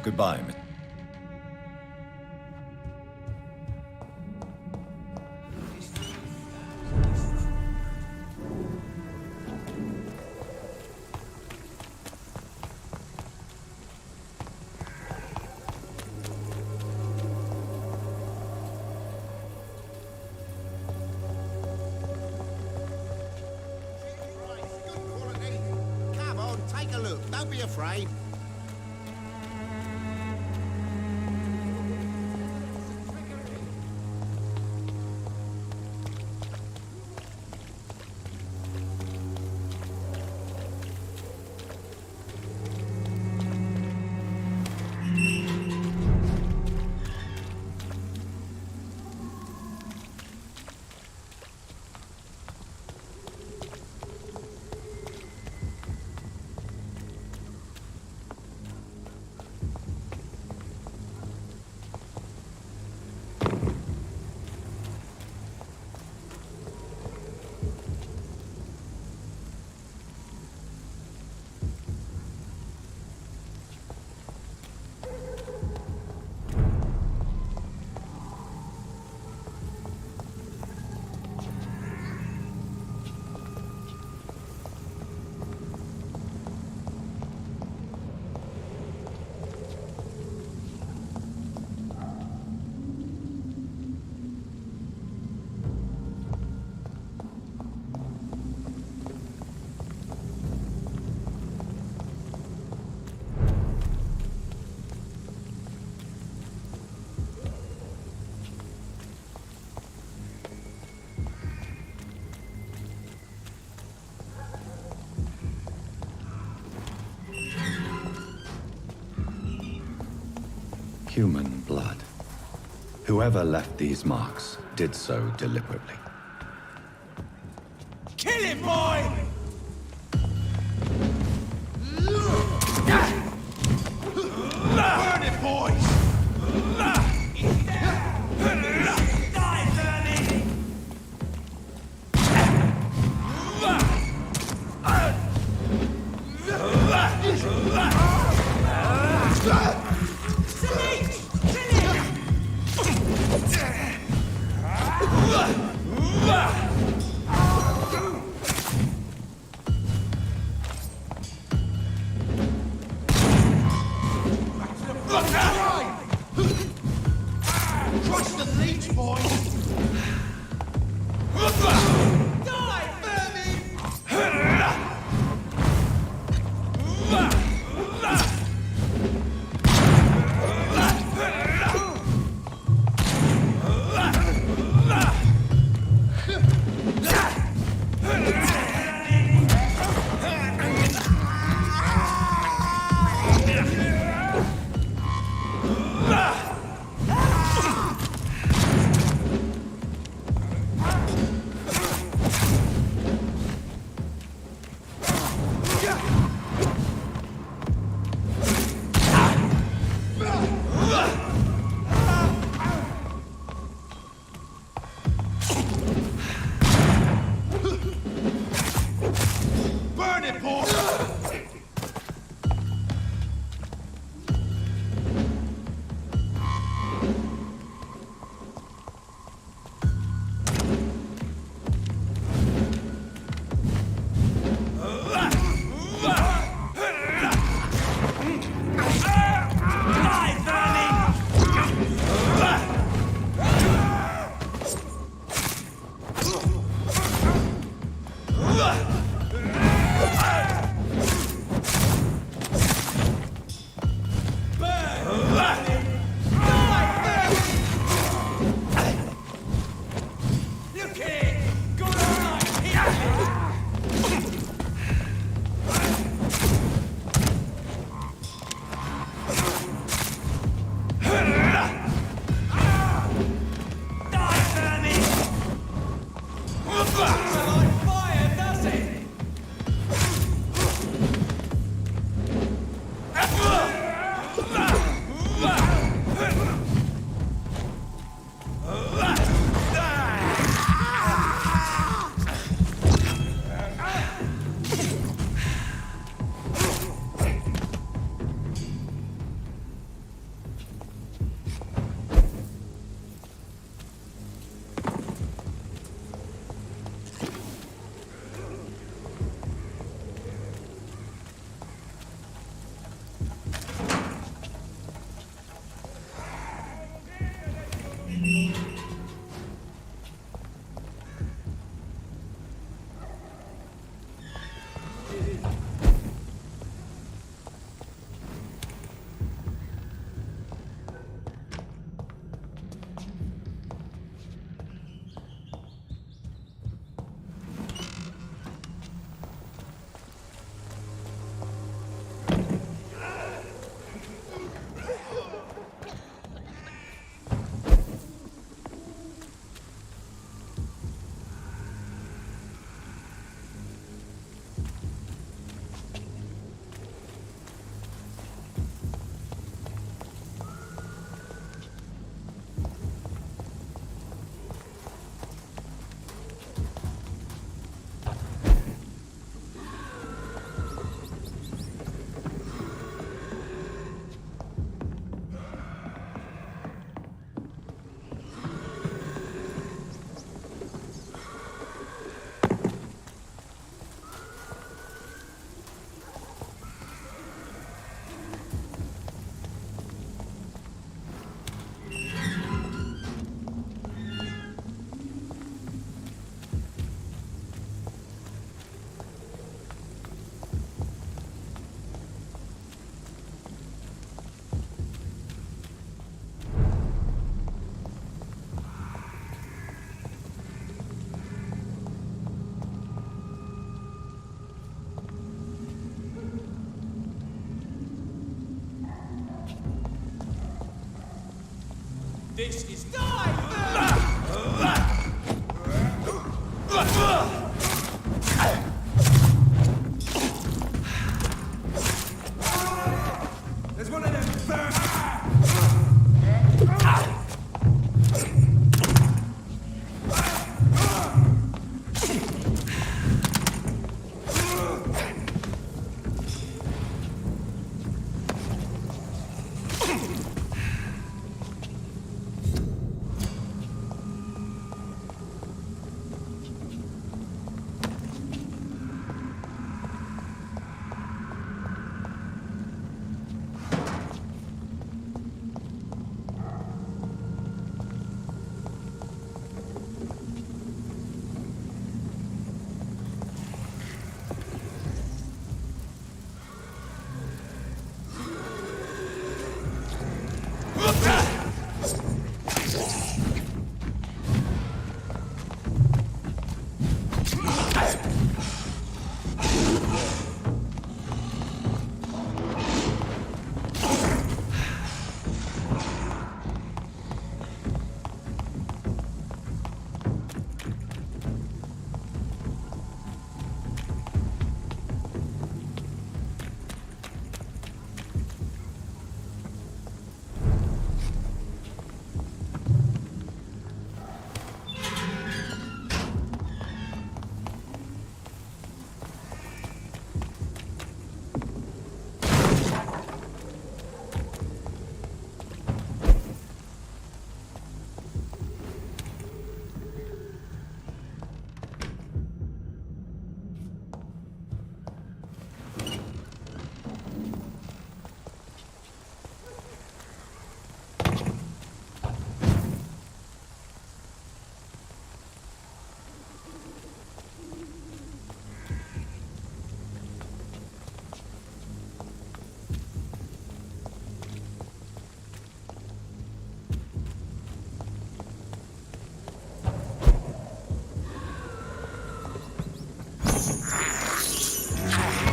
Goodbye, Miss. Good quality. Come on, take a look. Don't be afraid. Human blood. Whoever left these marks did so deliberately. Kill him, boy! Burn it, boys! Die, Vermin! Trust the leech, boys! Die, Vermin! Burn it, boys! This is There's one of them.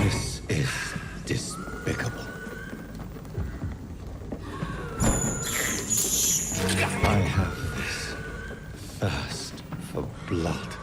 This is despicable. I have this thirst for blood.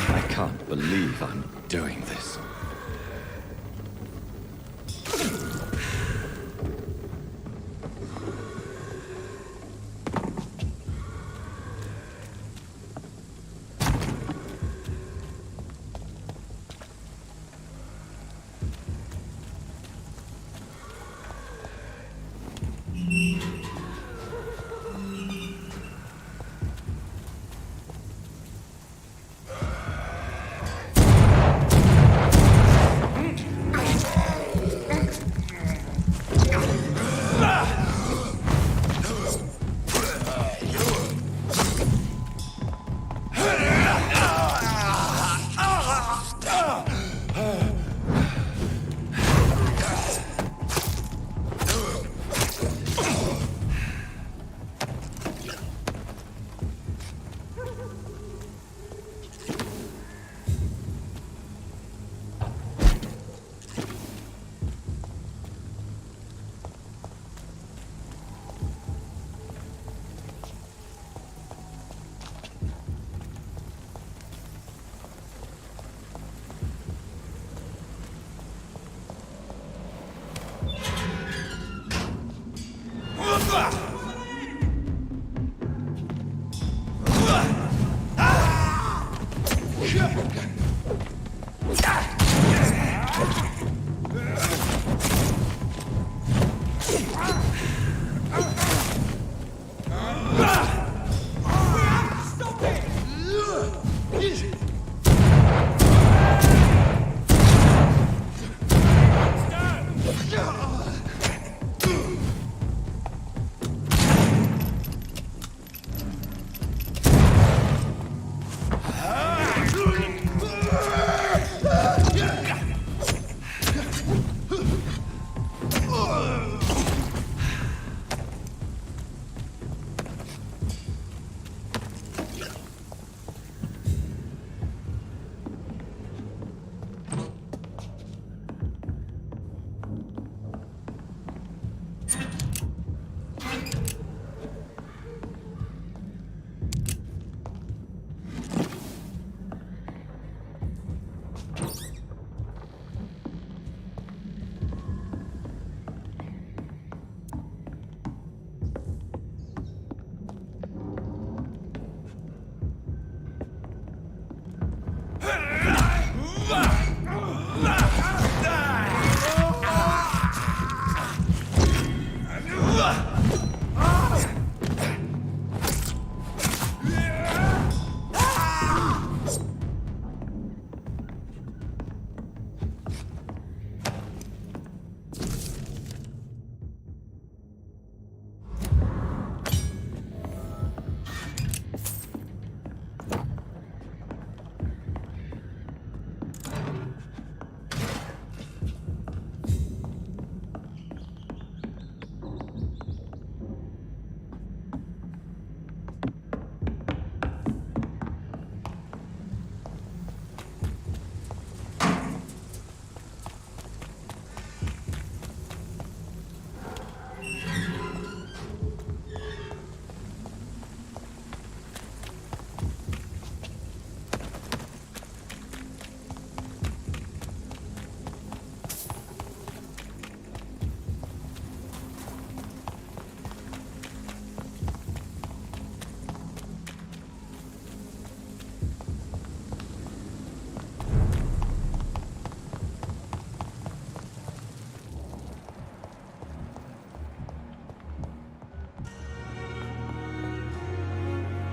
I can't believe I'm doing this.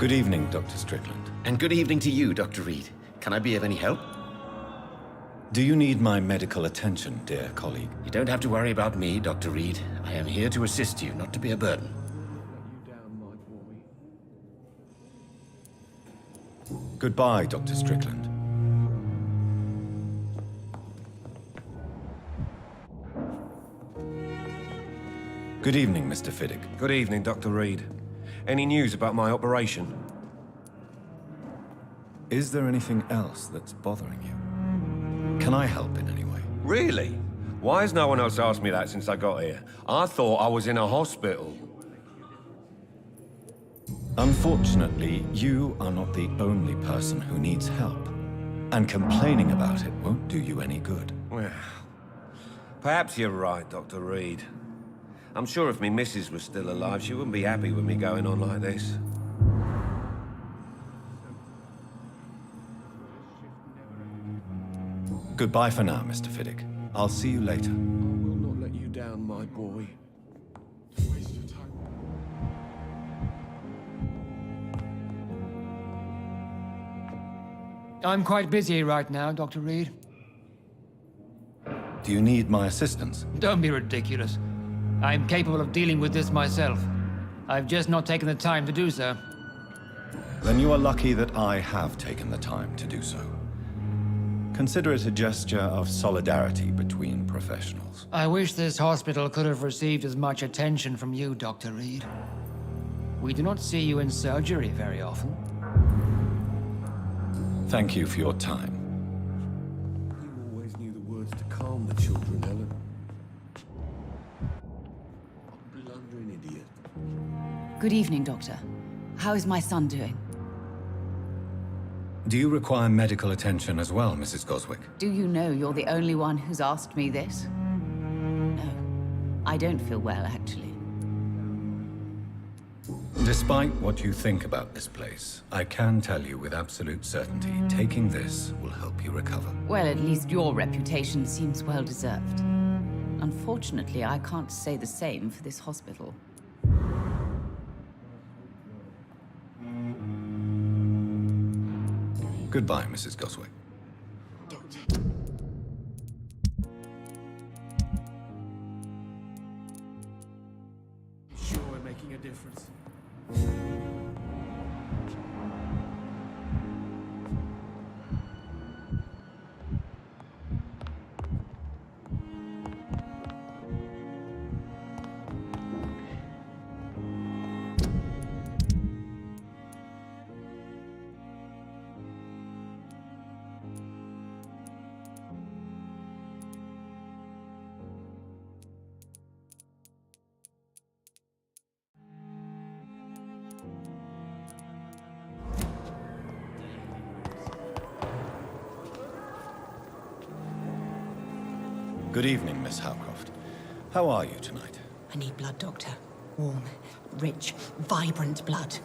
Good evening, Dr. Strickland. And good evening to you, Dr. Reed. Can I be of any help? Do you need my medical attention, dear colleague? You don't have to worry about me, Dr. Reed. I am here to assist you, not to be a burden. Goodbye, Dr. Strickland. Good evening, Mr. Fiddick. Good evening, Dr. Reed. Any news about my operation? Is there anything else that's bothering you? Can I help in any way? Really? Why has no one else asked me that since I got here? I thought I was in a hospital. Unfortunately, you are not the only person who needs help. And complaining about it won't do you any good. Well, perhaps you're right, Dr. Reed. I'm sure if me missus was still alive, she wouldn't be happy with me going on like this. Goodbye for now, Mr. Fiddick. I'll see you later. I will not let you down, my boy. I'm quite busy right now, Dr. Reed. Do you need my assistance? Don't be ridiculous. I'm capable of dealing with this myself. I've just not taken the time to do so. Then you are lucky that I have taken the time to do so. Consider it a gesture of solidarity between professionals. I wish this hospital could have received as much attention from you, Dr. Reed. We do not see you in surgery very often. Thank you for your time. You always knew the words to calm the children, Helen. Blundering idiot. Good evening, Doctor. How is my son doing? Do you require medical attention as well, Mrs. Goswick? Do you know you're the only one who's asked me this? No. I don't feel well, actually. Despite what you think about this place, I can tell you with absolute certainty, taking this will help you recover. Well, at least your reputation seems well-deserved. Unfortunately, I can't say the same for this hospital. Goodbye, Mrs. Goswick. Sure we're making a difference. Good evening, Miss Howcroft. How are you tonight? I need blood, Doctor. Warm, rich, vibrant blood.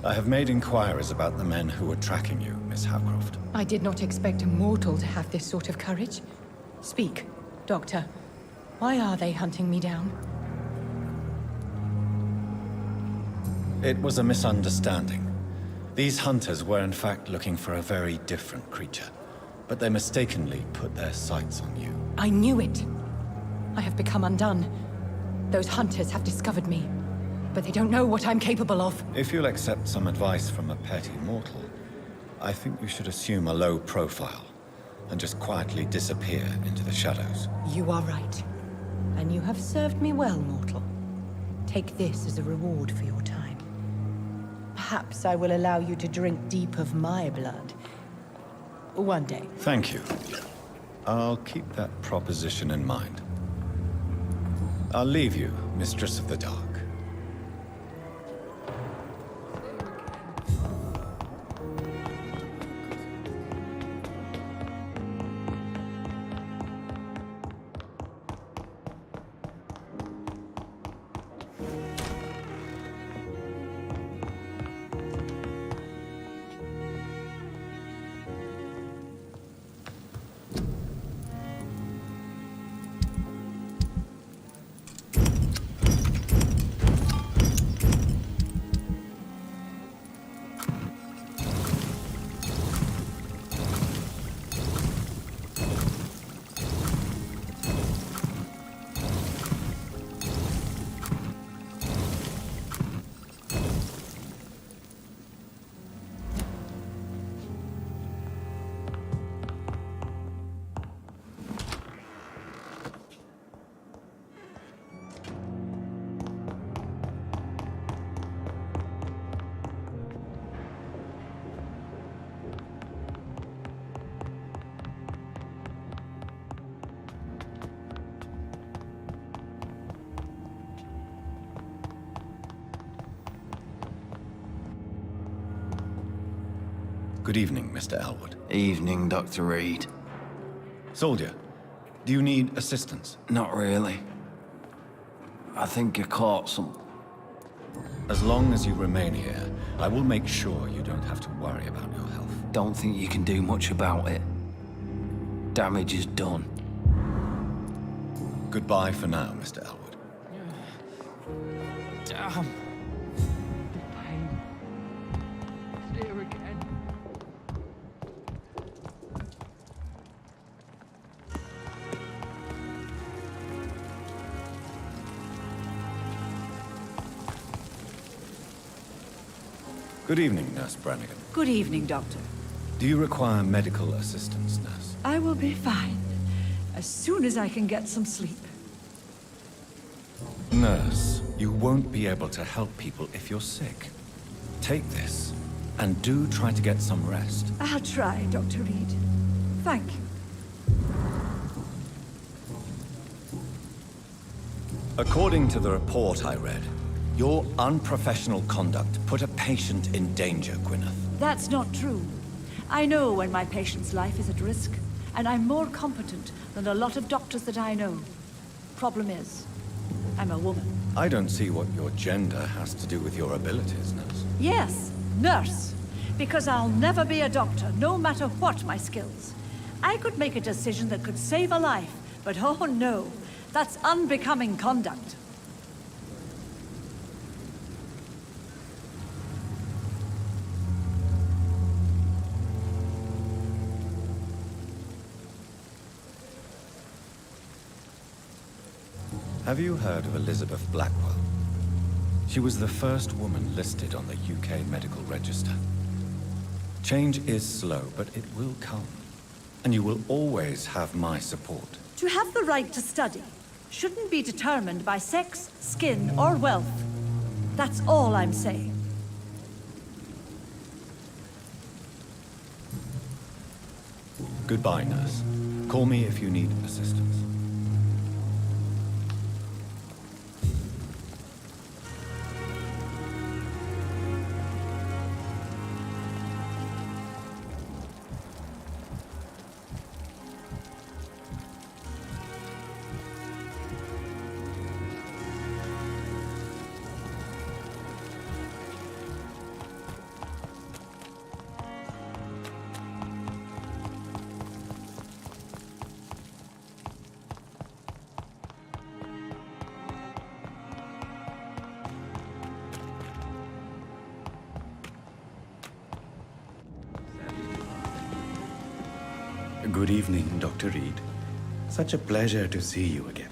I have made inquiries about the men who were tracking you, Miss Howcroft. I did not expect a mortal to have this sort of courage. Speak, Doctor. Why are they hunting me down? It was a misunderstanding. These hunters were in fact looking for a very different creature, but they mistakenly put their sights on you. I knew it. I have become undone. Those hunters have discovered me, but they don't know what I'm capable of. If you'll accept some advice from a petty mortal, I think you should assume a low profile and just quietly disappear into the shadows. You are right. And you have served me well, mortal. Take this as a reward for your time. Perhaps I will allow you to drink deep of my blood. One day. Thank you. I'll keep that proposition in mind. I'll leave you, Mistress of the Dark. Good evening, Mr. Elwood. Evening, Dr. Reed. Soldier, do you need assistance? Not really. I think you caught some. As long as you remain here, I will make sure you don't have to worry about your health. Don't think you can do much about it. Damage is done. Goodbye for now, Mr. Elwood. Damn. Pain. It's here again. Good evening, Nurse Brannigan. Good evening, Doctor. Do you require medical assistance, Nurse? I will be fine, as soon as I can get some sleep. Nurse, you won't be able to help people if you're sick. Take this, and do try to get some rest. I'll try, Dr. Reed. Thank you. According to the report I read, your unprofessional conduct put a patient in danger, Gwyneth. That's not true. I know when my patient's life is at risk, and I'm more competent than a lot of doctors that I know. Problem is, I'm a woman. I don't see what your gender has to do with your abilities, nurse. Yes, nurse. Because I'll never be a doctor, no matter what my skills. I could make a decision that could save a life, but oh no, that's unbecoming conduct. Have you heard of Elizabeth Blackwell? She was the first woman listed on the UK Medical Register. Change is slow, but it will come. And you will always have my support. To have the right to study shouldn't be determined by sex, skin, or wealth. That's all I'm saying. Goodbye, nurse. Call me if you need assistance. Good evening, Dr. Reed. Such a pleasure to see you again.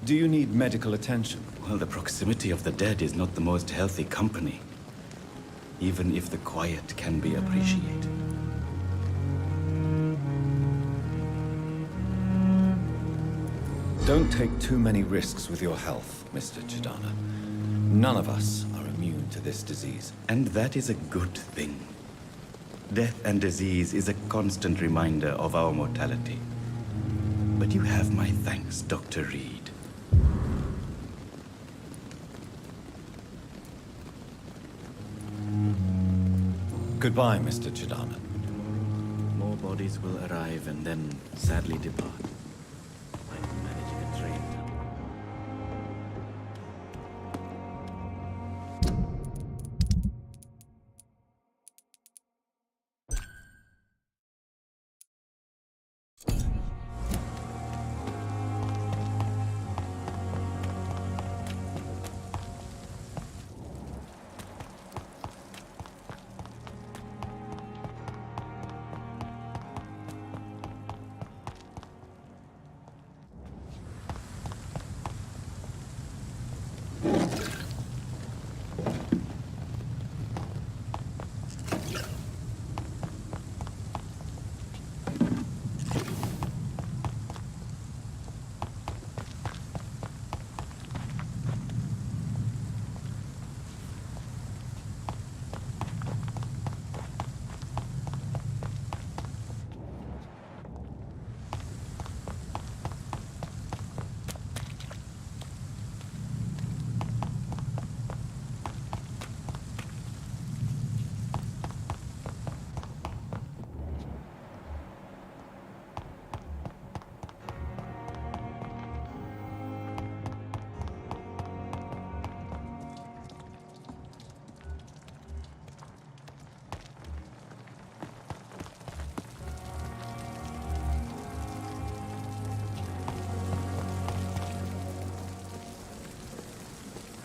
Do you need medical attention? Well, the proximity of the dead is not the most healthy company, even if the quiet can be appreciated. Don't take too many risks with your health, Mr. Chidana. None of us are immune to this disease. And that is a good thing. Death and disease is a constant reminder of our mortality. But you have my thanks, Dr. Reed. Goodbye, Mr. Chidana. More bodies will arrive and then sadly depart. I'm managing a train now.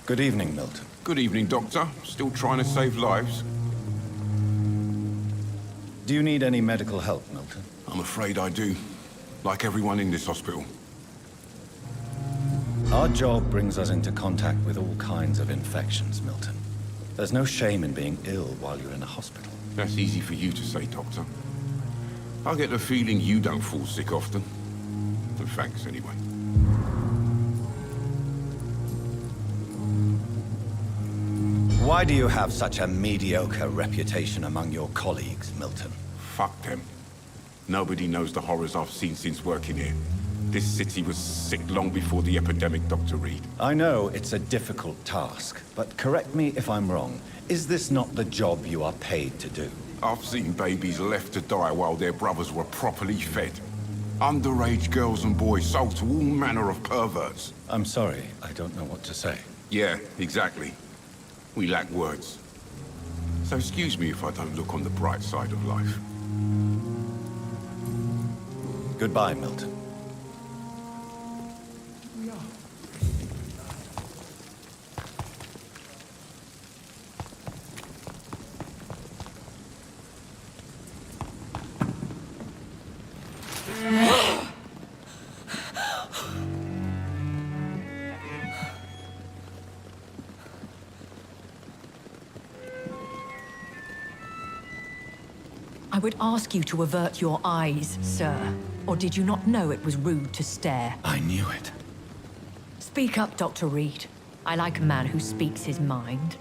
Good evening, Milton. Good evening, Doctor. Still trying to save lives? Do you need any medical help, Milton? I'm afraid I do. Like everyone in this hospital. Our job brings us into contact with all kinds of infections, Milton. There's no shame in being ill while you're in a hospital. That's easy for you to say, Doctor. I get the feeling you don't fall sick often. But thanks, anyway. Why do you have such a mediocre reputation among your colleagues, Milton? Fuck them. Nobody knows the horrors I've seen since working here. This city was sick long before the epidemic, Dr. Reed. I know it's a difficult task, but correct me if I'm wrong. Is this not the job you are paid to do? I've seen babies left to die while their brothers were properly fed. Underage girls and boys sold to all manner of perverts. I'm sorry, I don't know what to say. Yeah, exactly. We lack words. So excuse me if I don't look on the bright side of life. Goodbye, Milton. I would ask you to avert your eyes, sir. Or did you not know it was rude to stare? I knew it. Speak up, Dr. Reed. I like a man who speaks his mind.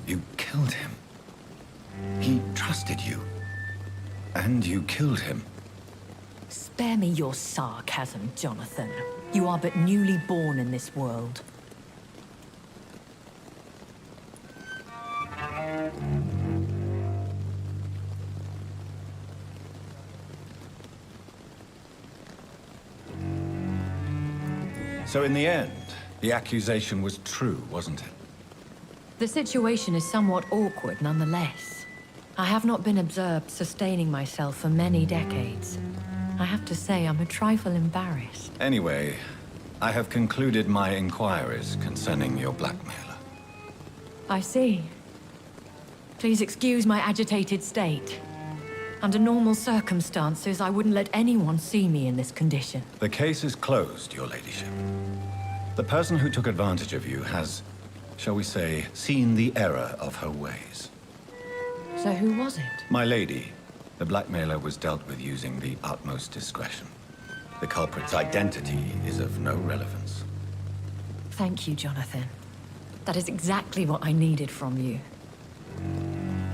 You killed him. He trusted you. And you killed him. Spare me your sarcasm, Jonathan. You are but newly born in this world. So in the end, the accusation was true, wasn't it? The situation is somewhat awkward nonetheless. I have not been observed sustaining myself for many decades. I have to say I'm a trifle embarrassed. Anyway, I have concluded my inquiries concerning your blackmailer. I see. Please excuse my agitated state. Under normal circumstances, I wouldn't let anyone see me in this condition. The case is closed, your ladyship. The person who took advantage of you has, shall we say, seen the error of her ways. So who was it? My lady, the blackmailer was dealt with using the utmost discretion. The culprit's identity is of no relevance. Thank you, Jonathan. That is exactly what I needed from you.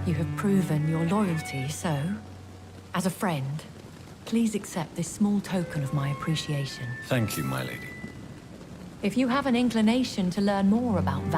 You have proven your loyalty, so, as a friend, please accept this small token of my appreciation. Thank you, my lady. If you have an inclination to learn more about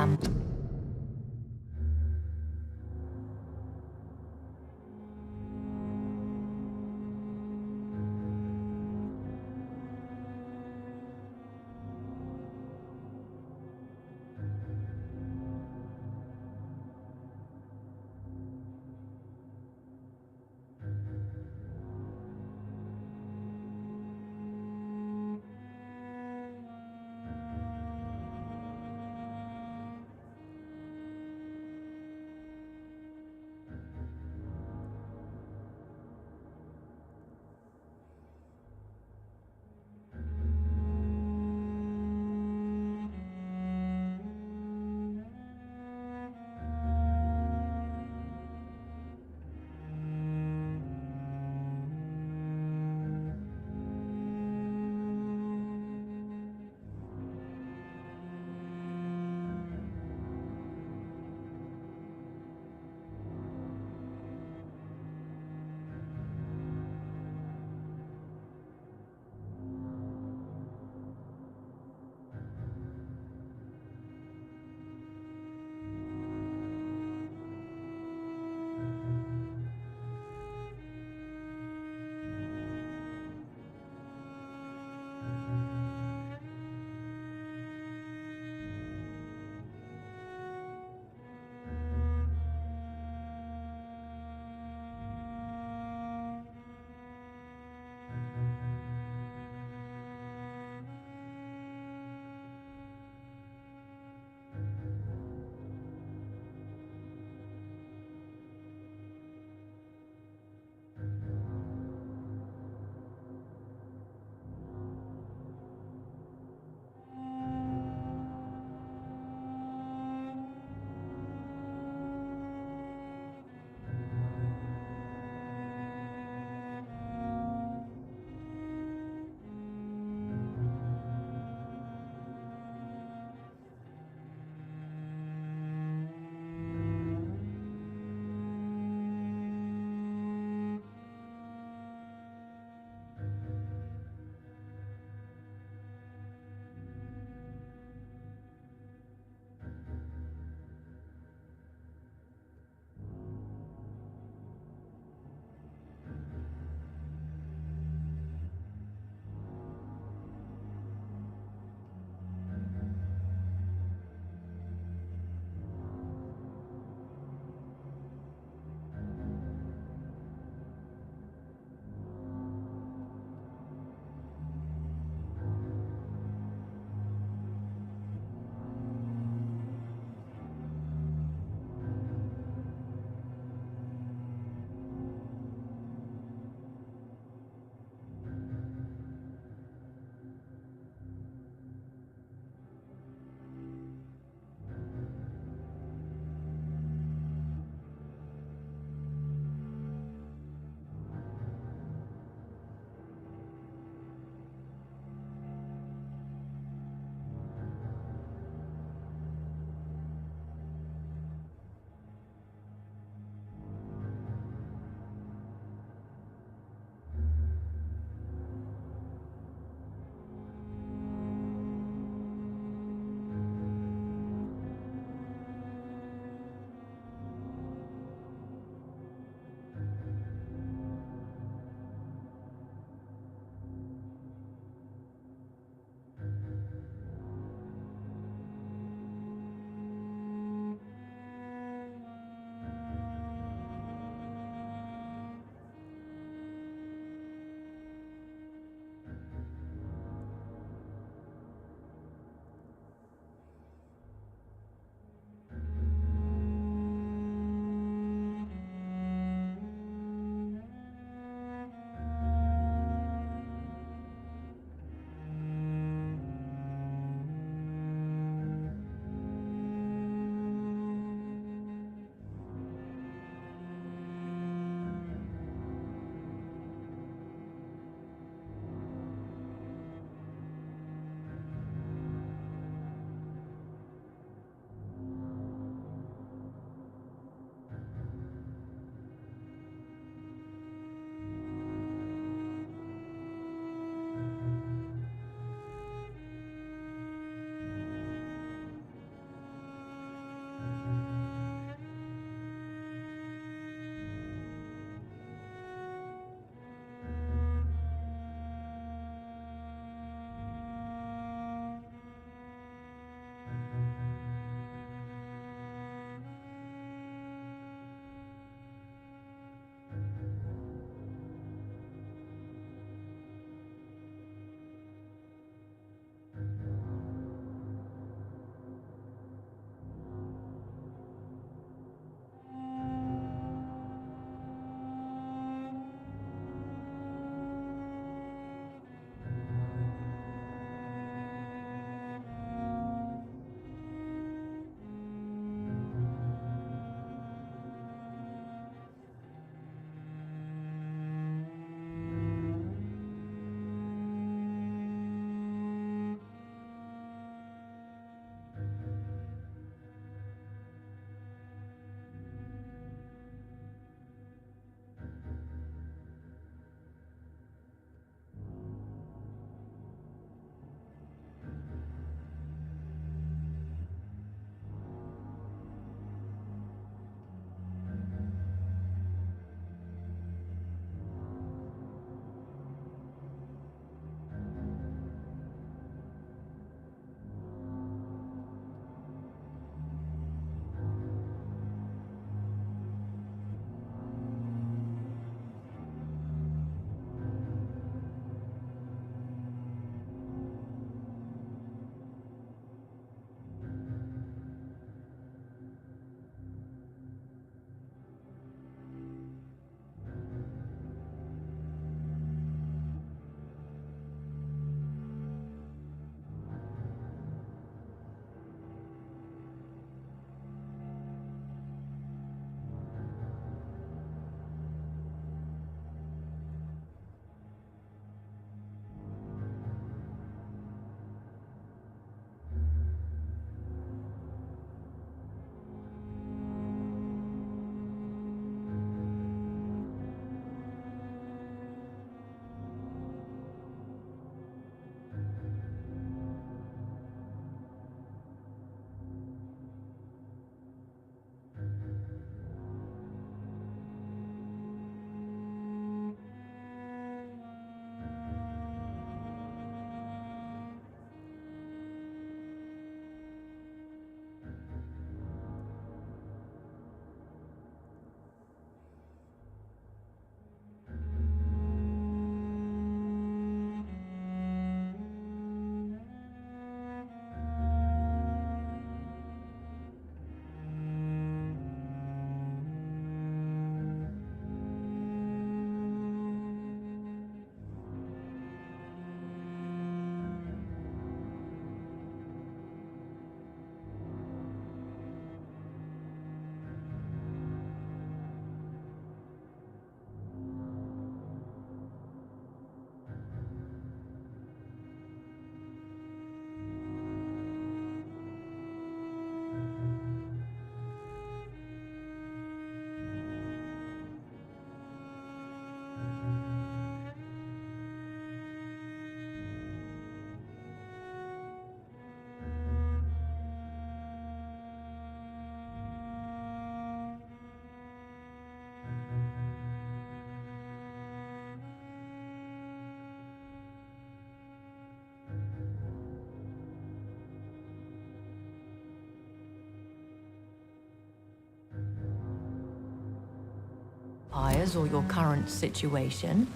desires or your current situation,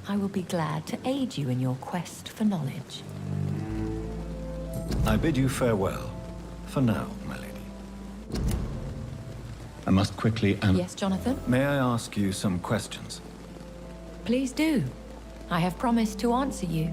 I will be glad to aid you in your quest for knowledge. I bid you farewell. For now, my lady. I must quickly Yes, Jonathan? May I ask you some questions? Please do. I have promised to answer you.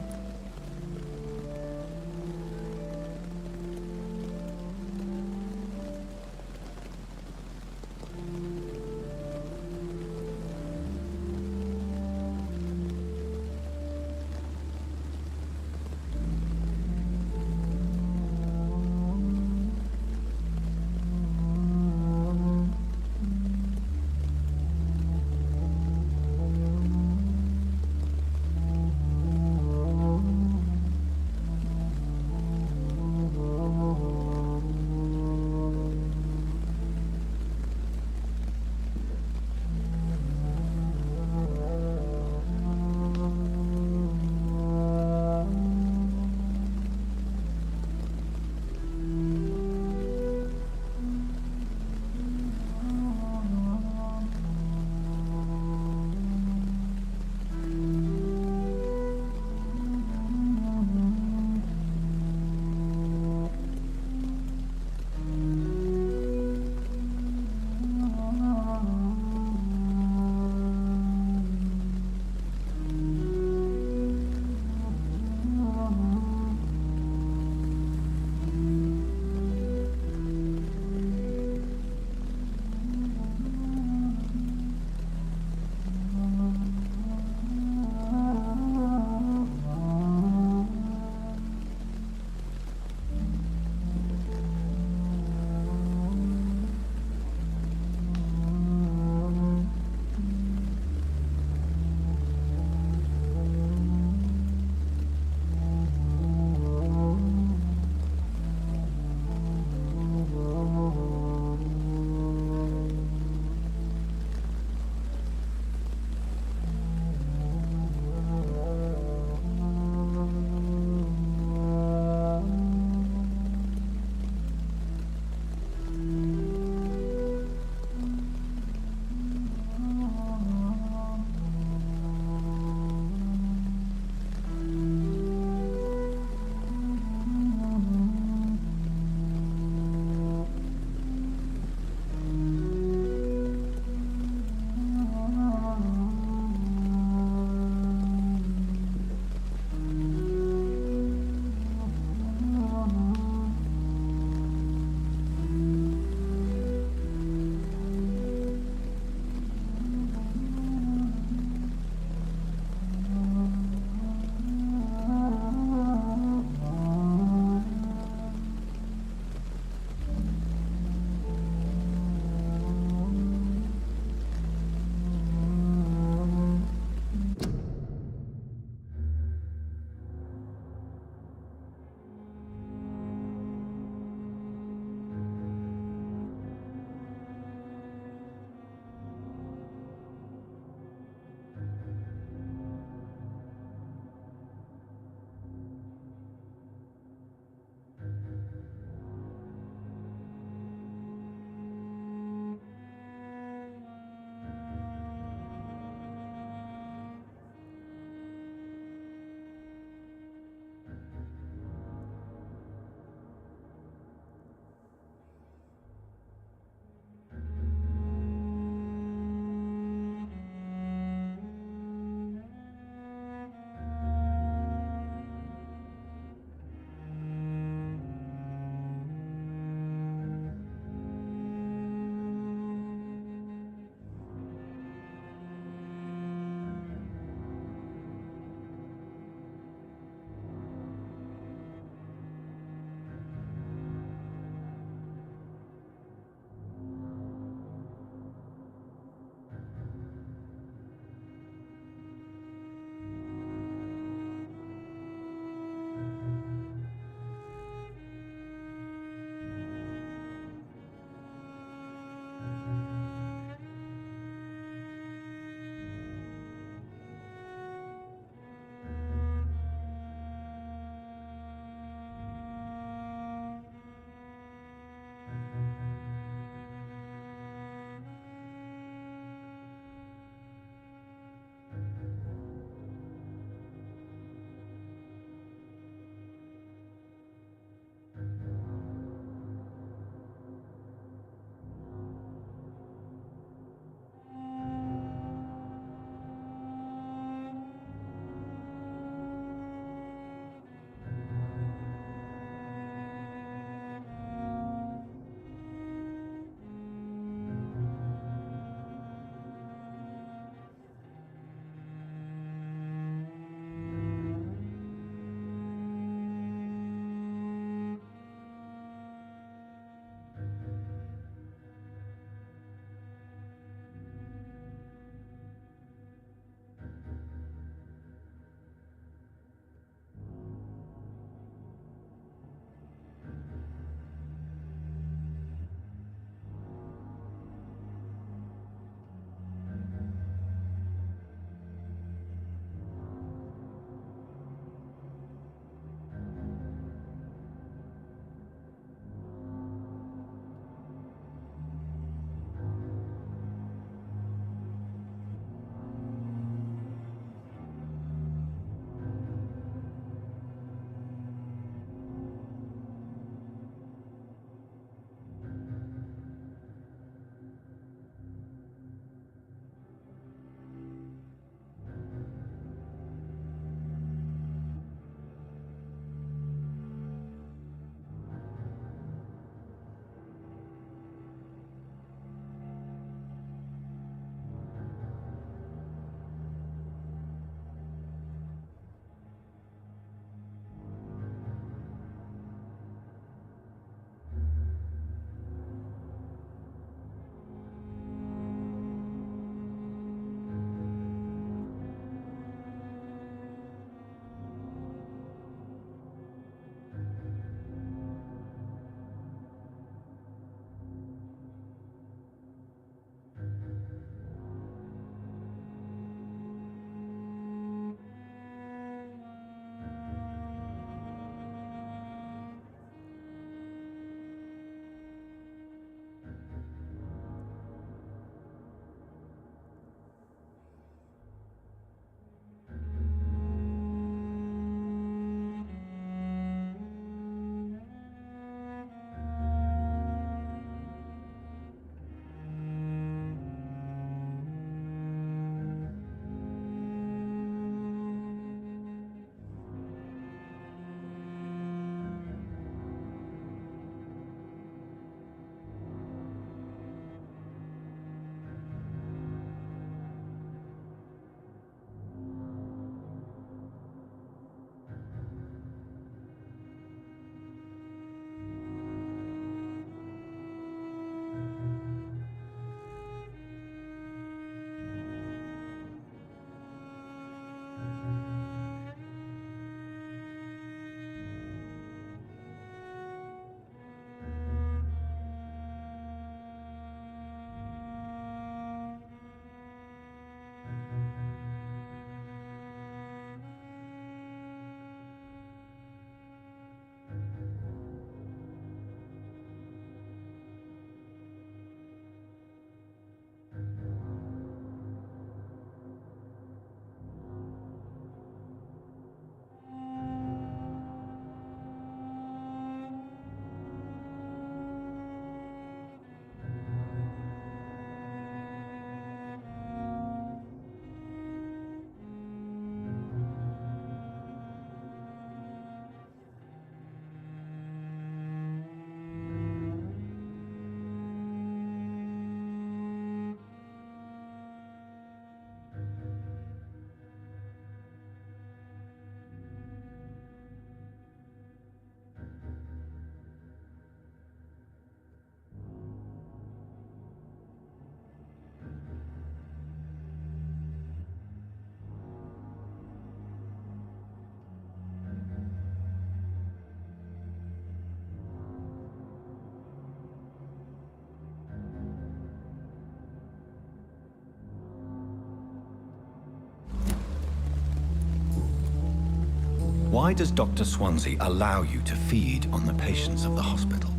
Why does Dr. Swansea allow you to feed on the patients of the hospital?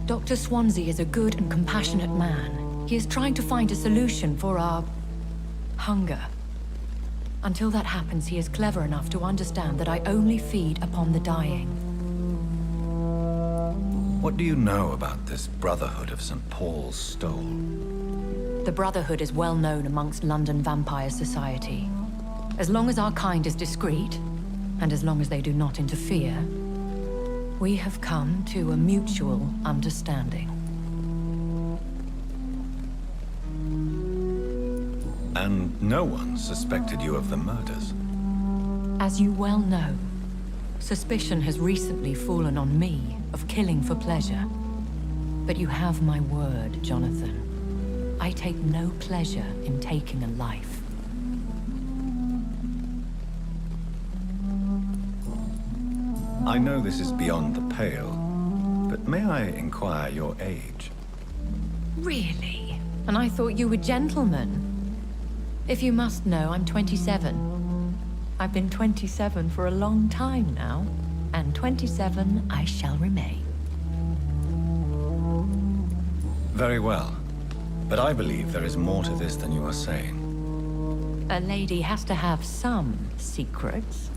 Dr. Swansea is a good and compassionate man. He is trying to find a solution for our hunger. Until that happens, he is clever enough to understand that I only feed upon the dying. What do you know about this Brotherhood of St. Paul's Stole? The Brotherhood is well known amongst London vampire society. As long as our kind is discreet, and as long as they do not interfere, we have come to a mutual understanding. And no one suspected you of the murders. As you well know, suspicion has recently fallen on me of killing for pleasure. But you have my word, Jonathan. I take no pleasure in taking a life. I know this is beyond the pale, but may I inquire your age? Really? And I thought you were gentlemen. If you must know, I'm 27. I've been 27 for a long time now, and 27 I shall remain. Very well, but I believe there is more to this than you are saying. A lady has to have some secrets.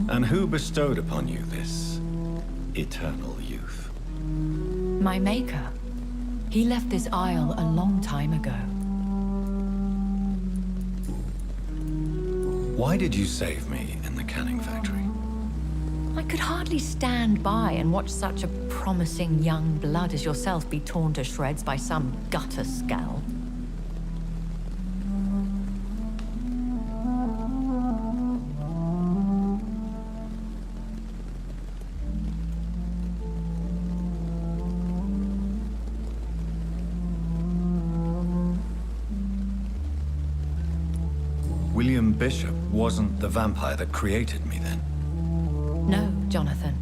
And who bestowed upon you this eternal youth? My maker. He left this isle a long time ago. Why did you save me in the canning factory? I could hardly stand by and watch such a promising young blood as yourself be torn to shreds by some gutter scowl. William Bishop wasn't the vampire that created me then? No, Jonathan.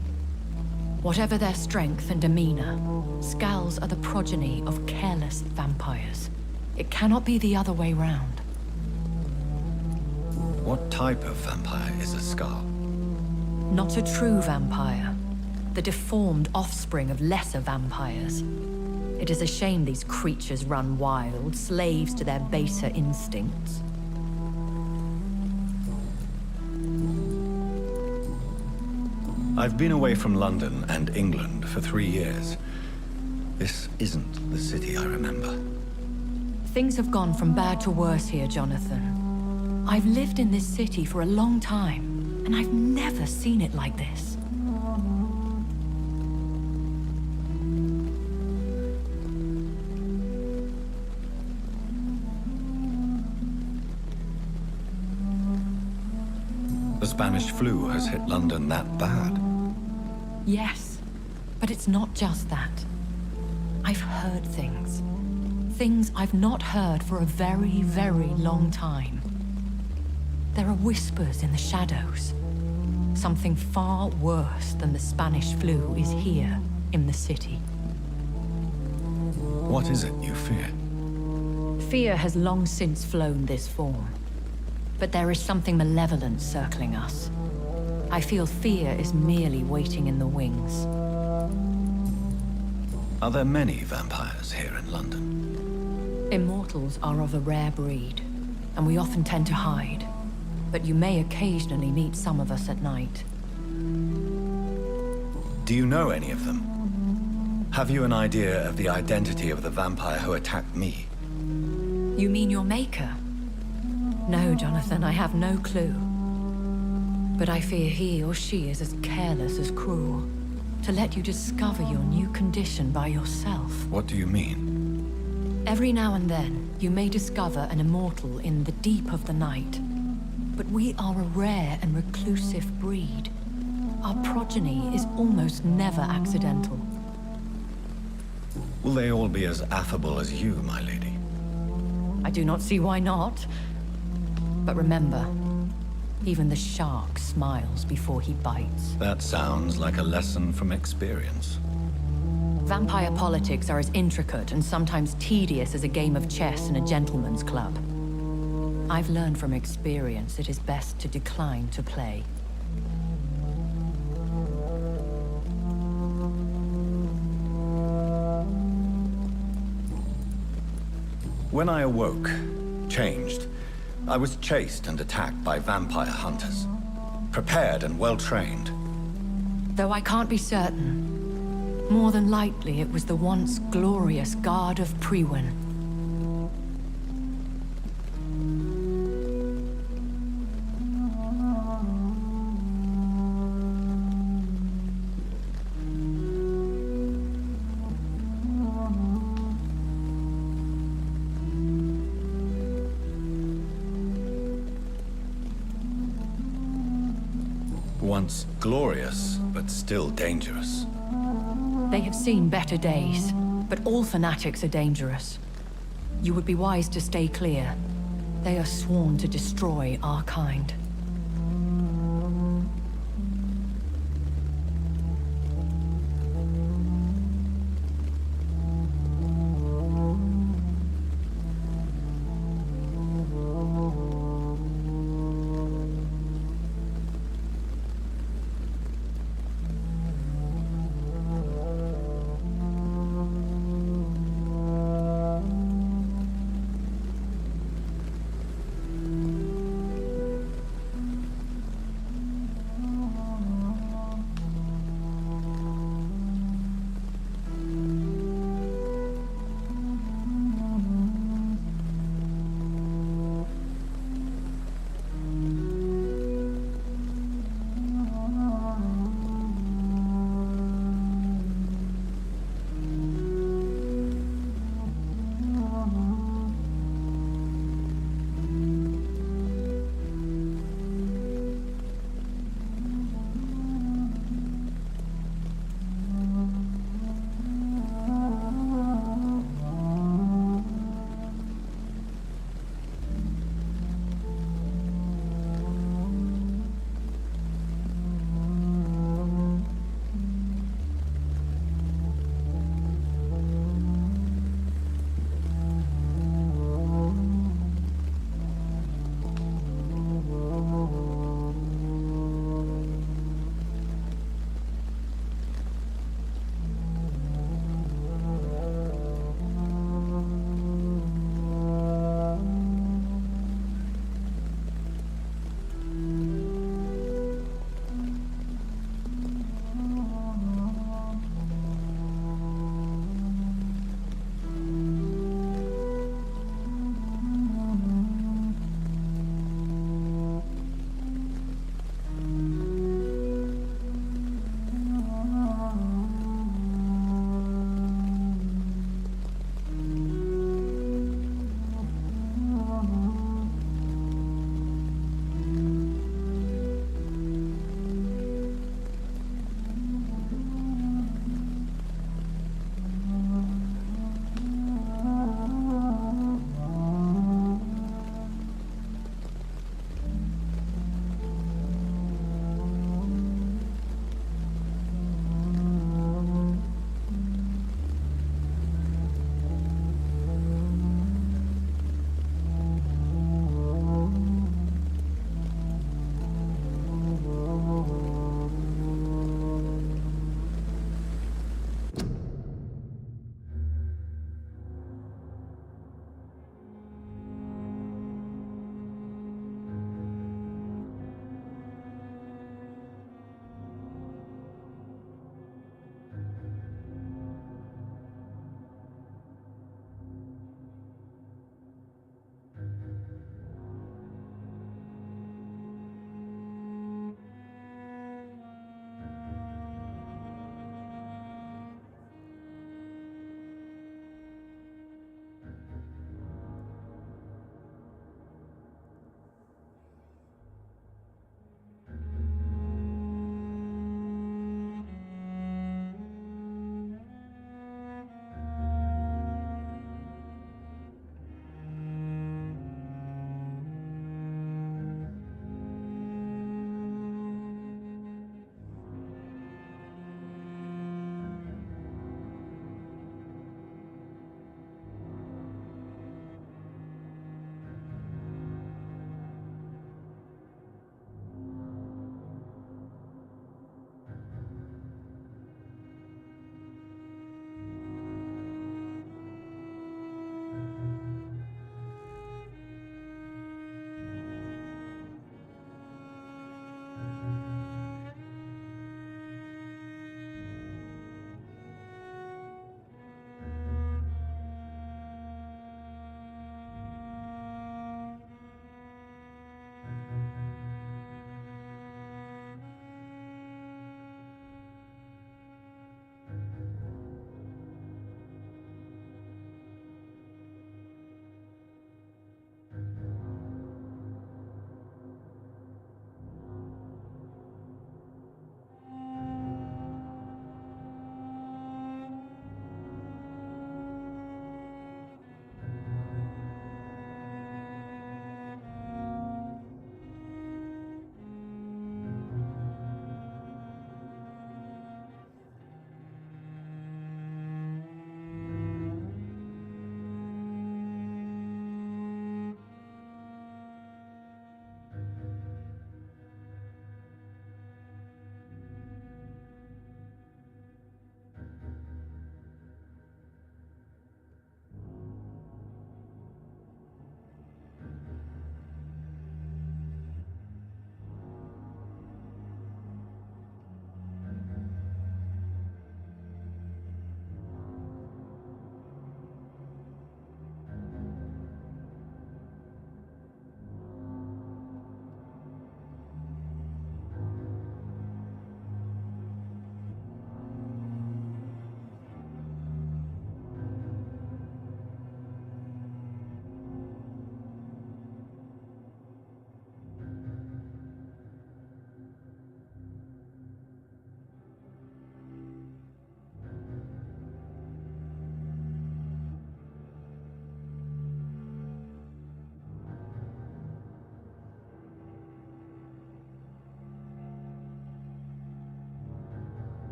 Whatever their strength and demeanor, Scowls are the progeny of careless vampires. It cannot be the other way round. What type of vampire is a Scowl? Not a true vampire. The deformed offspring of lesser vampires. It is a shame these creatures run wild, slaves to their baser instincts. I've been away from London and England for 3 years. This isn't the city I remember. Things have gone from bad to worse here, Jonathan. I've lived in this city for a long time, and I've never seen it like this. The Spanish flu has hit London that bad. Yes, but it's not just that. I've heard things. Things I've not heard for a very, very long time. There are whispers in the shadows. Something far worse than the Spanish flu is here in the city. What is it you fear? Fear has long since flown this form. But there is something malevolent circling us. I feel fear is merely waiting in the wings. Are there many vampires here in London? Immortals are of a rare breed, and we often tend to hide. But you may occasionally meet some of us at night. Do you know any of them? Have you an idea of the identity of the vampire who attacked me? You mean your maker? No, Jonathan, I have no clue. But I fear he or she is as careless as cruel. To let you discover your new condition by yourself. What do you mean? Every now and then, you may discover an immortal in the deep of the night. But we are a rare and reclusive breed. Our progeny is almost never accidental. Will they all be as affable as you, my lady? I do not see why not. But remember, even the shark smiles before he bites. That sounds like a lesson from experience. Vampire politics are as intricate and sometimes tedious as a game of chess in a gentleman's club. I've learned from experience it is best to decline to play. When I awoke, changed, I was chased and attacked by vampire hunters. Prepared and well-trained. Though I can't be certain, more than likely it was the once glorious Guard of Priwen. Once glorious, but still dangerous. They have seen better days, but all fanatics are dangerous. You would be wise to stay clear. They are sworn to destroy our kind.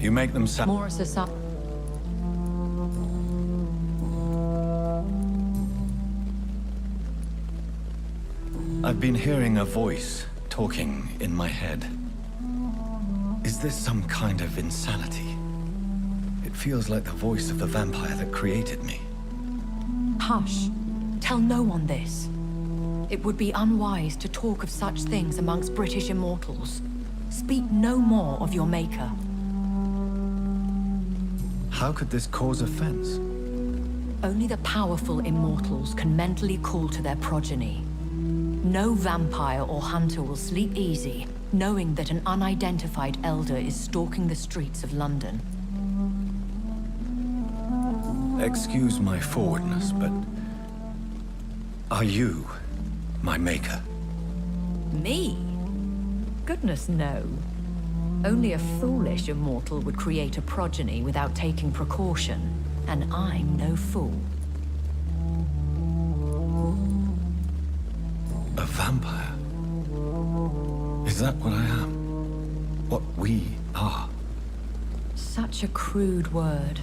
You make them sound... More society. I've been hearing a voice talking in my head. Is this some kind of insanity? It feels like the voice of the vampire that created me. Hush. Tell no one this. It would be unwise to talk of such things amongst British immortals. Speak no more of your maker. How could this cause offense? Only the powerful immortals can mentally call to their progeny. No vampire or hunter will sleep easy, knowing that an unidentified elder is stalking the streets of London. Excuse my forwardness, but... are you my maker? Me? Goodness, no. Only a foolish immortal would create a progeny without taking precaution, and I'm no fool. A vampire? Is that what I am? What we are? Such a crude word,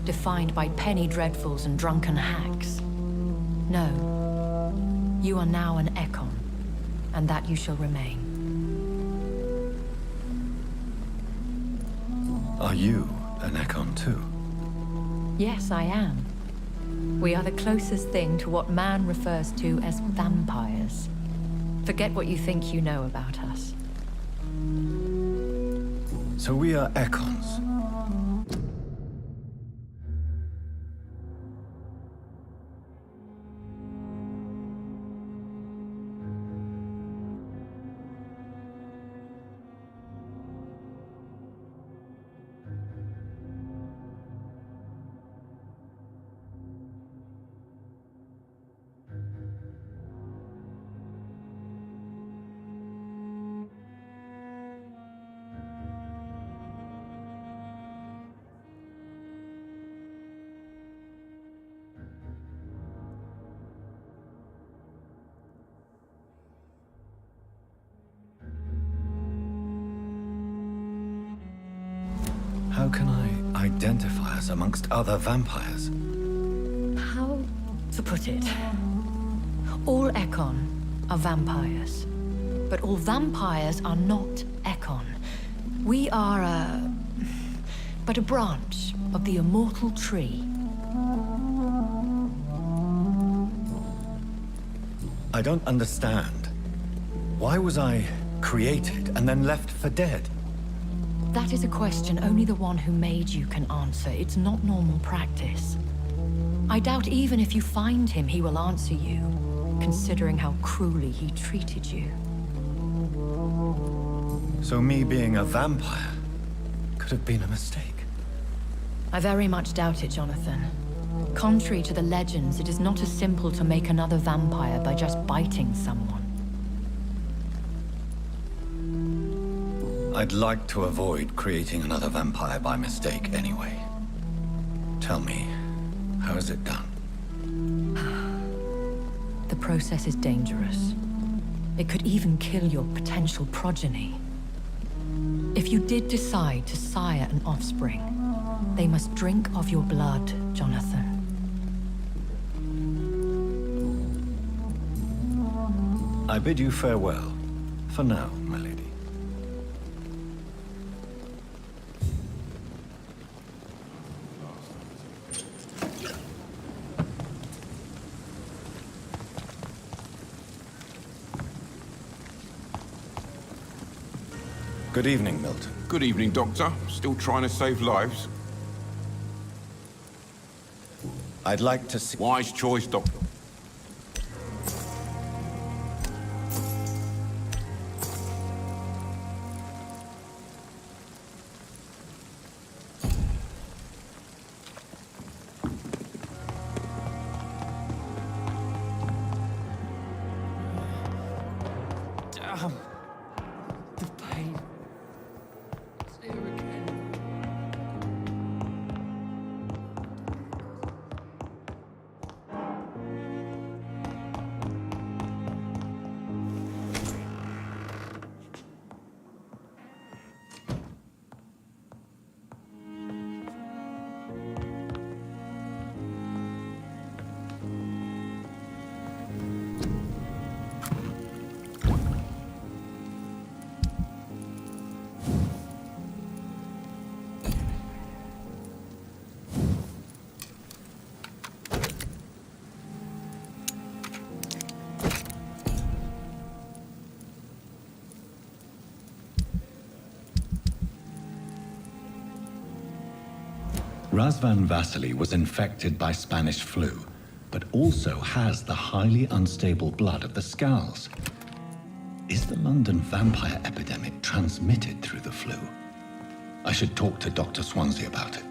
defined by penny dreadfuls and drunken hacks. No. You are now an Ekon, and that you shall remain. Are you an Ekon too? Yes, I am. We are the closest thing to what man refers to as vampires. Forget what you think you know about us. So we are Ekons. How can I identify us amongst other vampires? How to put it? All Ekon are vampires. But all vampires are not Ekon. We are but a branch of the immortal tree. I don't understand. Why was I created and then left for dead? That is a question only the one who made you can answer. It's not normal practice. I doubt even if you find him, he will answer you, considering how cruelly he treated you. So me being a vampire could have been a mistake. I very much doubt it, Jonathan. Contrary to the legends, it is not as simple to make another vampire by just biting someone. I'd like to avoid creating another vampire by mistake anyway. Tell me, how is it done? The process is dangerous. It could even kill your potential progeny. If you did decide to sire an offspring, they must drink of your blood, Jonathan. I bid you farewell, for now, my lady. Good evening, Milton. Good evening, Doctor. Still trying to save lives? I'd like to see... Wise choice, Doctor. Damn. The pain. It's here again. Razvan Vasily was infected by Spanish flu, but also has the highly unstable blood of the Skulls. Is the London vampire epidemic transmitted through the flu? I should talk to Dr. Swansea about it.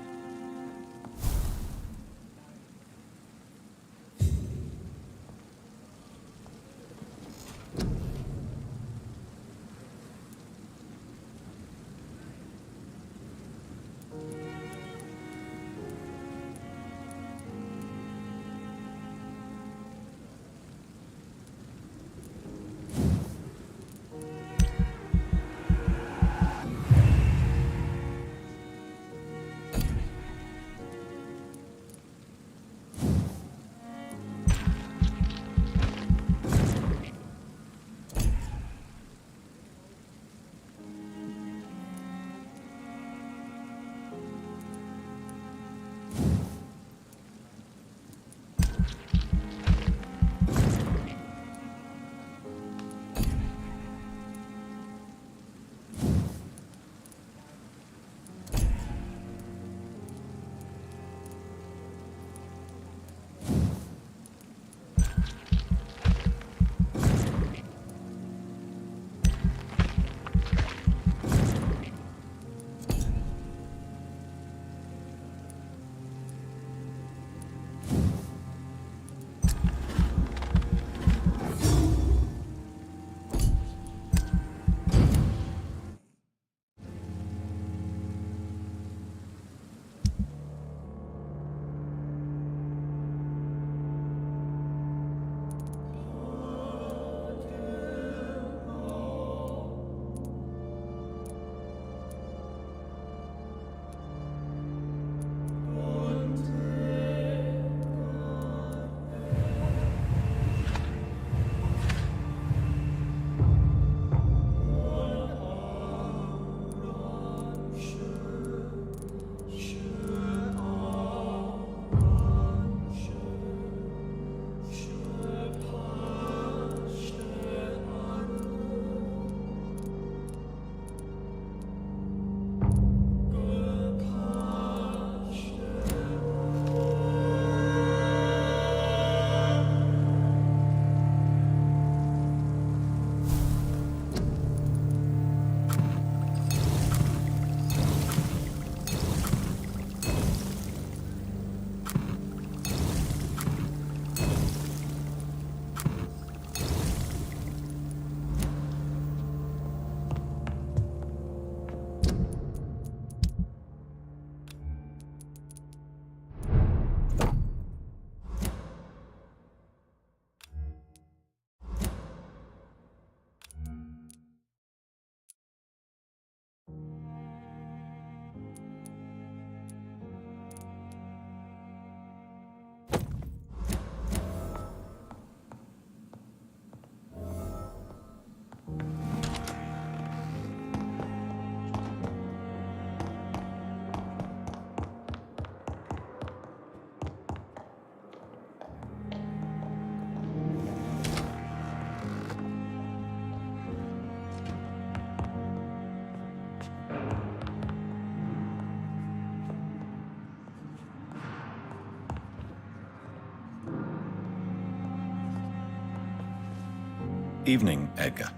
Evening, Edgar.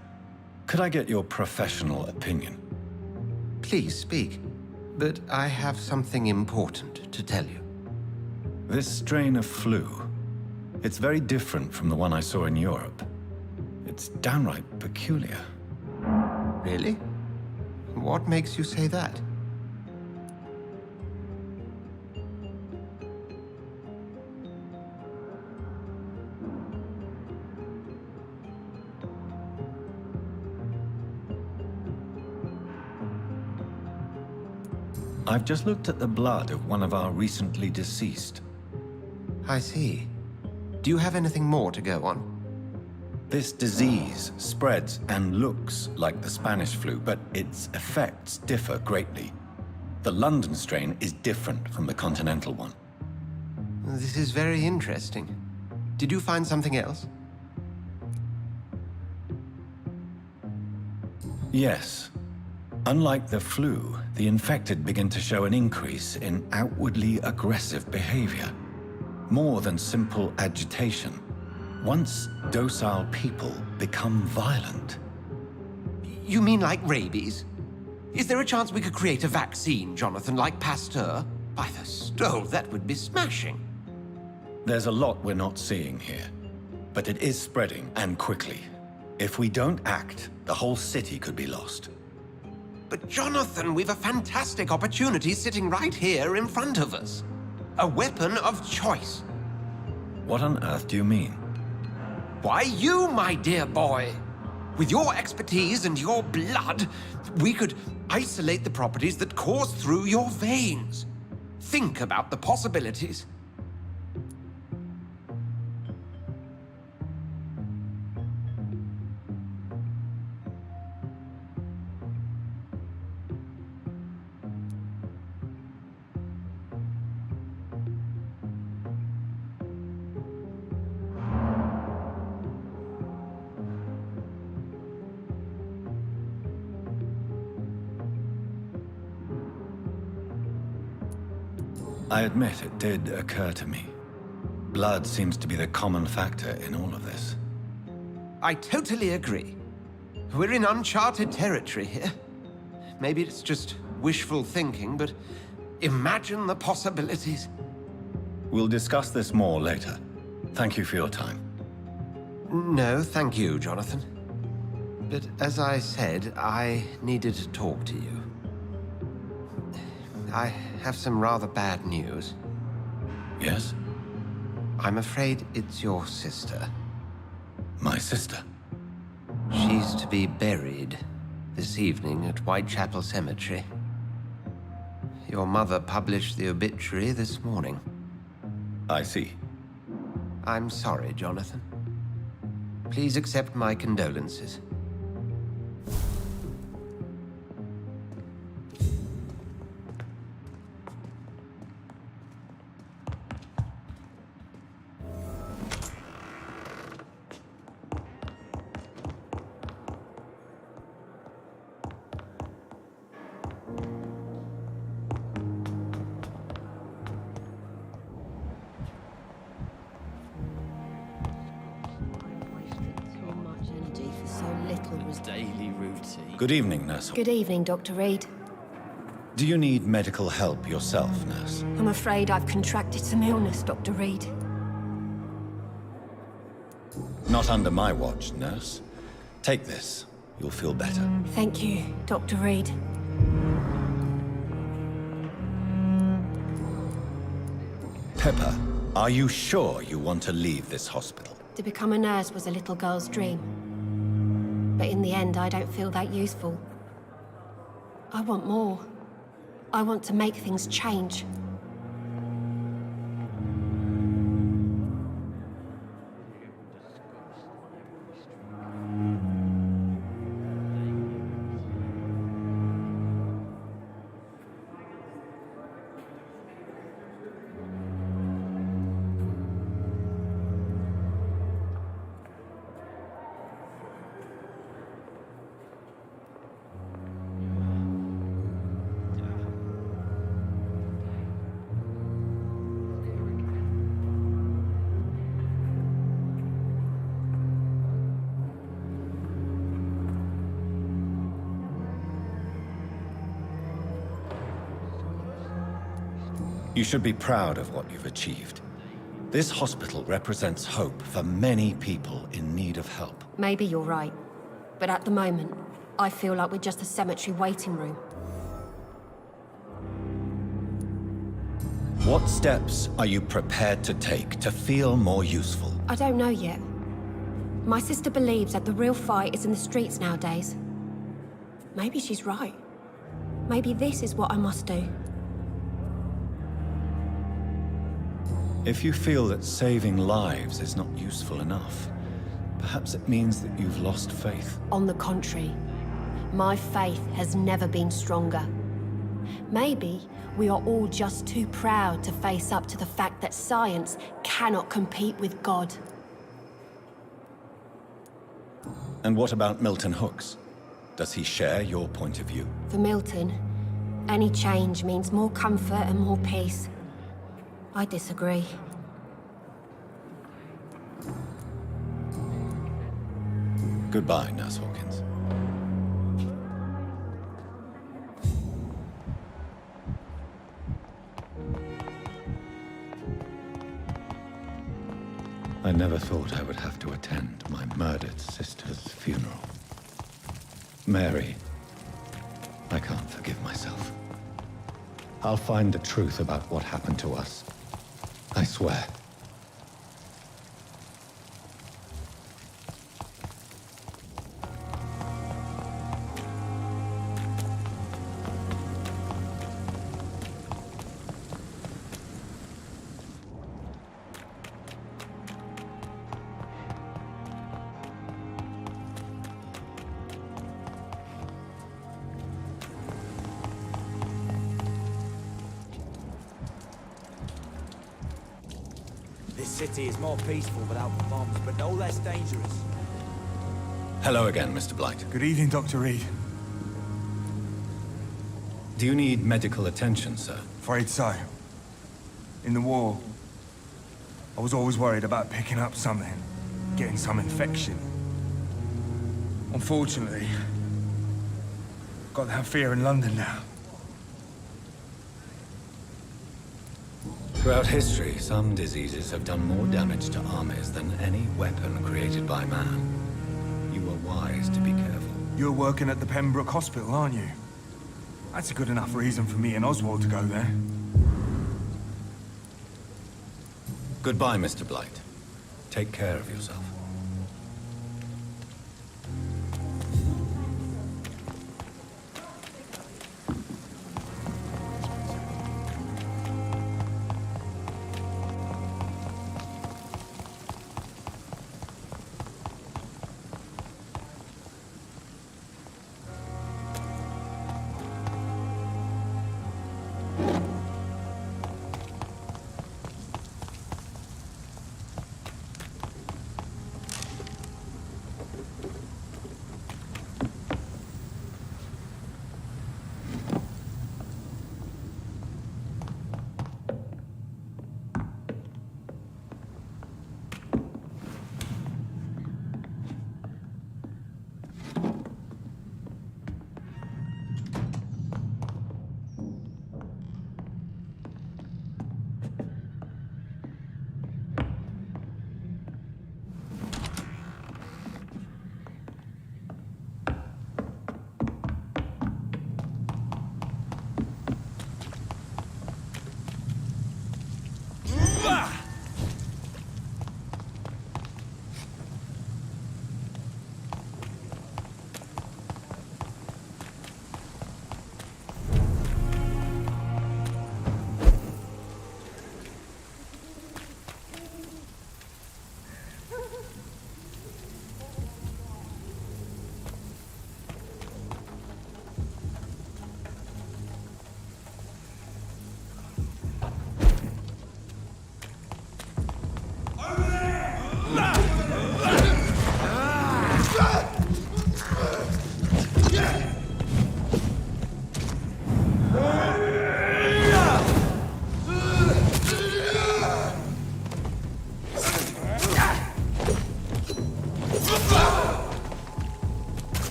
Could I get your professional opinion? Please speak, but I have something important to tell you. This strain of flu, it's very different from the one I saw in Europe. It's downright peculiar. Really? What makes you say that? I've just looked at the blood of one of our recently deceased. I see. Do you have anything more to go on? This disease spreads and looks like the Spanish flu, but its effects differ greatly. The London strain is different from the continental one. This is very interesting. Did you find something else? Yes. Unlike the flu, the infected begin to show an increase in outwardly aggressive behavior. More than simple agitation. Once docile people become violent. You mean like rabies? Is there a chance we could create a vaccine, Jonathan, like Pasteur? By the stole, that would be smashing. There's a lot we're not seeing here. But it is spreading, and quickly. If we don't act, the whole city could be lost. But Jonathan, we've a fantastic opportunity sitting right here in front of us. A weapon of choice. What on earth do you mean? Why, you, my dear boy. With your expertise and your blood, we could isolate the properties that course through your veins. Think about the possibilities. I admit it did occur to me. Blood seems to be the common factor in all of this. I totally agree. We're in uncharted territory here. Maybe it's just wishful thinking, but imagine the possibilities. We'll discuss this more later. Thank you for your time. No, thank you, Jonathan. But as I said, I needed to talk to you. I have some rather bad news. Yes? I'm afraid it's your sister. My sister? She's to be buried this evening at Whitechapel Cemetery. Your mother published the obituary this morning. I see. I'm sorry, Jonathan. Please accept my condolences. Good evening, Nurse. Good evening, Dr. Reed. Do you need medical help yourself, Nurse? I'm afraid I've contracted some illness, Dr. Reed. Not under my watch, Nurse. Take this. You'll feel better. Thank you, Dr. Reed. Pepper, are you sure you want to leave this hospital? To become a nurse was a little girl's dream. But in the end, I don't feel that useful. I want more. I want to make things change. You should be proud of what you've achieved. This hospital represents hope for many people in need of help. Maybe you're right. But at the moment, I feel like we're just a cemetery waiting room. What steps are you prepared to take to feel more useful? I don't know yet. My sister believes that the real fight is in the streets nowadays. Maybe she's right. Maybe this is what I must do. If you feel that saving lives is not useful enough, perhaps it means that you've lost faith. On the contrary, my faith has never been stronger. Maybe we are all just too proud to face up to the fact that science cannot compete with God. And what about Milton Hooks? Does he share your point of view? For Milton, any change means more comfort and more peace. I disagree. Goodbye, Nurse Hawkins. I never thought I would have to attend my murdered sister's funeral. Mary, I can't forgive myself. I'll find the truth about what happened to us. I swear. This city is more peaceful without the bombs, but no less dangerous. Hello again, Mr. Blight. Good evening, Dr. Reed. Do you need medical attention, sir? Afraid so. In the war, I was always worried about picking up something, getting some infection. Unfortunately, I've got that fear in London now. Throughout history, some diseases have done more damage to armies than any weapon created by man. You were wise to be careful. You're working at the Pembroke Hospital, aren't you? That's a good enough reason for me and Oswald to go there. Goodbye, Mr. Blight. Take care of yourself.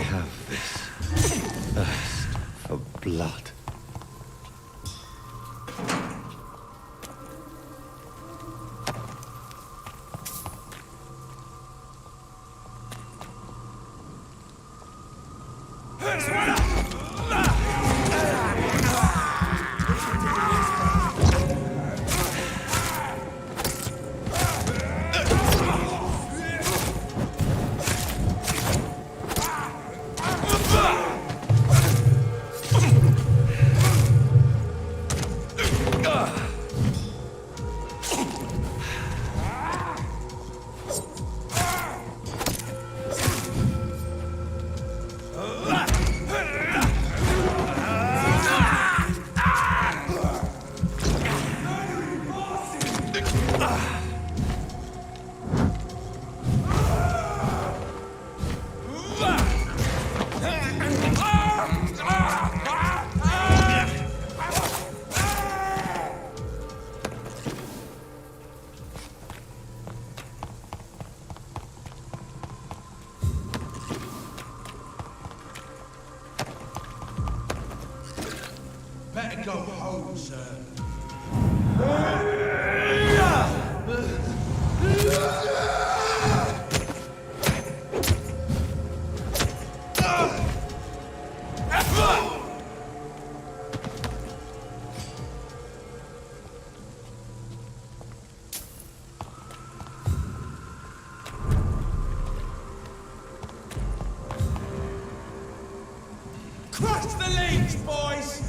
have this thirst for blood. Better go home, sir. Crush the leech, boys!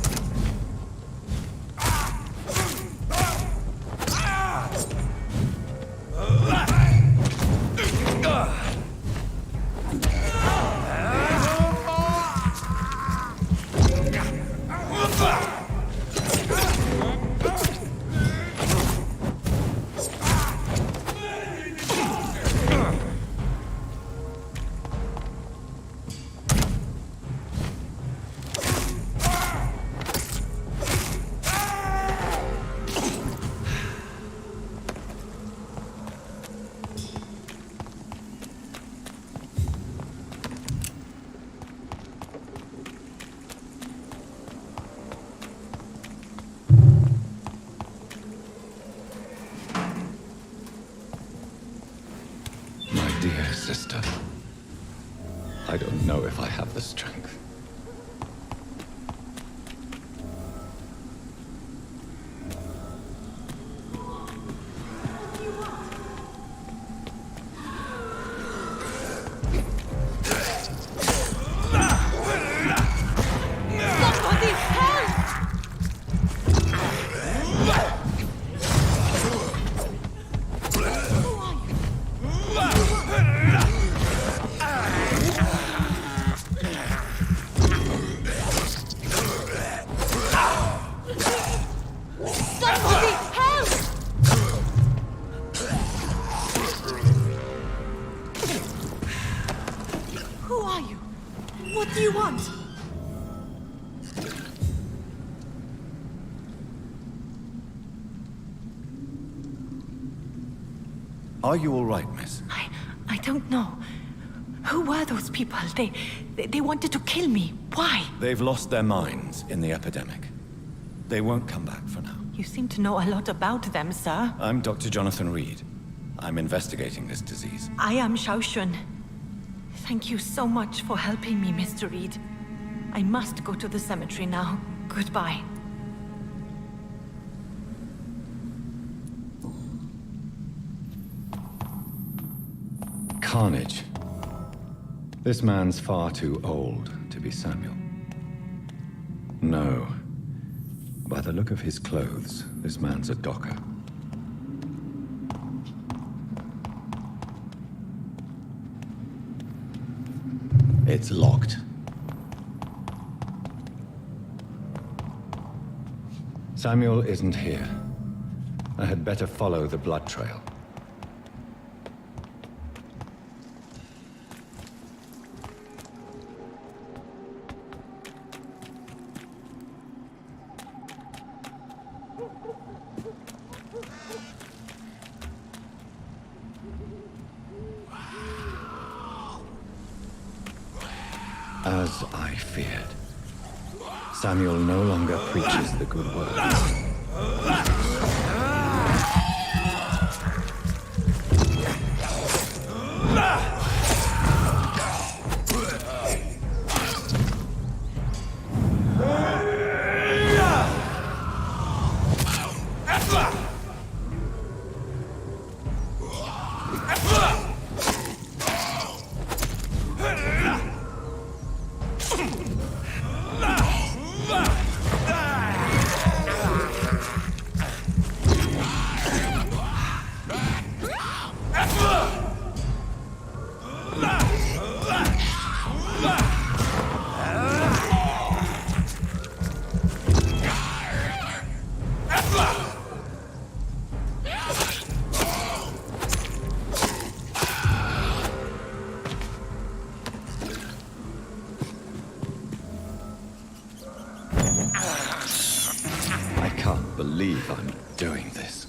Dear sister, I don't know if I have the strength. Somebody help! Somebody help! Who are you? What do you want? Are you all right, miss? I don't know. Who were those people? They wanted to kill me. Why? They've lost their minds in the epidemic. They won't come back for now. You seem to know a lot about them, sir. I'm Dr. Jonathan Reed. I'm investigating this disease. I am Xiaoxun. Thank you so much for helping me, Mr. Reed. I must go to the cemetery now. Goodbye. Carnage. This man's far too old to be Samuel. No. By the look of his clothes, this man's a docker. It's locked. Samuel isn't here. I had better follow the blood trail. As I feared. Samuel no longer preaches the good word. I can't believe I'm doing this.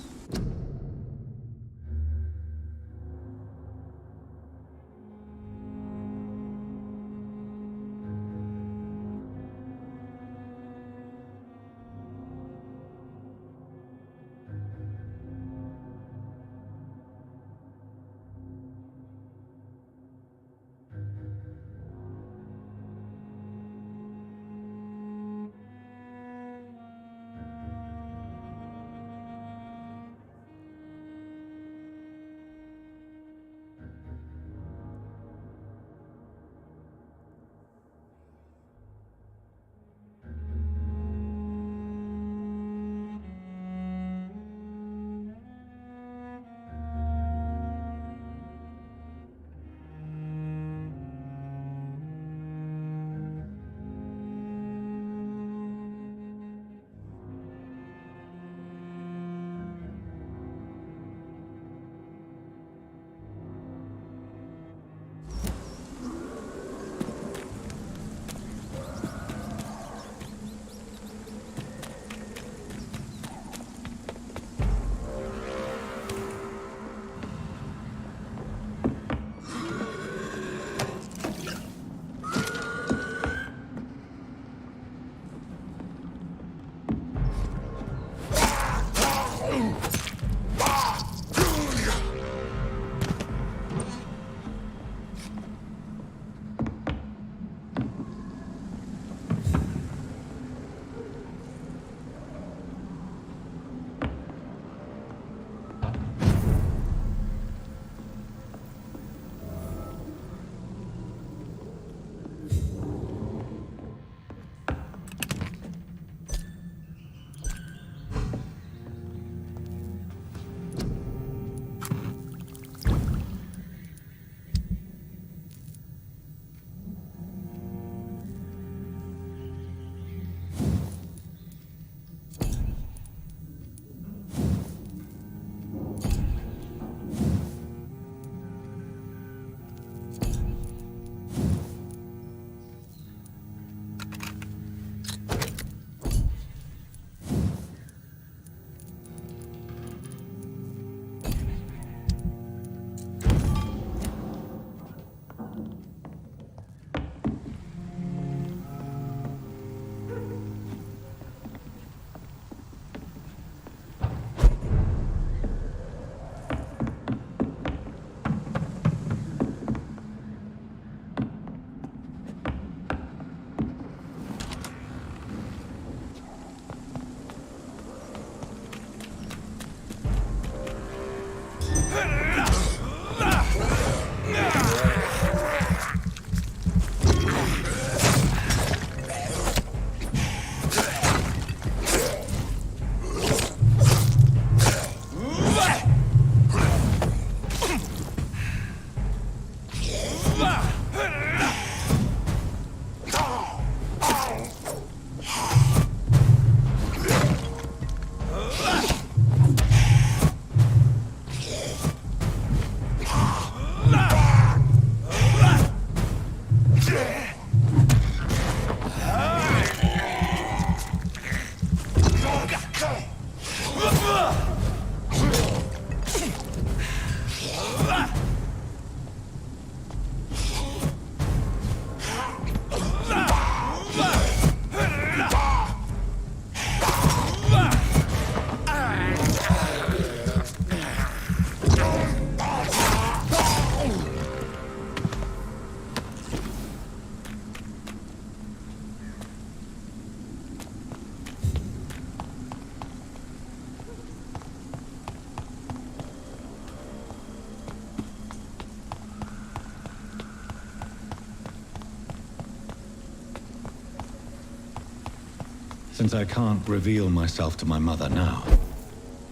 Since I can't reveal myself to my mother now,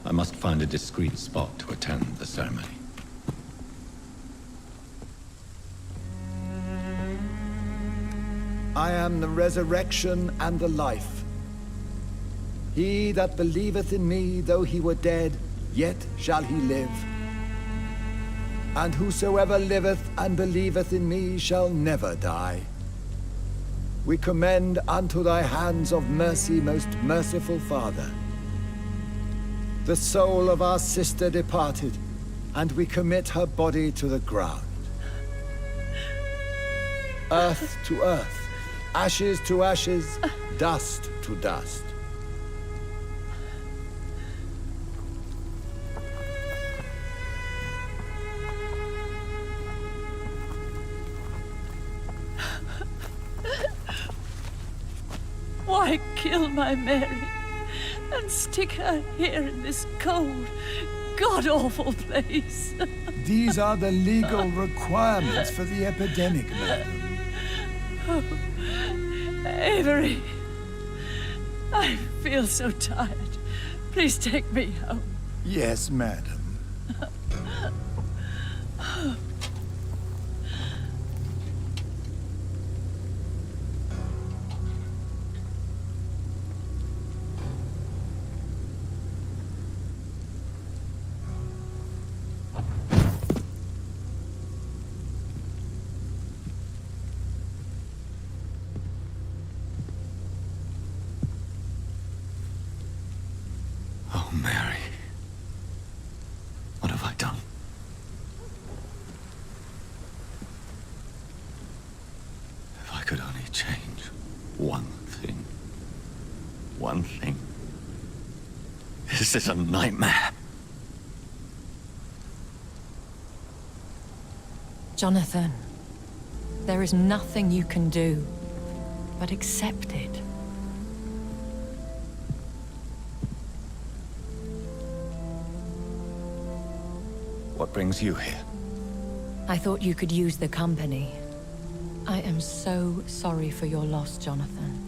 I must find a discreet spot to attend the ceremony. I am the resurrection and the life. He that believeth in me, though he were dead, yet shall he live. And whosoever liveth and believeth in me shall never die. We commend unto thy hands of mercy, most merciful Father, the soul of our sister departed, and we commit her body to the ground. Earth to earth, ashes to ashes, dust to dust. Why kill my Mary and stick her here in this cold, god-awful place? These are the legal requirements for the epidemic, madam. Oh, Avery, I feel so tired. Please take me home. Yes, madam. Oh, Mary. What have I done? If I could only change one thing. One thing. This is a nightmare. Jonathan, there is nothing you can do but accept it. What brings you here? I thought you could use the company. I am so sorry for your loss, Jonathan.